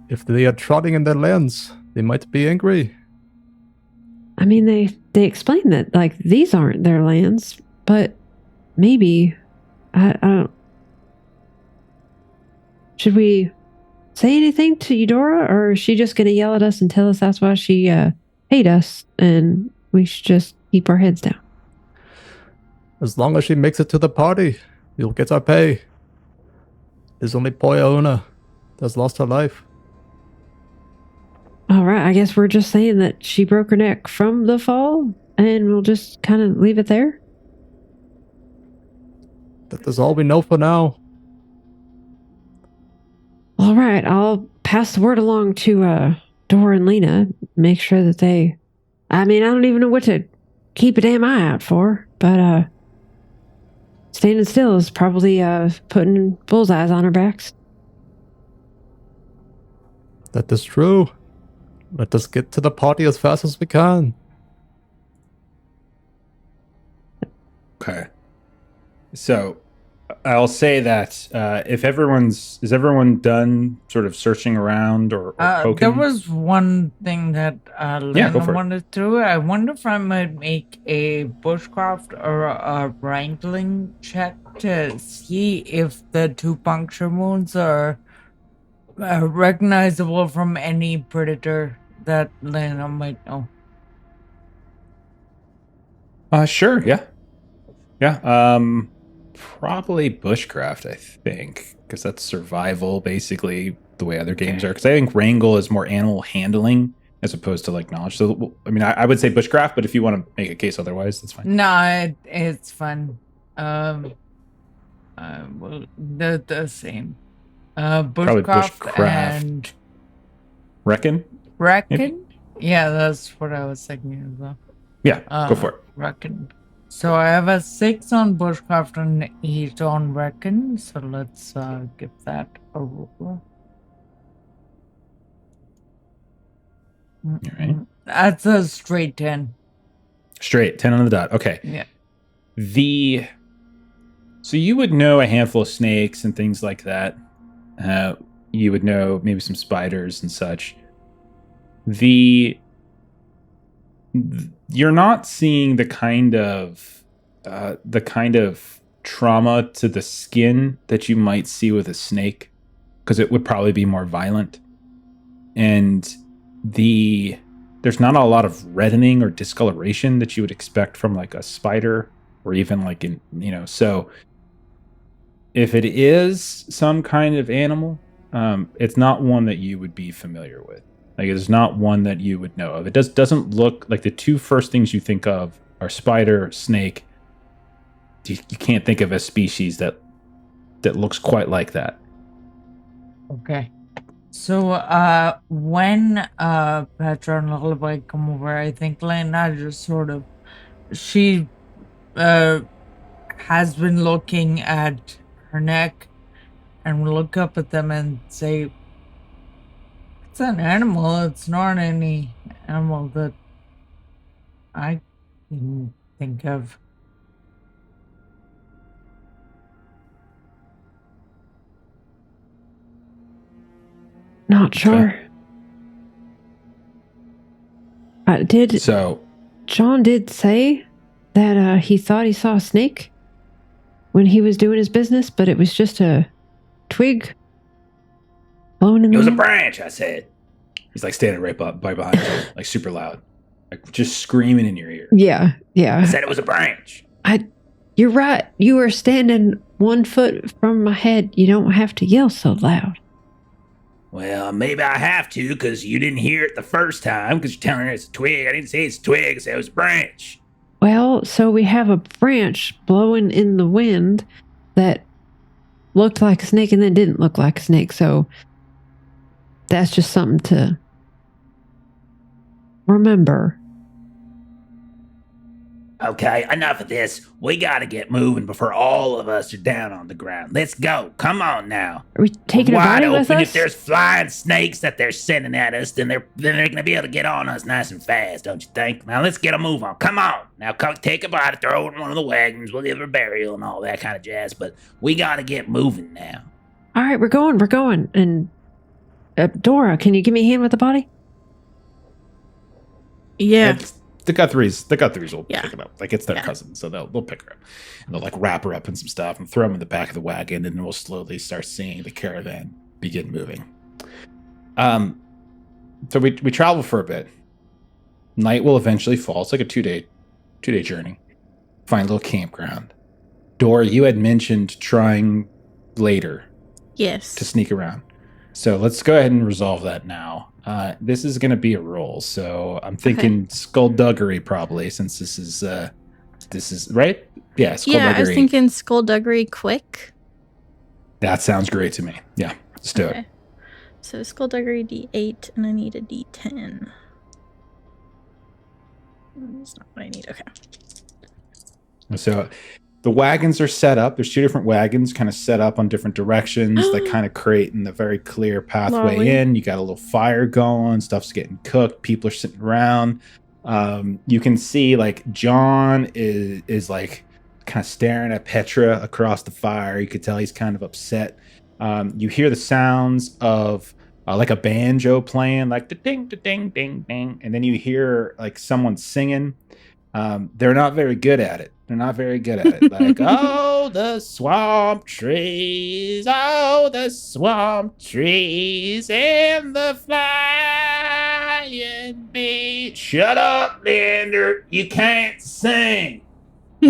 If they are trotting in their lands, they might be angry. I mean, they explain that, like, these aren't their lands, but maybe, I don't... Should we say anything to Eudora, or is she just going to yell at us and tell us that's why she hate us, and we should just keep our heads down? As long as she makes it to the party, you'll get our pay. There's only poor Iona that's lost her life. All right, I guess we're just saying that she broke her neck from the fall, and we'll just kind of leave it there? That is all we know for now. All right, I'll pass the word along to Dora and Lena, make sure that they... I mean, I don't even know what to keep a damn eye out for, but standing still is probably putting bullseyes on our backs. That is true. Let us get to the party as fast as we can. Okay. So I'll say that if is everyone done sort of searching around or poking? There was one thing that Lena wanted to do. I wonder if I might make a bushcraft or a wrangling check to see if the 2 puncture wounds are recognizable from any predator that Lena might know. Sure, yeah. Yeah, probably bushcraft, I think, because that's survival, basically, the way other games are. Because I think wrangle is more animal handling as opposed to, like, knowledge. So, I mean, I would say bushcraft, but if you want to make a case otherwise, that's fine. No, it's fun. Well, they're the same. Bushcraft and... Reckon? Maybe? Yeah, that's what I was thinking as well. Yeah, go for it. Reckon. So I have a 6 on bushcraft and 8 on reckon. So let's give that a roll. All right. That's a straight 10. Straight 10 on the dot. Okay. Yeah. So you would know a handful of snakes and things like that. You would know maybe some spiders and such. You're not seeing the kind of trauma to the skin that you might see with a snake, because it would probably be more violent. And there's not a lot of reddening or discoloration that you would expect from like a spider or even like so if it is some kind of animal, it's not one that you would be familiar with. Like, it's not one that you would know of. It doesn't look like the 2 first things you think of are spider, snake. You can't think of a species that looks quite like that. Okay. So, when Petra and Lullaby come over, I think Lena just sort of, she has been looking at her neck and will look up at them and say, "It's an animal. It's not any animal that I can think of." Not sure. John did say that he thought he saw a snake when he was doing his business, but it was just a twig blowing in the wind. It was a branch, I said. He's like standing right behind you, like super loud, like just screaming in your ear. Yeah. I said it was a branch. You're right. You were standing 1 foot from my head. You don't have to yell so loud. Well, maybe I have to, because you didn't hear it the first time, because you're telling her it's a twig. I didn't say it's a twig, I said it was a branch. Well, so we have a branch blowing in the wind that looked like a snake and then didn't look like a snake. So that's just something to remember. Okay, enough of this. We gotta get moving before all of us are down on the ground. Let's go. Come on now. Are we taking a Wide body with open. us? If there's flying snakes that they're sending at us, then they're gonna be able to get on us nice and fast, don't you think? Now let's get a move on. Come on. Now come take a body, throw it in one of the wagons. We'll give her burial and all that kind of jazz. But we gotta get moving now. All right, we're going. And Dora, can you give me a hand with the body? Yeah. The Guthries will Yeah. pick him up. Like, it's their cousin, so they'll pick her up. And they'll like wrap her up in some stuff and throw him in the back of the wagon, and then we'll slowly start seeing the caravan begin moving. So we travel for a bit. Night will eventually fall. It's like a two-day journey. Find a little campground. Dora, you had mentioned trying later Yes. to sneak around. So let's go ahead and resolve that now. This is going to be a roll, so I'm thinking skullduggery probably, since this is right. Yeah, skullduggery. Yeah, I was thinking skullduggery quick. That sounds great to me. Yeah, let's do it. So skullduggery D8, and I need a D10. That's not what I need. Okay. So the wagons are set up. There's 2 different wagons kind of set up on different directions that kind of creating the very clear pathway Lolly. in. You got a little fire going. Stuff's getting cooked. People are sitting around. You can see like John is like kind of staring at Petra across the fire. You could tell he's kind of upset. You hear the sounds of like a banjo playing, like the ding, da ding, ding, ding. And then you hear like someone singing. They're not very good at it. Like, oh, the swamp trees, and the flying bee. Shut up, Lander. You can't sing.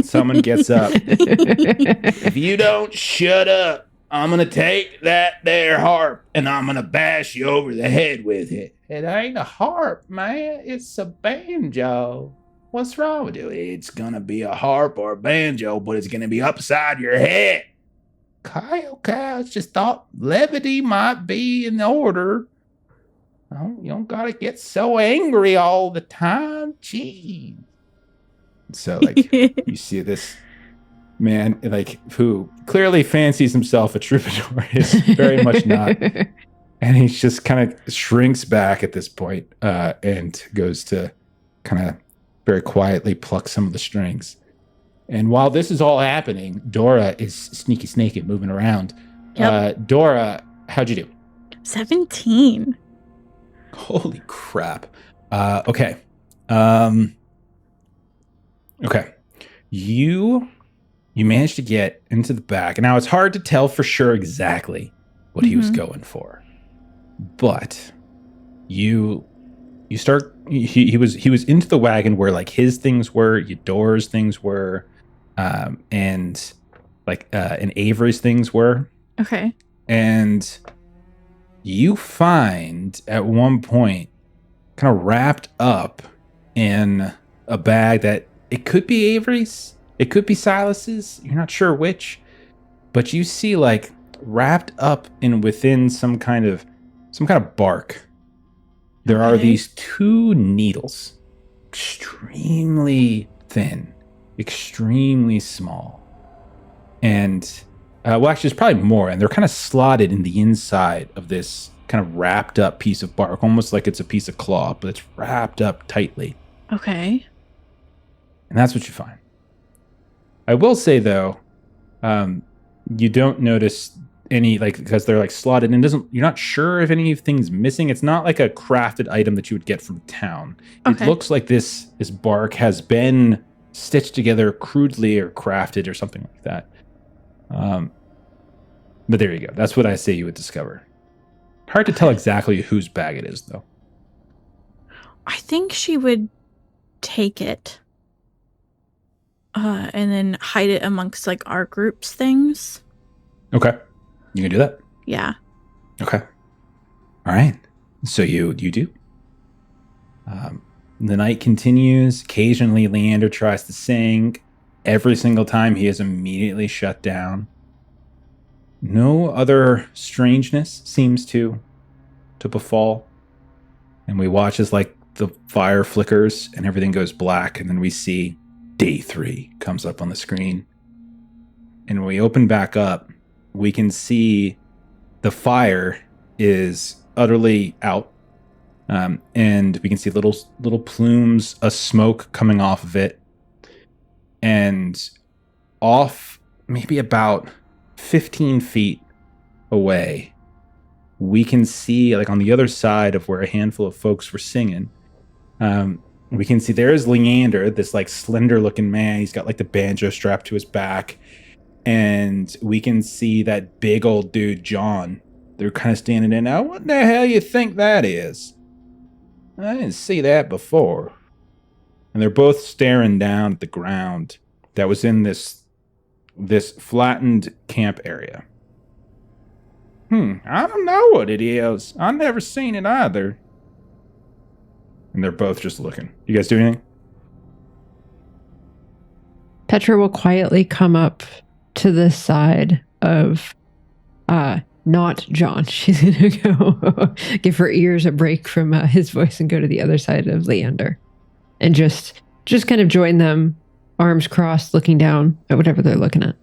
Someone gets up. If you don't shut up, I'm going to take that there harp and I'm going to bash you over the head with it. It ain't a harp, man. It's a banjo. What's wrong with you? It's gonna be a harp or a banjo, but it's gonna be upside your head. Okay, I just thought levity might be in order. Oh, you don't gotta get so angry all the time. Gee. So, like, you see this man, like, who clearly fancies himself a troubadour, is very much not. And he just kind of shrinks back at this point, and goes to kind of very quietly pluck some of the strings. And while this is all happening, Dora is sneaky snaking, moving around. Yep. Dora, how'd you do? 17. Holy crap. Okay. Okay. You managed to get into the back. Now, it's hard to tell for sure exactly what he was going for. But he was into the wagon where like his things were, Eudora's things were, and Avery's things were. Okay. And you find at one point, kind of wrapped up in a bag that it could be Avery's, it could be Silas's, you're not sure which, but you see like wrapped up in within some kind of bark, there are these 2 needles, extremely thin, extremely small. And, well, actually, there's probably more, and they're kind of slotted in the inside of this kind of wrapped up piece of bark, almost like it's a piece of cloth, but it's wrapped up tightly. Okay. And that's what you find. I will say, though, you don't notice any, like, because they're like slotted and you're not sure if anything's missing. It's not like a crafted item that you would get from town. Okay. It looks like this bark has been stitched together crudely or crafted or something like that. But there you go. That's what I say you would discover. Hard to tell exactly whose bag it is, though. I think she would take it. And then hide it amongst like our group's things. Okay. You can do that? Yeah. Okay. All right. So you do. The night continues. Occasionally, Leander tries to sing. Every single time, he is immediately shut down. No other strangeness seems to befall. And we watch as like the fire flickers and everything goes black, and then we see Day 3 comes up on the screen. And when we open back up, we can see the fire is utterly out. And we can see little plumes of smoke coming off of it. And off maybe about 15 feet away, we can see, like on the other side of where a handful of folks were singing, we can see there's Leander, this like slender looking man. He's got like the banjo strapped to his back. And we can see that big old dude, John. They're kind of standing in. Now, what the hell you think that is? I didn't see that before. And they're both staring down at the ground that was in this flattened camp area. I don't know what it is. I've never seen it either. And they're both just looking. You guys do anything? Petra will quietly come up to the side of not John. She's going to go give her ears a break from his voice and go to the other side of Leander. And just kind of join them, arms crossed, looking down at whatever they're looking at.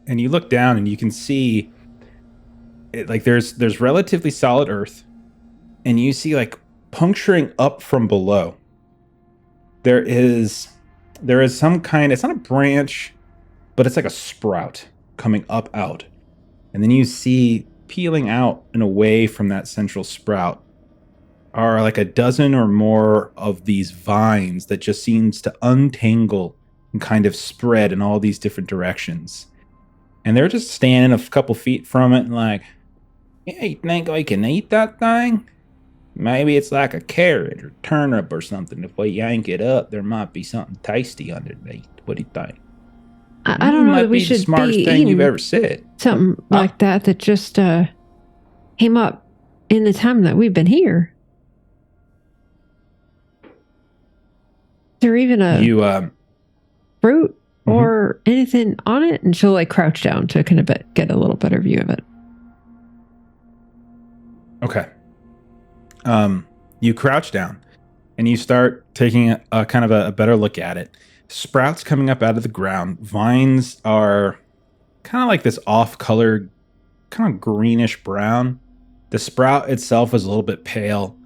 And you look down and you can see it, like there's relatively solid earth, and you see like puncturing up from below. There is some kind, it's not a branch, but it's like a sprout coming up out. And then you see peeling out and away from that central sprout are like a dozen or more of these vines that just seems to untangle and kind of spread in all these different directions. And they're just standing a couple feet from it and like, yeah, you think I can eat that thing? Maybe it's like a carrot or turnip or something. If we yank it up, there might be something tasty underneath. What do you think? I don't know that we should be the smartest be thing you've ever said. Something like that just came up in the time that we've been here. Is there even a fruit or anything on it? And she'll like crouch down to kind of get a little better view of it. Okay. You crouch down and you start taking a kind of a better look at it. Sprouts coming up out of the ground. Vines are kind of like this off-colored, kind of greenish brown. The sprout itself is a little bit pale.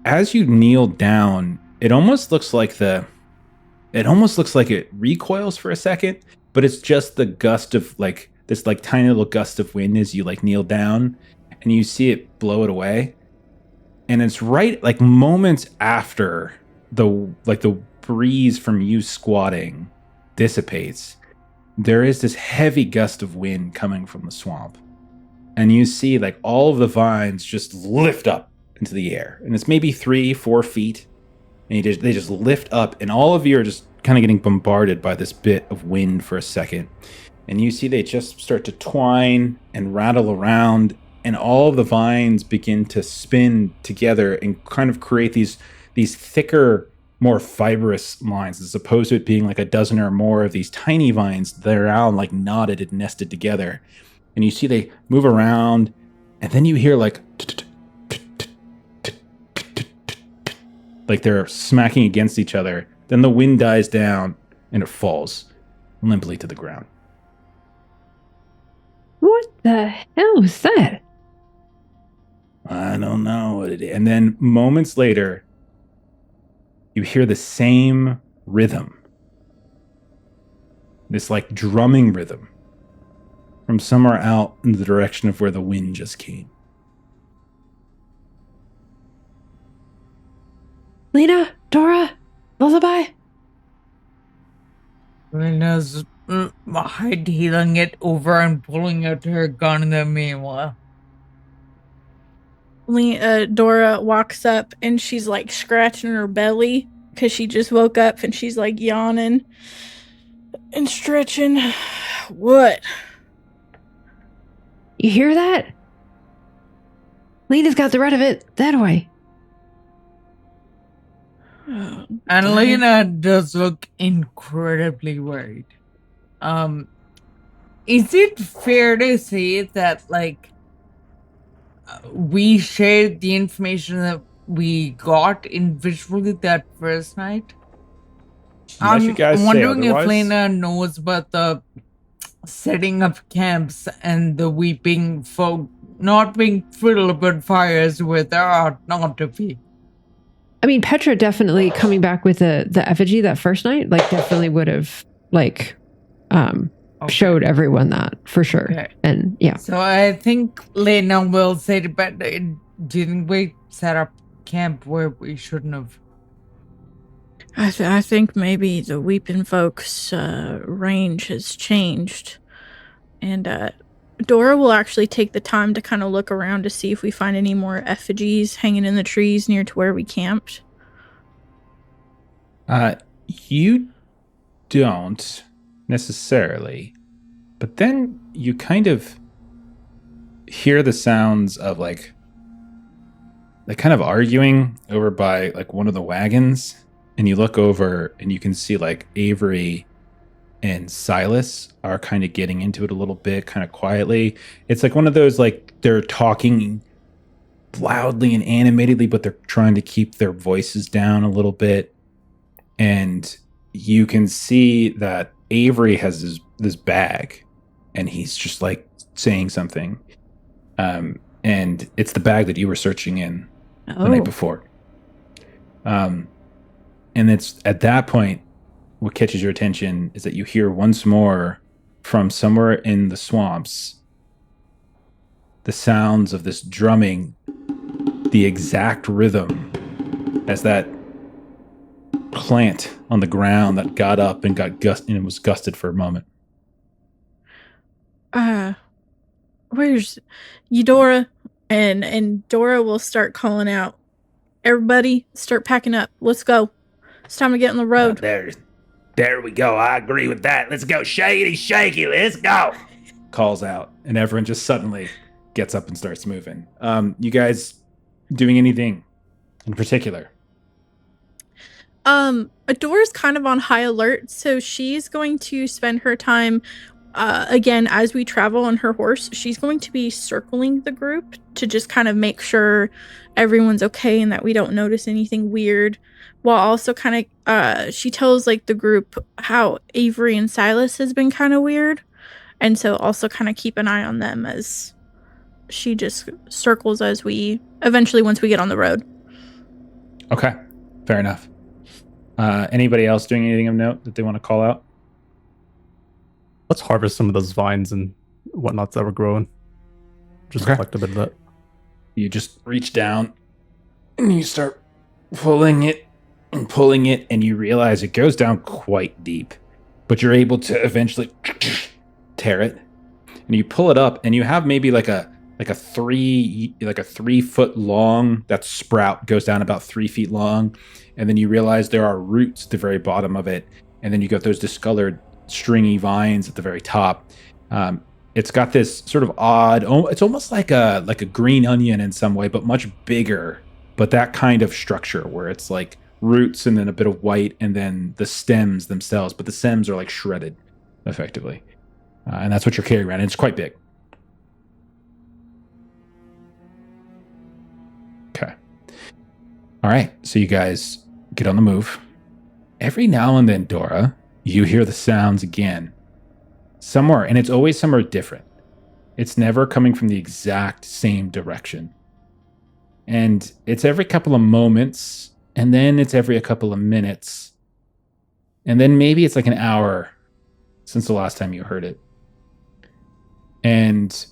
As you kneel down, it almost looks like it recoils for a second, but it's just the gust of like this like tiny little gust of wind as you like kneel down, and you see it blow it away. And it's right like moments after the breeze from you squatting dissipates, there is this heavy gust of wind coming from the swamp. And you see like all of the vines just lift up into the air. And it's maybe 3-4 feet. And they just lift up, and all of you are just kind of getting bombarded by this bit of wind for a second. And you see they just start to twine and rattle around, and all of the vines begin to spin together and kind of create these thicker more fibrous lines, as opposed to it being like a dozen or more of these tiny vines that are all like knotted and nested together. And you see they move around, and then you hear like they're smacking against each other. Then the wind dies down, and it falls limply to the ground. What the hell was that? I don't know what it is. And then moments later, you hear the same rhythm. This like drumming rhythm from somewhere out in the direction of where the wind just came. Lena, Dora, Lullaby. Lena's healing it over and pulling out her gun in the meanwhile. Dora walks up and she's like scratching her belly because she just woke up and she's like yawning and stretching. What? You hear that? Lena's got the red of it that way. And Lena does look incredibly worried. Is it fair to say that, like, we shared the information that we got individually that first night? Unless you guys I'm wondering say if otherwise. Lena knows about the setting up camps and the weeping folk not being filled about fires where there are not to be. I mean, Petra definitely coming back with the effigy that first night, like definitely would have like showed everyone that for sure. Okay. And yeah. So I think Lena will say to but didn't we set up camp where we shouldn't have? I think maybe the Weeping Folks' range has changed. And Dora will actually take the time to kind of look around to see if we find any more effigies hanging in the trees near to where we camped. You don't necessarily, but then you kind of hear the sounds of like kind of arguing over by like one of the wagons, and you look over and you can see like Avery and Silas are kind of getting into it a little bit, kind of quietly. It's like one of those, like, they're talking loudly and animatedly, but they're trying to keep their voices down a little bit. And you can see that Avery has this bag, and he's just like saying something. And it's the bag that you were searching in the night before. And it's at that point, what catches your attention is that you hear once more from somewhere in the swamps the sounds of this drumming, the exact rhythm as that plant on the ground that got up and was gusted for a moment. Where's Eudora? And Dora will start calling out, everybody start packing up. Let's go. It's time to get on the road. There we go. I agree with that. Let's go. Shakey, shaky. Let's go. Calls out, and everyone just suddenly gets up and starts moving. You guys doing anything in particular? Dora's kind of on high alert, so she's going to spend her time, again, as we travel on her horse, she's going to be circling the group to just kind of make sure everyone's okay and that we don't notice anything weird, while also kind of, she tells, like, the group how Avery and Silas has been kind of weird, and so also kind of keep an eye on them as she just circles once we get on the road. Okay, fair enough. Anybody else doing anything of note that they want to call out? Let's harvest some of those vines and whatnots that were growing. Just collect a bit of that. You just reach down and you start pulling it, and you realize it goes down quite deep, but you're able to eventually tear it, and you pull it up, and you have maybe like a 3 foot long, that sprout goes down about 3 feet long, and then you realize there are roots at the very bottom of it, and then you got those discolored stringy vines at the very top. It's got this sort of odd, it's almost like a green onion in some way, but much bigger, but that kind of structure where it's like roots and then a bit of white and then the stems themselves. But the stems are like shredded, effectively. And that's what you're carrying around. And it's quite big. Okay. All right. So you guys get on the move. Every now and then, Dora, you hear the sounds again. Somewhere. And it's always somewhere different. It's never coming from the exact same direction. And it's every couple of moments. And then it's every a couple of minutes. And then maybe it's like an hour since the last time you heard it. And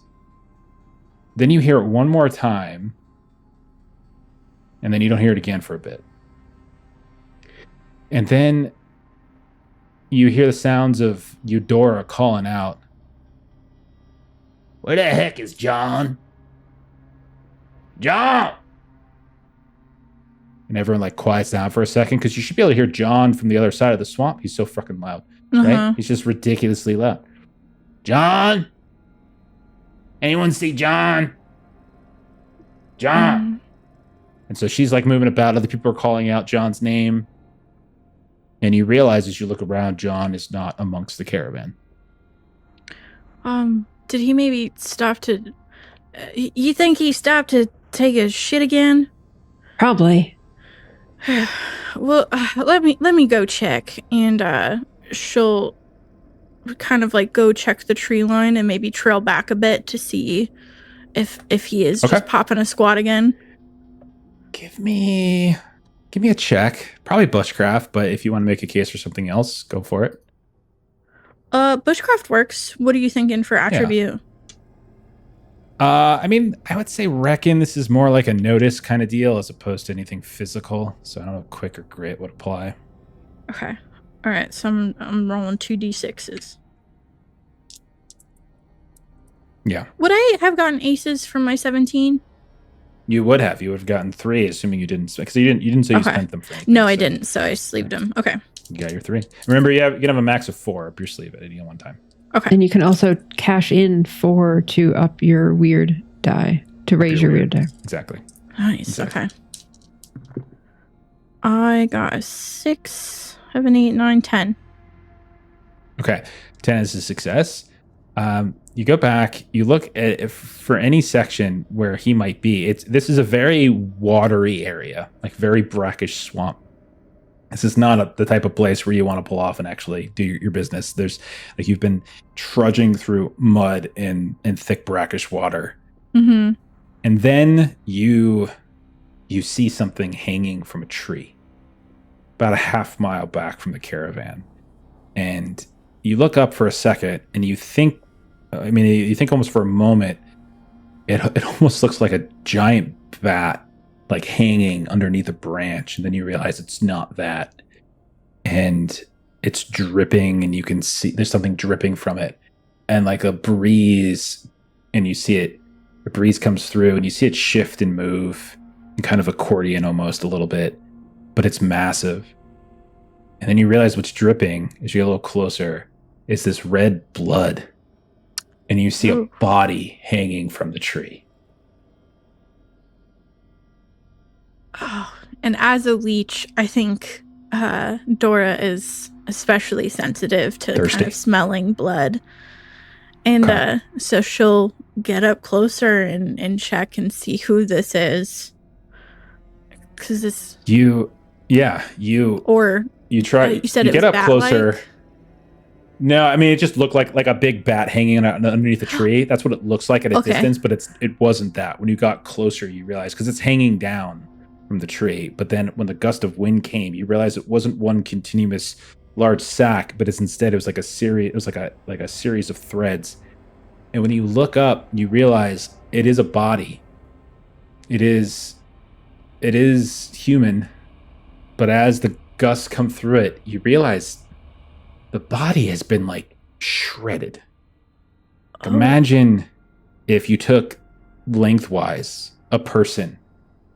then you hear it one more time. And then you don't hear it again for a bit. And then you hear the sounds of Eudora calling out. Where the heck is John? John! And everyone like quiets down for a second because you should be able to hear John from the other side of the swamp. He's so fucking loud, right? He's just ridiculously loud. John? Anyone see John? John? And so she's like moving about. Other people are calling out John's name. And you realize as you look around, John is not amongst the caravan. Did he maybe stop to... you think he stopped to take a shit again? Probably. Well, let me go check. And she'll kind of like go check the tree line and maybe trail back a bit to see if he is just popping a squat again. Give me a check. Probably bushcraft, but if you want to make a case for something else, go for it. Bushcraft works. What are you thinking for attribute? I mean, I would say reckon this is more like a notice kind of deal as opposed to anything physical. So I don't know if quick or grit would apply. Okay. All right. So I'm rolling 2d6s. Yeah. Would I have gotten aces from my 17? You would have. You would have gotten 3, assuming you didn't. Because you didn't say you spent them for anything. No, I didn't. So I sleeved them. Okay. You got your 3. Remember, you can have a max of 4 up your sleeve at any one time. Okay. And you can also cash in 4 to up your weird die, to raise your weird die. Exactly. Nice. Exactly. Okay. I got a 6, 7, 8, 9, 10. Okay. 10 is a success. You go back, you look at for any section where he might be. This is a very watery area, like very brackish swamp. This is not the type of place where you want to pull off and actually do your business. There's like you've been trudging through mud and thick brackish water. Mm-hmm. And then you see something hanging from a tree about a half mile back from the caravan. And you look up for a second and you think almost for a moment, it almost looks like a giant bat like hanging underneath a branch, and then you realize it's not that, and it's dripping, and you can see there's something dripping from it, and like a breeze, and you see it, the breeze comes through, and you see it shift and move, and kind of accordion almost a little bit, but it's massive, and then you realize what's dripping as you get a little closer is this red blood, and you see a body hanging from the tree. Oh, and as a leech, I think Dora is especially sensitive to thirsty. Kind of smelling blood. And so she'll get up closer and check and see who this is. Because it's... You try, you said you it get was up bat-like? closer. No, I mean, it just looked like a big bat hanging underneath a tree. That's what it looks like at a distance, but it wasn't that. When you got closer, you realized, because it's hanging down from the tree, but then when the gust of wind came, you realized it wasn't one continuous large sack, but it was like a series. It was like a series of threads. And when you look up, you realize it is a body. It is human, but as the gusts come through it, you realize the body has been like shredded. Imagine if you took lengthwise a person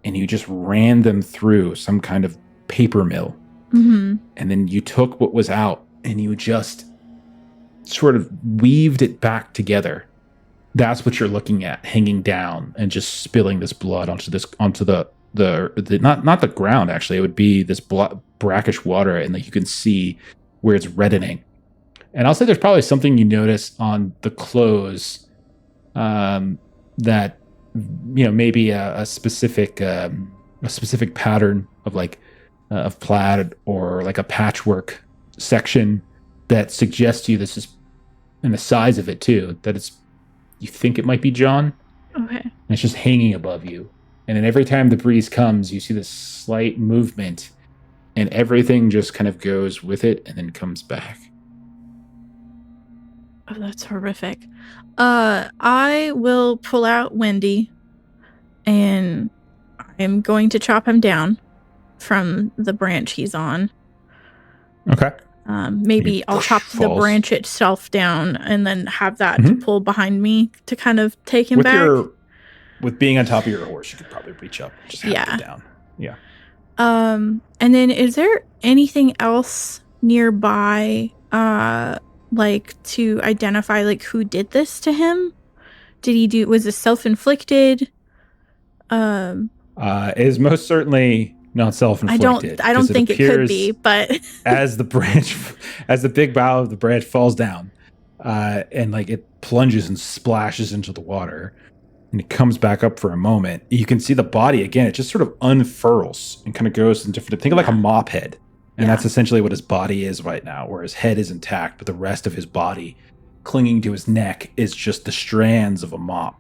and you just ran them through some kind of paper mill. Mm-hmm. And then you took what was out and you just sort of weaved it back together. That's what you're looking at, hanging down and just spilling this blood onto the not the ground, actually. It would be this brackish water, and like you can see where it's reddening. And I'll say there's probably something you notice on the clothes that maybe a specific pattern of like of plaid or like a patchwork section that suggests to you this is, and the size of it too, that you think it might be John. Okay. And it's just hanging above you. And then every time the breeze comes, you see this slight movement, and everything just kind of goes with it and then comes back. Oh, that's horrific. I will pull out Wendy, and I'm going to chop him down from the branch he's on. Okay. Maybe I'll chop the branch itself down and then have that to pull behind me to kind of take him back. With being on top of your horse, you could probably reach up and just have it down. Yeah. And then is there anything else nearby, like to identify like who did this to him? Was this self-inflicted? It is most certainly not self-inflicted. I don't think it could be, but as the big bough of the branch falls down, and like it plunges and splashes into the water, and it comes back up for a moment, you can see the body again. It just sort of unfurls and kind of goes in different. Think of like a mop head, and that's essentially what his body is right now. Where his head is intact, but the rest of his body, clinging to his neck, is just the strands of a mop.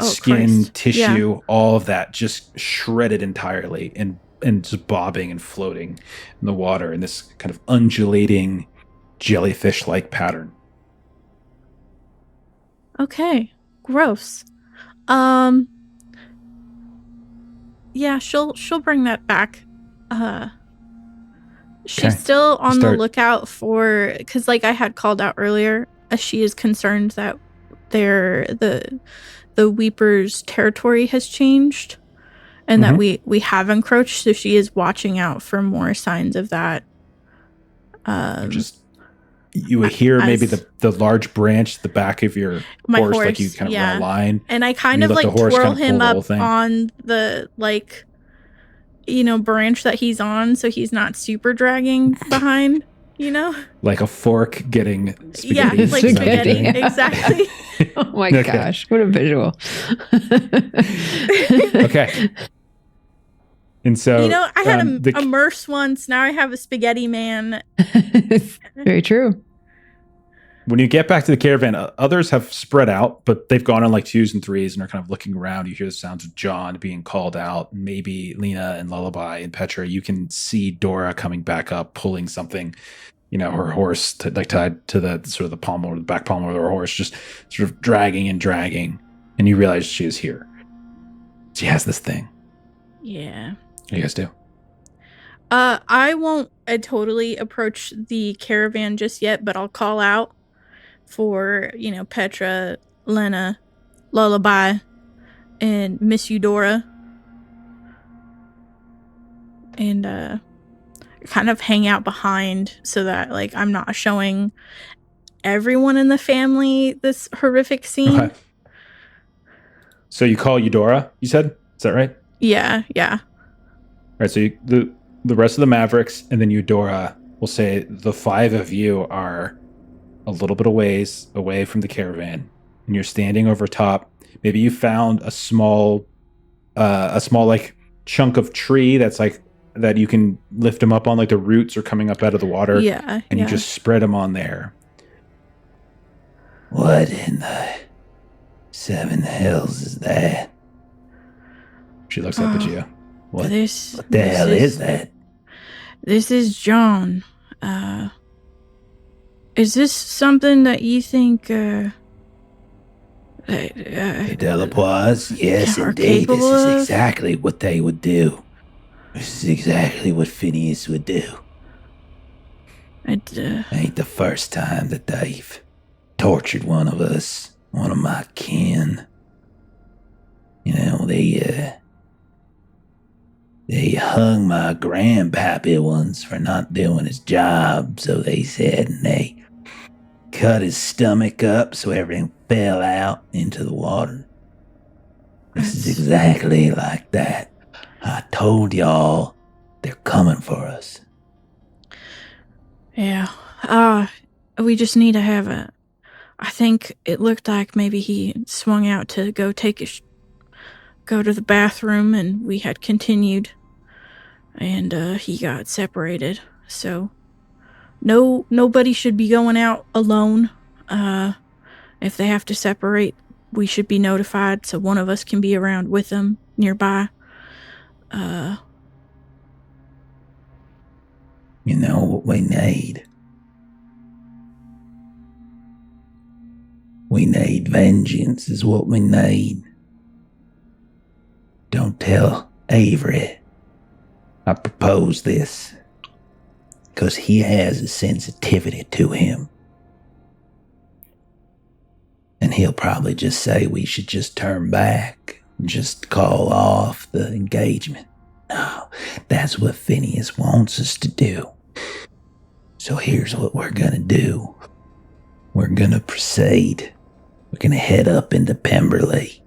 Skin, tissue, all of that just shredded entirely and just bobbing and floating in the water in this kind of undulating jellyfish-like pattern. Okay, gross. Yeah, she'll bring that back. She's still on the lookout for, because like I had called out earlier, she is concerned that the Weeper's territory has changed, and that we have encroached, so she is watching out for more signs of that. You would hear maybe the large branch, the back of your horse, like you kind of run a line. And I kind of like twirl him up on the branch that he's on, so he's not super dragging behind, Like a fork getting spaghetti. Yeah, like spaghetti, exactly. Oh my gosh, what a visual. Okay. And so I had a merce once, now I have a spaghetti man. Very true. When you get back to the caravan, others have spread out, but they've gone on like 2s and 3s and are kind of looking around. You hear the sounds of John being called out, maybe Lena and Lullaby and Petra. You can see Dora coming back up, pulling something, her horse tied to the sort of the pommel or the back pommel of her horse, just sort of dragging. And you realize she is here. She has this thing. Yeah. What do you guys do? I won't totally approach the caravan just yet, but I'll call out for, Petra, Lena, Lullaby, and Miss Eudora. And kind of hang out behind so that like I'm not showing everyone in the family this horrific scene. Okay. So you call Eudora, you said? Is that right? Yeah. All right, so the rest of the Mavericks and then Eudora, will say the 5 of you are a little bit away from the caravan, and you're standing over top. Maybe you found a small like chunk of tree that's like that you can lift them up on, like the roots are coming up out of the water. Yeah. And you just spread them on there. What in the 7 hells is that? She looks up at you. What the hell is that? This is John. Is this something that you think the Delapois? Yes, indeed. This is exactly what they would do. This is exactly what Phineas would do. Ain't the first time that they've tortured one of us, one of my kin. They hung my grandpappy once for not doing his job, so they said, and they cut his stomach up so everything fell out into the water. This is exactly like that. I told y'all they're coming for us. Yeah. We just need to have a... I think it looked like maybe he swung out to go go to the bathroom, and we had continued, and he got separated. So nobody should be going out alone. If they have to separate, we should be notified so one of us can be around with them nearby. You know what we need? We need vengeance is what we need. Don't tell Avery I propose this, because he has a sensitivity to him. And he'll probably just say we should just turn back and just call off the engagement. No, that's what Phineas wants us to do. So here's what we're gonna do. We're gonna proceed. We're gonna head up into Pemberley.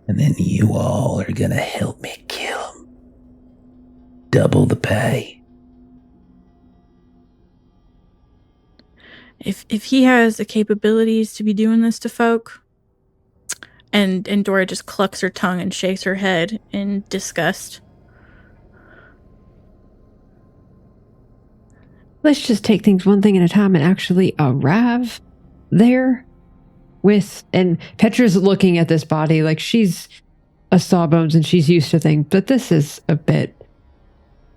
And then you all are gonna help me kill him. Double the pay. If he has the capabilities to be doing this to folk, and Dora just clucks her tongue and shakes her head in disgust. Let's just take things one thing at a time and actually arrive there with... And Petra's looking at this body like she's a sawbones and she's used to things, but this is a bit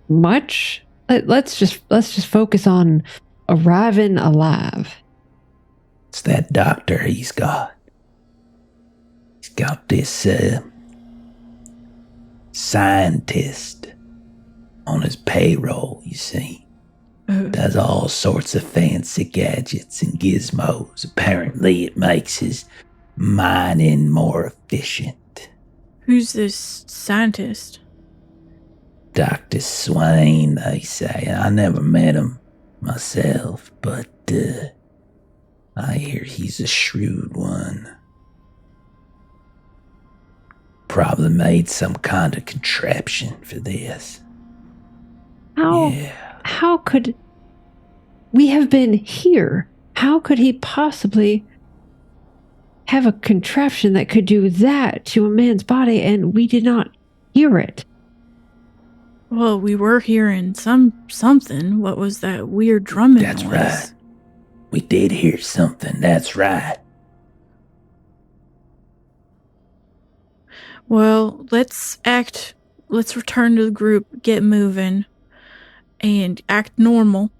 much. Let's just focus on arriving alive. It's that doctor he's got. He's got this scientist on his payroll, you see. Does all sorts of fancy gadgets and gizmos. Apparently it makes his mining more efficient. Who's this scientist? Dr. Swain, they say. I never met him myself, but I hear he's a shrewd one. Probably made some kind of contraption for this. How could we have been here? How could he possibly have a contraption that could do that to a man's body and we did not hear it? Well, we were hearing something. What was that weird drumming That's noise? right. We did hear something. That's right. Well, let's return to the group, get moving, and act normal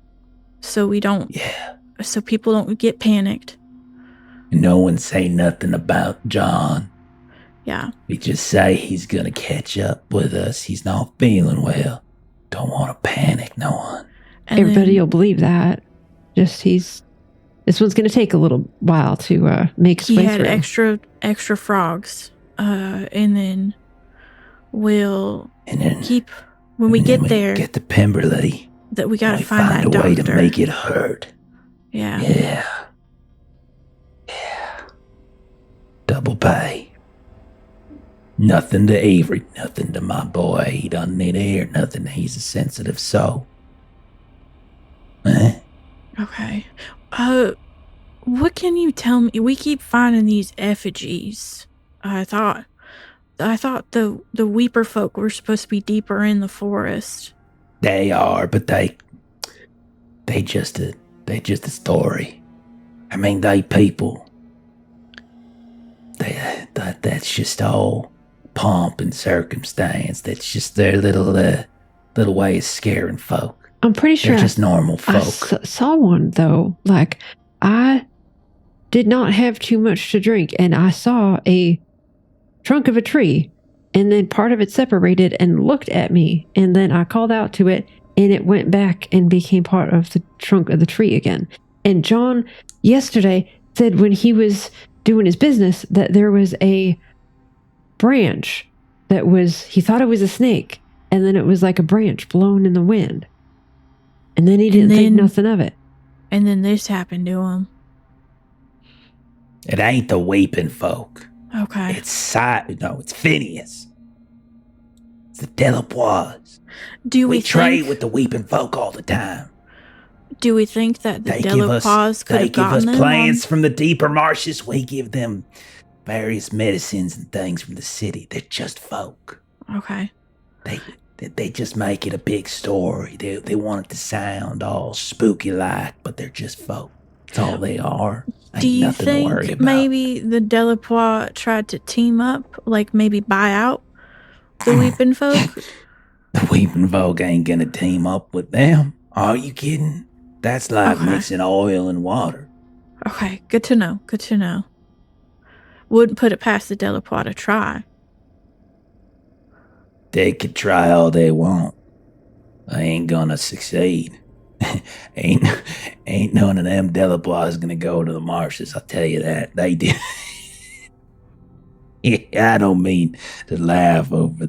so we don't... Yeah. So people don't get panicked. No one say nothing about John. Yeah. We just say he's gonna catch up with us. He's not feeling well. Don't want to panic no one. And Everybody will believe that. Just this one's going to take a little while to make its way he had through. extra frogs. And then we'll keep... When we get there... Get to Pemberley. That we gotta we find that a way doctor. to make it hurt. Yeah. Yeah. Double pay. Nothing to Avery, nothing to my boy. He doesn't need to hear nothing. He's a sensitive soul. Okay. What can you tell me? We keep finding these effigies. I thought the Weeper folk were supposed to be deeper in the forest. They are, but they just a story. I mean, they people. That's just all pomp and circumstance. That's just their little way of scaring folk. I'm pretty sure they're just normal folk. I saw one though. Like, I did not have too much to drink, and I saw a trunk of a tree, and then part of it separated and looked at me, and then I called out to it, and it went back and became part of the trunk of the tree again. And John yesterday said when he was doing his business that there was a branch that he thought it was a snake, and then it was like a branch blown in the wind. And then he didn't think nothing of it. And then this happened to him. It ain't the weeping folk. Okay. It's Phineas. It's the Delapois. Do we trade think, with the Weeping Folk all the time. Do we think that the They give us Delapois could have gotten them? plants from the deeper marshes. We give them various medicines and things from the city. They're just folk. Okay. They just make it a big story. They want it to sound all spooky like, but they're just folk. That's all they are. Do you think maybe the Delapois tried to team up, like maybe buy out the Weeping Folk? The Weeping Folk ain't gonna team up with them. Are you kidding? That's like mixing oil and water. Okay, good to know. Good to know. Wouldn't put it past the Delapois to try. They could try all they want. I ain't gonna succeed. ain't none of them Delapois gonna go to the marshes, I'll tell you that. They did. Yeah, I don't mean to laugh over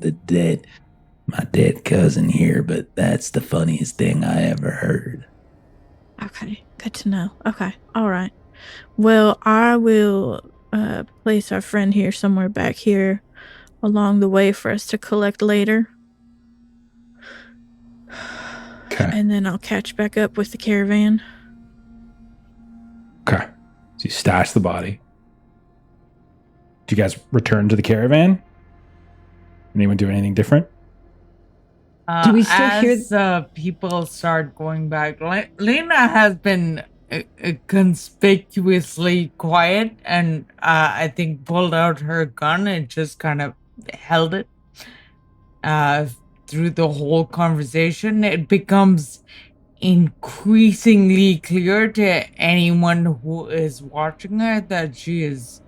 my dead cousin here, but that's the funniest thing I ever heard. Okay, good to know. Okay, all right. Well, I will place our friend here somewhere back here along the way for us to collect later. Okay. And then I'll catch back up with the caravan. Okay. So you stash the body. Do you guys return to the caravan? Anyone do anything different? Do we still as people start going back, Lena has been conspicuously quiet, and I think pulled out her gun and just kind of held it through the whole conversation. It becomes increasingly clear to anyone who is watching her that she is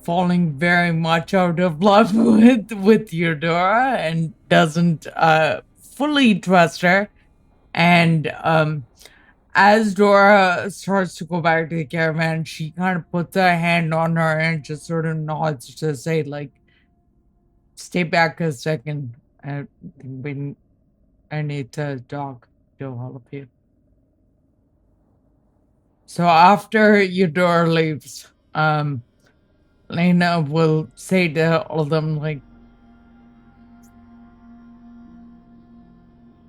falling very much out of love with Dora and doesn't fully trust her. And as Dora starts to go back to the caravan, she kind of puts a hand on her and just sort of nods to say, like, stay back a second. I need to talk to all of you. So after Eudora leaves, Lena will say to all of them, like,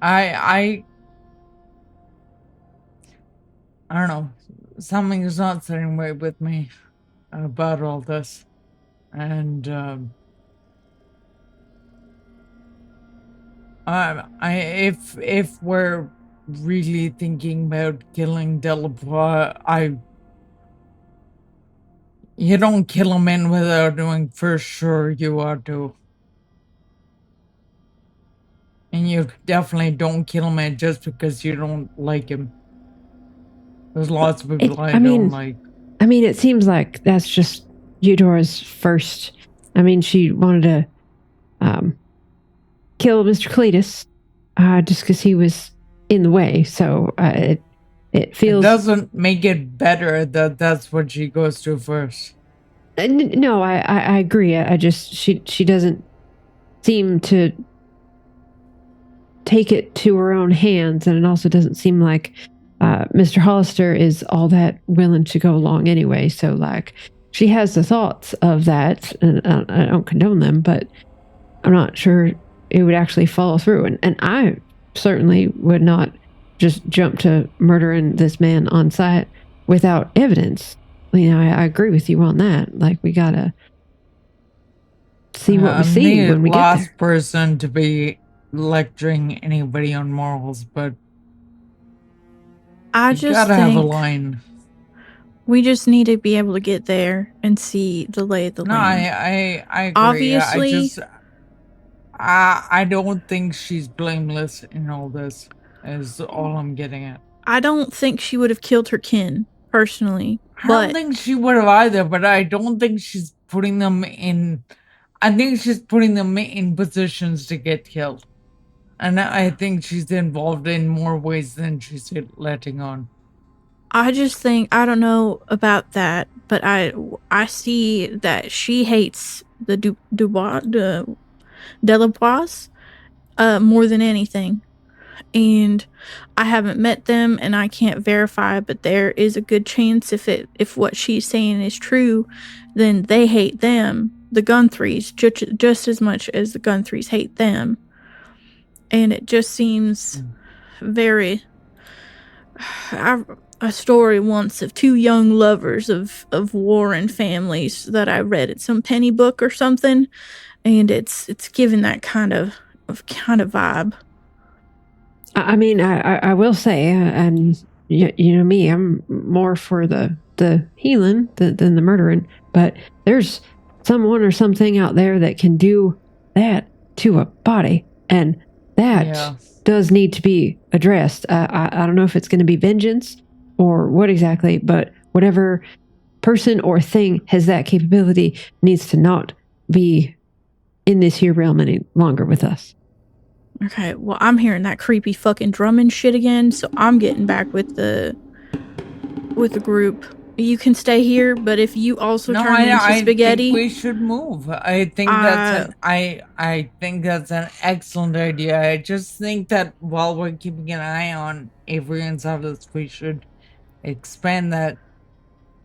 I don't know, something is not sitting right with me about all this. And if we're really thinking about killing Delapois, you don't kill him in without doing for sure you ought to. And you definitely don't kill him in just because you don't like him. There's lots of people I don't like. I mean, it seems like that's just Eudora's first. I mean, she wanted to kill Mr. Cletus just because he was in the way. So it feels. It doesn't make it better that that's what she goes to first. No, I agree. I just she doesn't seem to take it to her own hands, and it also doesn't seem like Mr. Hollister is all that willing to go along anyway. So, like, she has the thoughts of that, and I don't condone them, but I'm not sure it would actually follow through. And I certainly would not just jump to murdering this man on sight without evidence. You know, I agree with you on that. Like, we gotta see what we see when we get there. Last person to be lecturing anybody on morals, but I you just gotta think have a line. We just need to be able to get there and see the lay of the land. I agree. Obviously, I don't think she's blameless in all this, is all I'm getting at. I don't think she would have killed her kin, personally. I don't think she would have either, but I don't think she's putting them in... I think she's putting them in positions to get killed. And I think she's involved in more ways than she's letting on. I just think, I don't know about that, but I see that she hates the Delapois more than anything. And I haven't met them, and I can't verify, but there is a good chance if what she's saying is true, then they hate them the Gunthries just as much as the Gunthries hate them. And it just seems very... a story once of two young lovers of warring families that I read at some penny book or something, and it's given that kind of vibe. I mean, I will say, and you know me, I'm more for the healing than the murdering, but there's someone or something out there that can do that to a body, and that does need to be addressed. I don't know if it's going to be vengeance or what exactly, but whatever person or thing has that capability needs to not be in this here realm any longer with us. Okay, well, I'm hearing that creepy fucking drumming shit again, so I'm getting back with the group. You can stay here, but if you also turn into spaghetti, I think we should move. I think I think that's an excellent idea. I just think that while we're keeping an eye on Avery and Silas, we should expand that.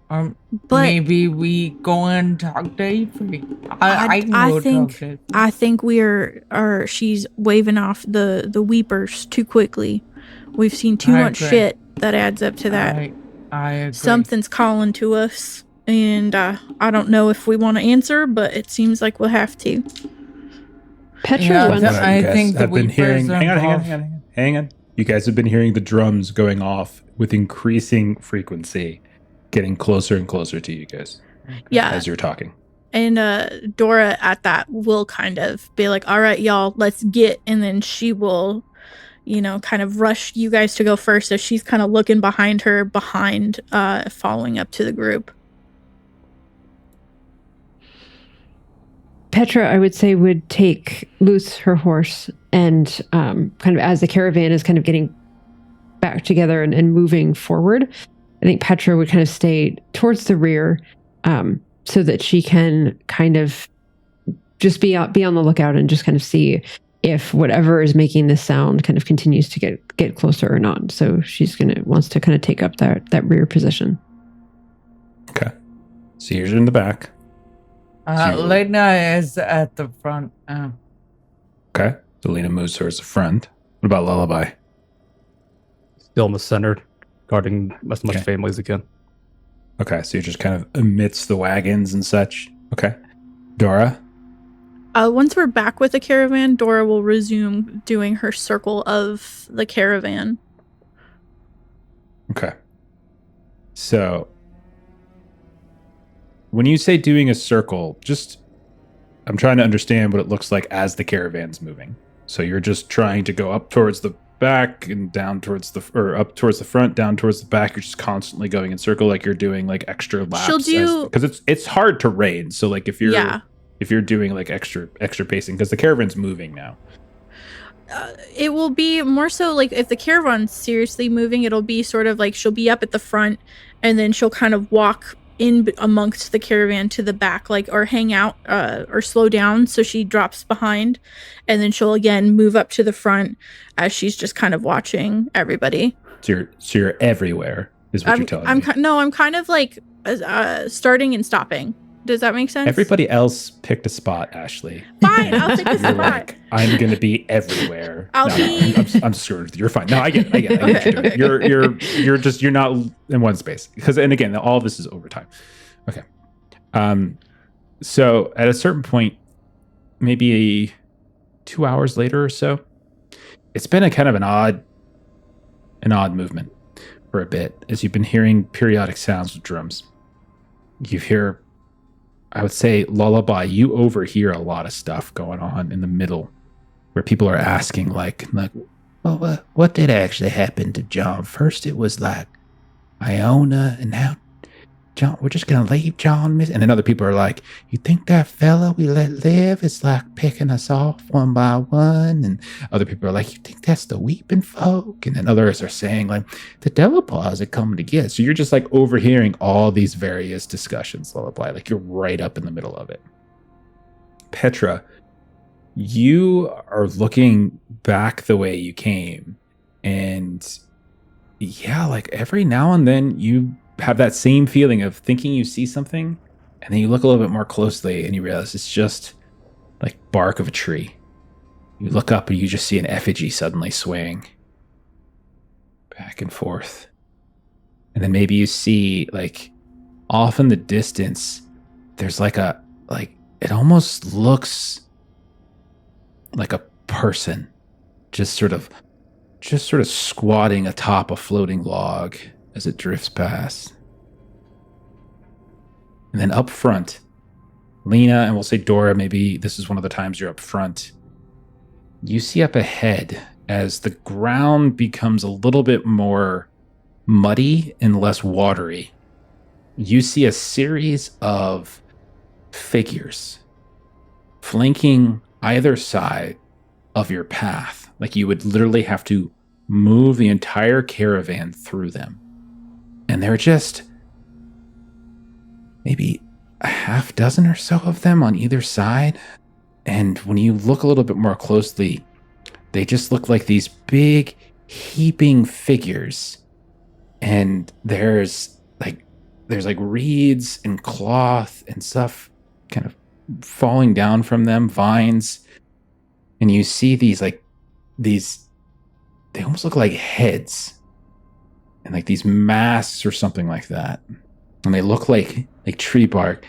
But maybe we go and talk to Avery. I think she's waving off the weepers too quickly. We've seen too much shit that adds up to that. I agree. Something's calling to us, and I don't know if we want to answer, but it seems like we'll have to. Petra once... I think I've been hearing... Hang on. You guys have been hearing the drums going off with increasing frequency, getting closer and closer to you guys. Yeah. As you're talking. And Dora at that will kind of be like, all right, y'all, let's get, and then she will... kind of rush you guys to go first. So she's kind of looking behind her, following up to the group. Petra, I would say, would take loose her horse and kind of as the caravan is kind of getting back together and moving forward, I think Petra would kind of stay towards the rear so that she can kind of just be on the lookout and just kind of see if whatever is making this sound kind of continues to get closer or not. So she's wants to kind of take up that rear position. Okay. So you're in the back. Lena is at the front. Okay. So Lena moves towards the front. What about Lullaby? Still in the center, guarding as much family as he can. Okay. So you're just kind of amidst the wagons and such. Okay. Dora? Once we're back with the caravan, Dora will resume doing her circle of the caravan. Okay. So, when you say doing a circle, I'm trying to understand what it looks like as the caravan's moving. So you're just trying to go up towards the back and down towards or up towards the front, down towards the back. You're just constantly going in circle, like you're doing like extra laps. Because it's hard to raid. So like if you're doing like extra pacing, because the caravan's moving now. It will be more so like if the caravan's seriously moving, it'll be sort of like she'll be up at the front and then she'll kind of walk in amongst the caravan to the back, like, or hang out or slow down so she drops behind, and then she'll again move up to the front as she's just kind of watching everybody. So you're everywhere is what you're telling me. I'm kind of like starting and stopping. Does that make sense? Everybody else picked a spot, Ashley. Fine, I'll take a spot. Like, I'm going to be everywhere. I'm screwed. You're fine. No, I get it. I get what you're doing. You're not in one space. And again, all of this is overtime. Okay. So at a certain point, maybe 2 hours later or so, it's been a kind of an odd movement for a bit, as you've been hearing periodic sounds with drums. You hear, I would say, Lullaby, you overhear a lot of stuff going on in the middle where people are asking like, well, what did actually happen to John? First it was like Iona, and now John, we're just going to leave John. And then other people are like, you think that fella we let live is like picking us off one by one? And other people are like, you think that's the weeping folk? And then others are saying like, the devil paws are coming to get. So you're just like overhearing all these various discussions, Lullaby, like you're right up in the middle of it. Petra, you are looking back the way you came. And yeah, like every now and then you have that same feeling of thinking you see something, And then you look a little bit more closely and you realize it's just like bark of a tree. You look up and you just see an effigy suddenly swaying back and forth. And then maybe you see, like, off in the distance, there's it almost looks like a person just sort of squatting atop a floating log as it drifts past. And then up front, Lena, and we'll say Dora, maybe this is one of the times you're up front. You see up ahead as the ground becomes a little bit more muddy and less watery. You see a series of figures flanking either side of your path. Like you would literally have to move the entire caravan through them. And they're just maybe a half dozen or so of them on either side. And when you look a little bit more closely, they just look like these big heaping figures. And there's like reeds and cloth and stuff kind of falling down from them, vines. And you see they almost look like heads and like these masks or something like that. And they look like tree bark.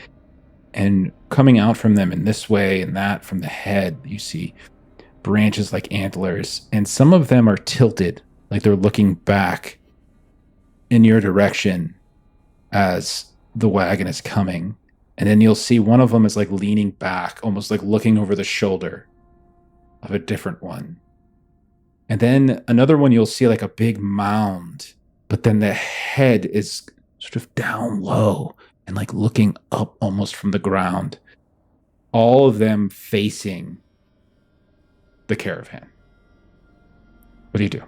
And coming out from them in this way and that from the head, you see branches like antlers. And some of them are tilted, like they're looking back in your direction as the wagon is coming. And then you'll see one of them is like leaning back, almost like looking over the shoulder of a different one. And then another one you'll see like a big mound, but then the head is sort of down low and like looking up almost from the ground. All of them facing the caravan. What do you do?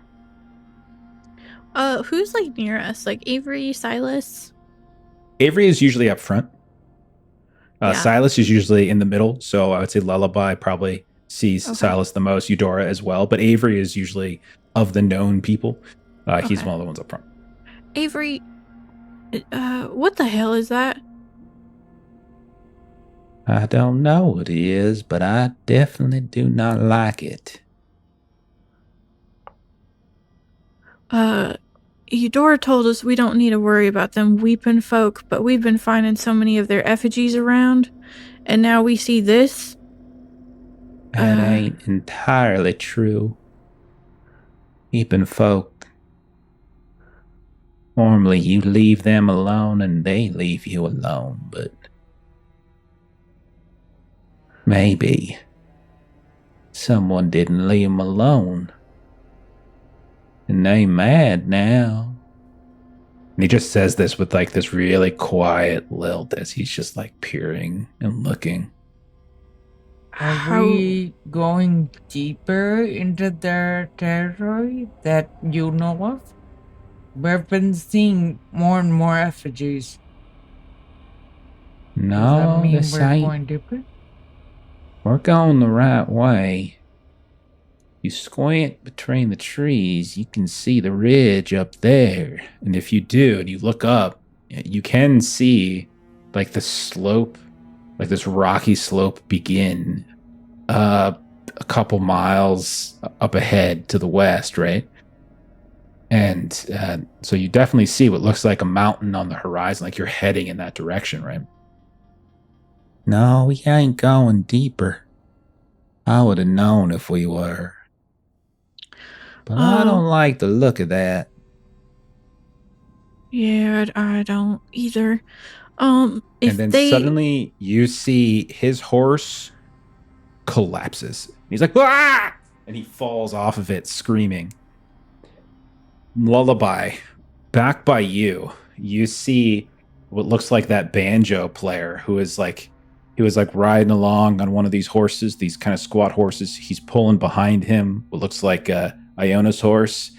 Who's like near us? Like Avery, Silas? Avery is usually up front. Yeah. Silas is usually in the middle. So I would say Lullaby probably sees Okay. Silas the most, Eudora as well. But Avery is usually of the known people. He's one of the ones up front. Avery, what the hell is that? I don't know what it is, but I definitely do not like it. Eudora told us we don't need to worry about them weeping folk, but we've been finding so many of their effigies around, and now we see this. That ain't entirely true. Keeping folk. Normally you leave them alone and they leave you alone, but maybe someone didn't leave them alone. And they mad now. And he just says this with like this really quiet lilt as he's just like peering and looking. Are we going deeper into their territory that you know of? We've been seeing more and more effigies. Does that No, mean this we're ain't. going deeper? We're going the right way. You squint between the trees, you can see the ridge up there. And if you do, and you look up, you can see like the slope, like this rocky slope begin a couple miles up ahead to the west, right? And so you definitely see what looks like a mountain on the horizon, like you're heading in that direction, right? No, we ain't going deeper. I would have known if we were. But I don't like the look of that. Yeah, I don't either. And then suddenly you see his horse collapses. He's like, ah! And he falls off of it screaming. Lullaby, back by you, you see what looks like that banjo player who is like, he was like riding along on one of these horses, these kind of squat horses. He's pulling behind him what looks like Iona's horse.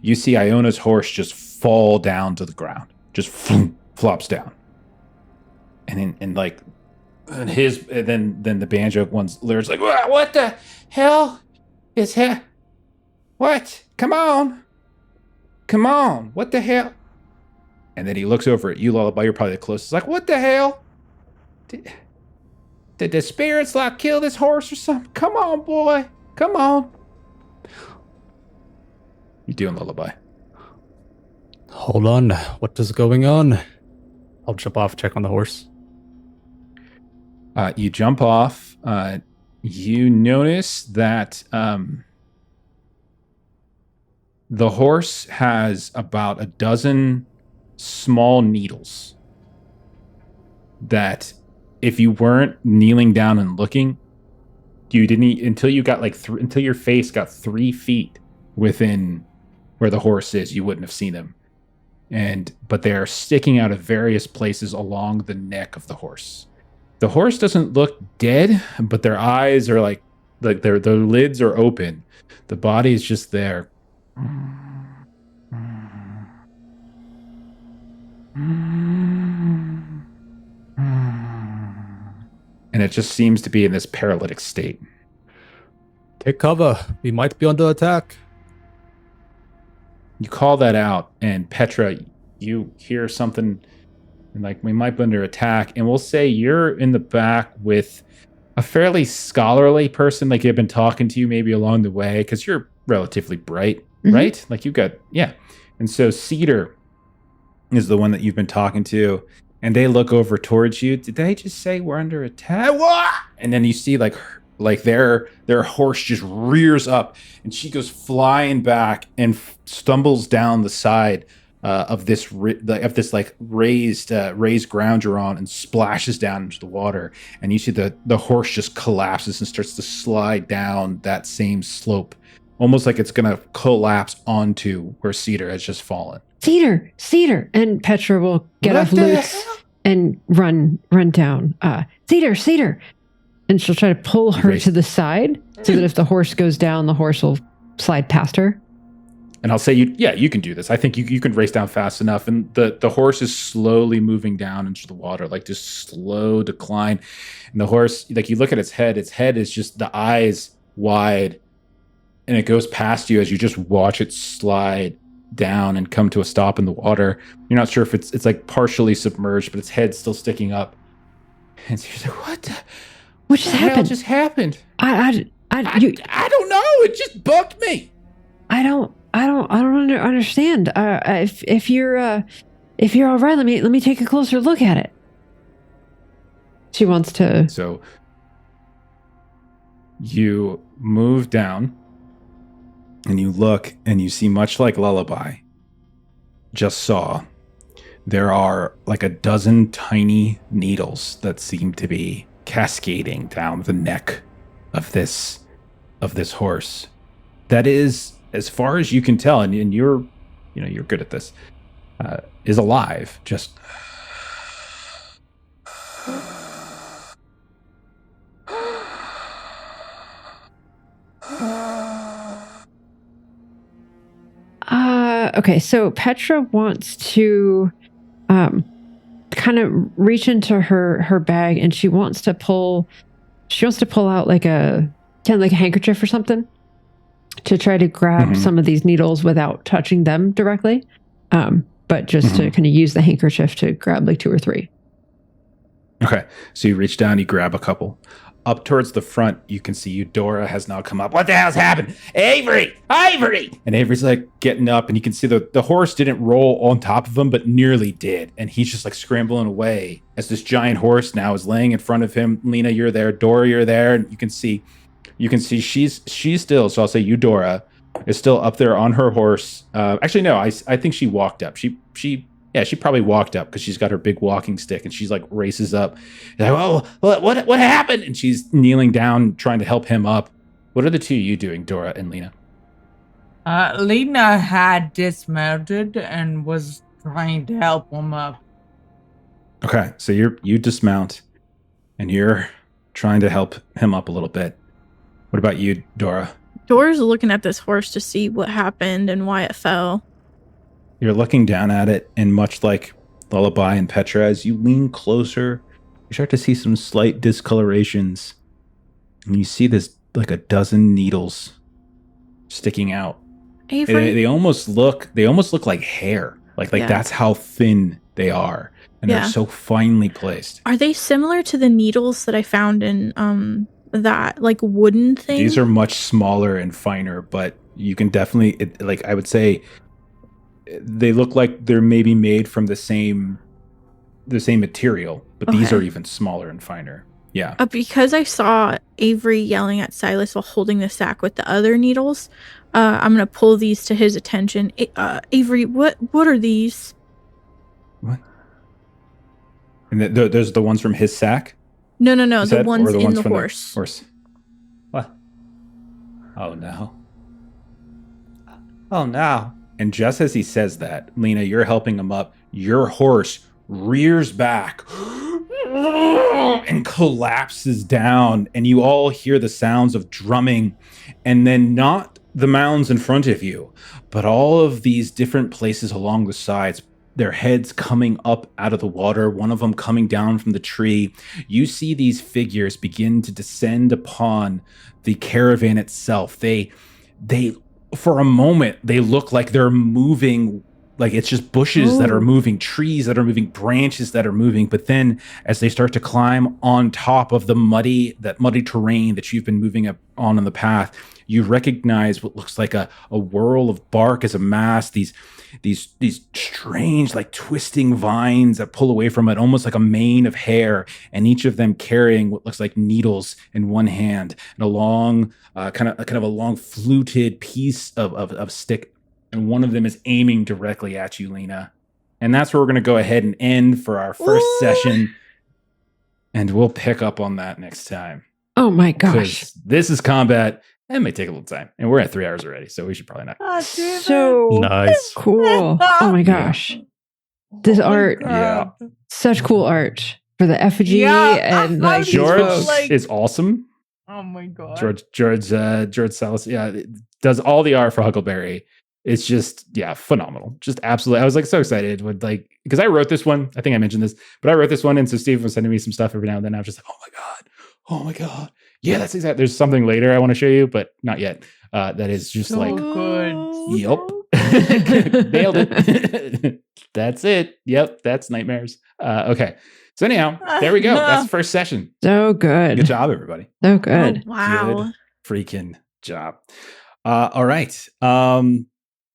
You see Iona's horse just fall down to the ground, just flops down. And then the banjo one's lyrics like, what the hell is that? What? Come on, what the hell? And then he looks over at you, Lullaby. You're probably the closest. Like, what the hell? Did the spirits like kill this horse or something? Come on, boy. Come on. You doing, Lullaby? Hold on. What is going on? I'll jump off, check on the horse. You jump off. You notice that the horse has about a dozen small needles that, if you weren't kneeling down and looking, you didn't until you got until your face got 3 feet within where the horse is. You wouldn't have seen them, but they are sticking out of various places along the neck of the horse. The horse doesn't look dead, but their eyes are like their lids are open. The body is just there. And it just seems to be in this paralytic state. Take cover. We might be under attack. You call that out, and Petra, you hear something like, we might be under attack, and we'll say you're in the back with a fairly scholarly person, like they've been talking to you maybe along the way, because you're relatively bright, right? Like you got, yeah. And so Cedar is the one that you've been talking to, and they look over towards you. Did they just say we're under attack? What? And then you see like their horse just rears up, and she goes flying back and stumbles down the side of this like raised ground you're on, and splashes down into the water. And you see the horse just collapses and starts to slide down that same slope, almost like it's gonna collapse onto where Cedar has just fallen. Cedar, and Petra will get off loose and run down. Cedar, and she'll try to pull her to the side so that if the horse goes down, the horse will slide past her. And I'll say, you can do this. I think you can race down fast enough. And the horse is slowly moving down into the water, like just slow decline. And the horse, like you look at its head is just the eyes wide, and it goes past you as you just watch it slide down and come to a stop in the water. You're not sure if it's like partially submerged, but its head's still sticking up. And so you're like, what just happened? I don't know. It just bugged me. I don't understand. If you're all right, let me take a closer look at it. She wants to. So you move down, and you look, and you see, much like Lullaby just saw, there are like a dozen tiny needles that seem to be cascading down the neck of this horse. That is, as far as you can tell, and you're good at this, is alive. Just okay, so Petra wants to kind of reach into her bag, and she wants to pull out like a kind of like a handkerchief or something to try to grab some of these needles without touching them directly, but just to kind of use the handkerchief to grab like 2 or 3. Okay, so you reach down, you grab a couple. Up towards the front, you can see Eudora has now come up. What the hell's happened? Avery! And Avery's like getting up, and you can see the horse didn't roll on top of him, but nearly did. And he's just like scrambling away as this giant horse now is laying in front of him. Lena, you're there. Dora, you're there. And you can see she's still, so I'll say Eudora is still up there on her horse. Actually, no, I think she walked up. She probably walked up because she's got her big walking stick, and she's like races up. She's like, oh, what happened? And she's kneeling down, trying to help him up. What are the two of you doing, Dora and Lena? Lena had dismounted and was trying to help him up. Okay, so you dismount, and you're trying to help him up a little bit. What about you, Dora? Dora's looking at this horse to see what happened and why it fell. You're looking down at it, and much like Lullaby and Petra, as you lean closer, you start to see some slight discolorations. And you see this, like a dozen needles sticking out. Avery? They almost look like hair. Like that's how thin they are. and they're so finely placed. Are they similar to the needles that I found in that like wooden thing? These are much smaller and finer, but you can definitely I would say they look like they're maybe made from the same material, but these are even smaller and finer. Yeah. Because I saw Avery yelling at Silas while holding the sack with the other needles, I'm gonna pull these to his attention. Avery, what are these? What? And those are the ones from his sack? No, the ones in the horse. What? Oh no. Oh no. And just as he says that, Lena, you're helping him up. Your horse rears back and collapses down, and you all hear the sounds of drumming, and then not the mounds in front of you, but all of these different places along the sides, their heads coming up out of the water, one of them coming down from the tree. You see these figures begin to descend upon the caravan itself. They for a moment, they look like they're moving, like it's just bushes that are moving, trees that are moving, branches that are moving. But then as they start to climb on top of the muddy terrain that you've been moving up on in the path, you recognize what looks like a whirl of bark as a mass, these strange, like twisting vines that pull away from it, almost like a mane of hair, and each of them carrying what looks like needles in one hand and a long, kind of a long fluted piece of stick. And one of them is aiming directly at you, Lena. And that's where we're going to go ahead and end for our first session. And we'll pick up on that next time. Oh my gosh. This is combat. It may take a little time. And we're at 3 hours already, so we should probably not. So nice. Cool. Oh my gosh. This art. Yeah. Such cool art for the effigy and like George is awesome. Oh my god. George Salas, does all the art for Huckleberry. It's just, phenomenal. Just absolutely. I was like so excited with because I wrote this one. I think I mentioned this, but I wrote this one. And so Steve was sending me some stuff every now and then. I was just like, oh my God. Yeah, that's exactly. There's something later I want to show you, but not yet. That is just so good. Yep. Nailed it. That's it. Yep. That's nightmares. Okay. So anyhow, there we go. That's the first session. So good. Good job, everybody. So good. Oh, wow. Good freaking job. All right.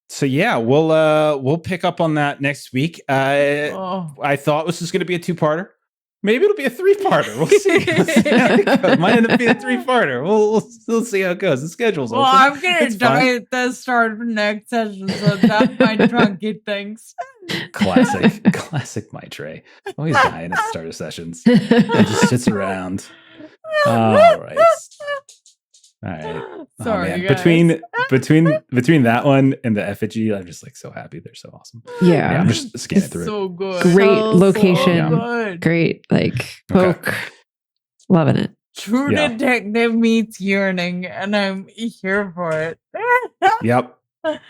So we'll pick up on that next week. I thought this was going to be a 2-parter. Maybe it'll be a 3-parter. We'll see. It might end up being a 3-parter. We'll see how it goes. The schedule's open. Well, I'm going to die at the start of the next session, so that might truncate things. Classic Maitre. Always dying at the start of sessions. And just sits around. All right. Sorry, guys. Between that one and the effigy, I'm just like so happy. They're so awesome. Yeah, I'm just scanning through so it. Good. Great location. So good. Great poke. Okay. Loving it. True detective meets yearning, and I'm here for it. Yep.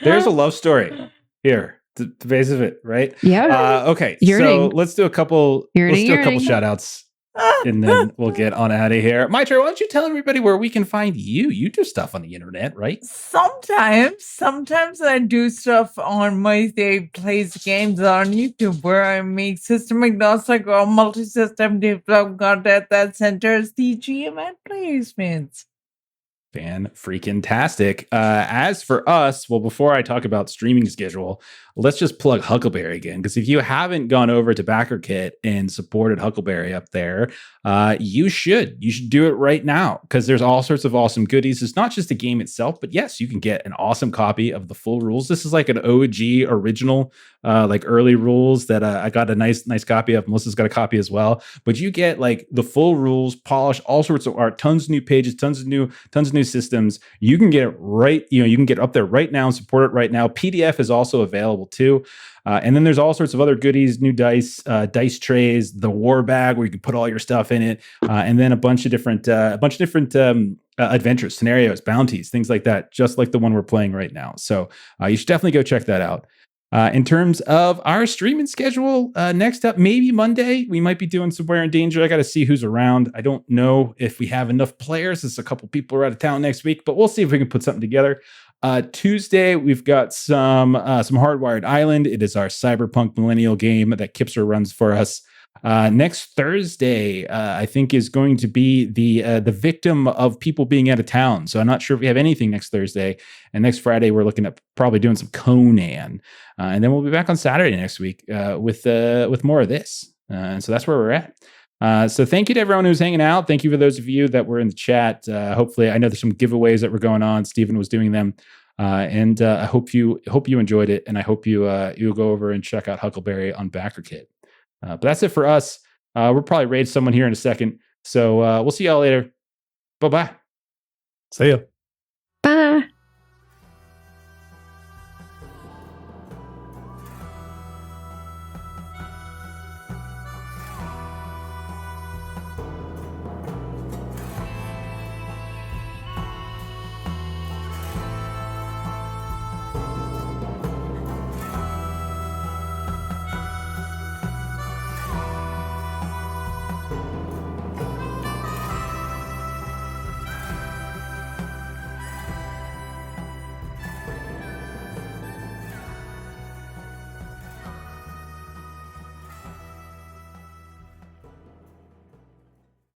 There's a love story here. The base of it, right? Yeah. Okay. Yearning. So let's do a couple. Shout outs. And then we'll get on out of here. Maitre, why don't you tell everybody where we can find you? You do stuff on the internet, right? Sometimes I do stuff on my Dave Plays Games on YouTube, where I make system agnostic or multi-system development content that centers the GM and placements. Fan-freaking-tastic. As for us, well, before I talk about streaming schedule, let's just plug Huckleberry again, because if you haven't gone over to BackerKit and supported Huckleberry up there, you should do it right now, because there's all sorts of awesome goodies. It's not just the game itself, but yes, you can get an awesome copy of the full rules. This is like an OG original, like early rules that I got a nice copy of. Melissa's got a copy as well, but you get like the full rules, polish, all sorts of art, tons of new pages, tons of new systems. You can get it right. You can get up there right now and support it right now. PDF is also available too. And then there's all sorts of other goodies, new dice trays, the war bag where you can put all your stuff in it, and then a bunch of different adventures, scenarios, bounties, things like that, just like the one we're playing right now. So you should definitely go check that out. In terms of our streaming schedule, next up, maybe Monday, we might be doing Somewhere in Danger. I got to see who's around. I don't know if we have enough players. There's a couple people are out of town next week, but we'll see if we can put something together. Tuesday, we've got some Hardwired Island. It is our cyberpunk millennial game that Kipser runs for us. Next Thursday, I think, is going to be the victim of people being out of town. So I'm not sure if we have anything next Thursday. And next Friday, we're looking at probably doing some Conan. And then we'll be back on Saturday next week with more of this. And so that's where we're at. So thank you to everyone who's hanging out. Thank you for those of you that were in the chat. Hopefully, I know there's some giveaways that were going on. Stephen was doing them. And I hope you enjoyed it. And I hope you'll go over and check out Huckleberry on BackerKit. But that's it for us. We'll probably raid someone here in a second. So we'll see y'all later. Bye-bye. See ya.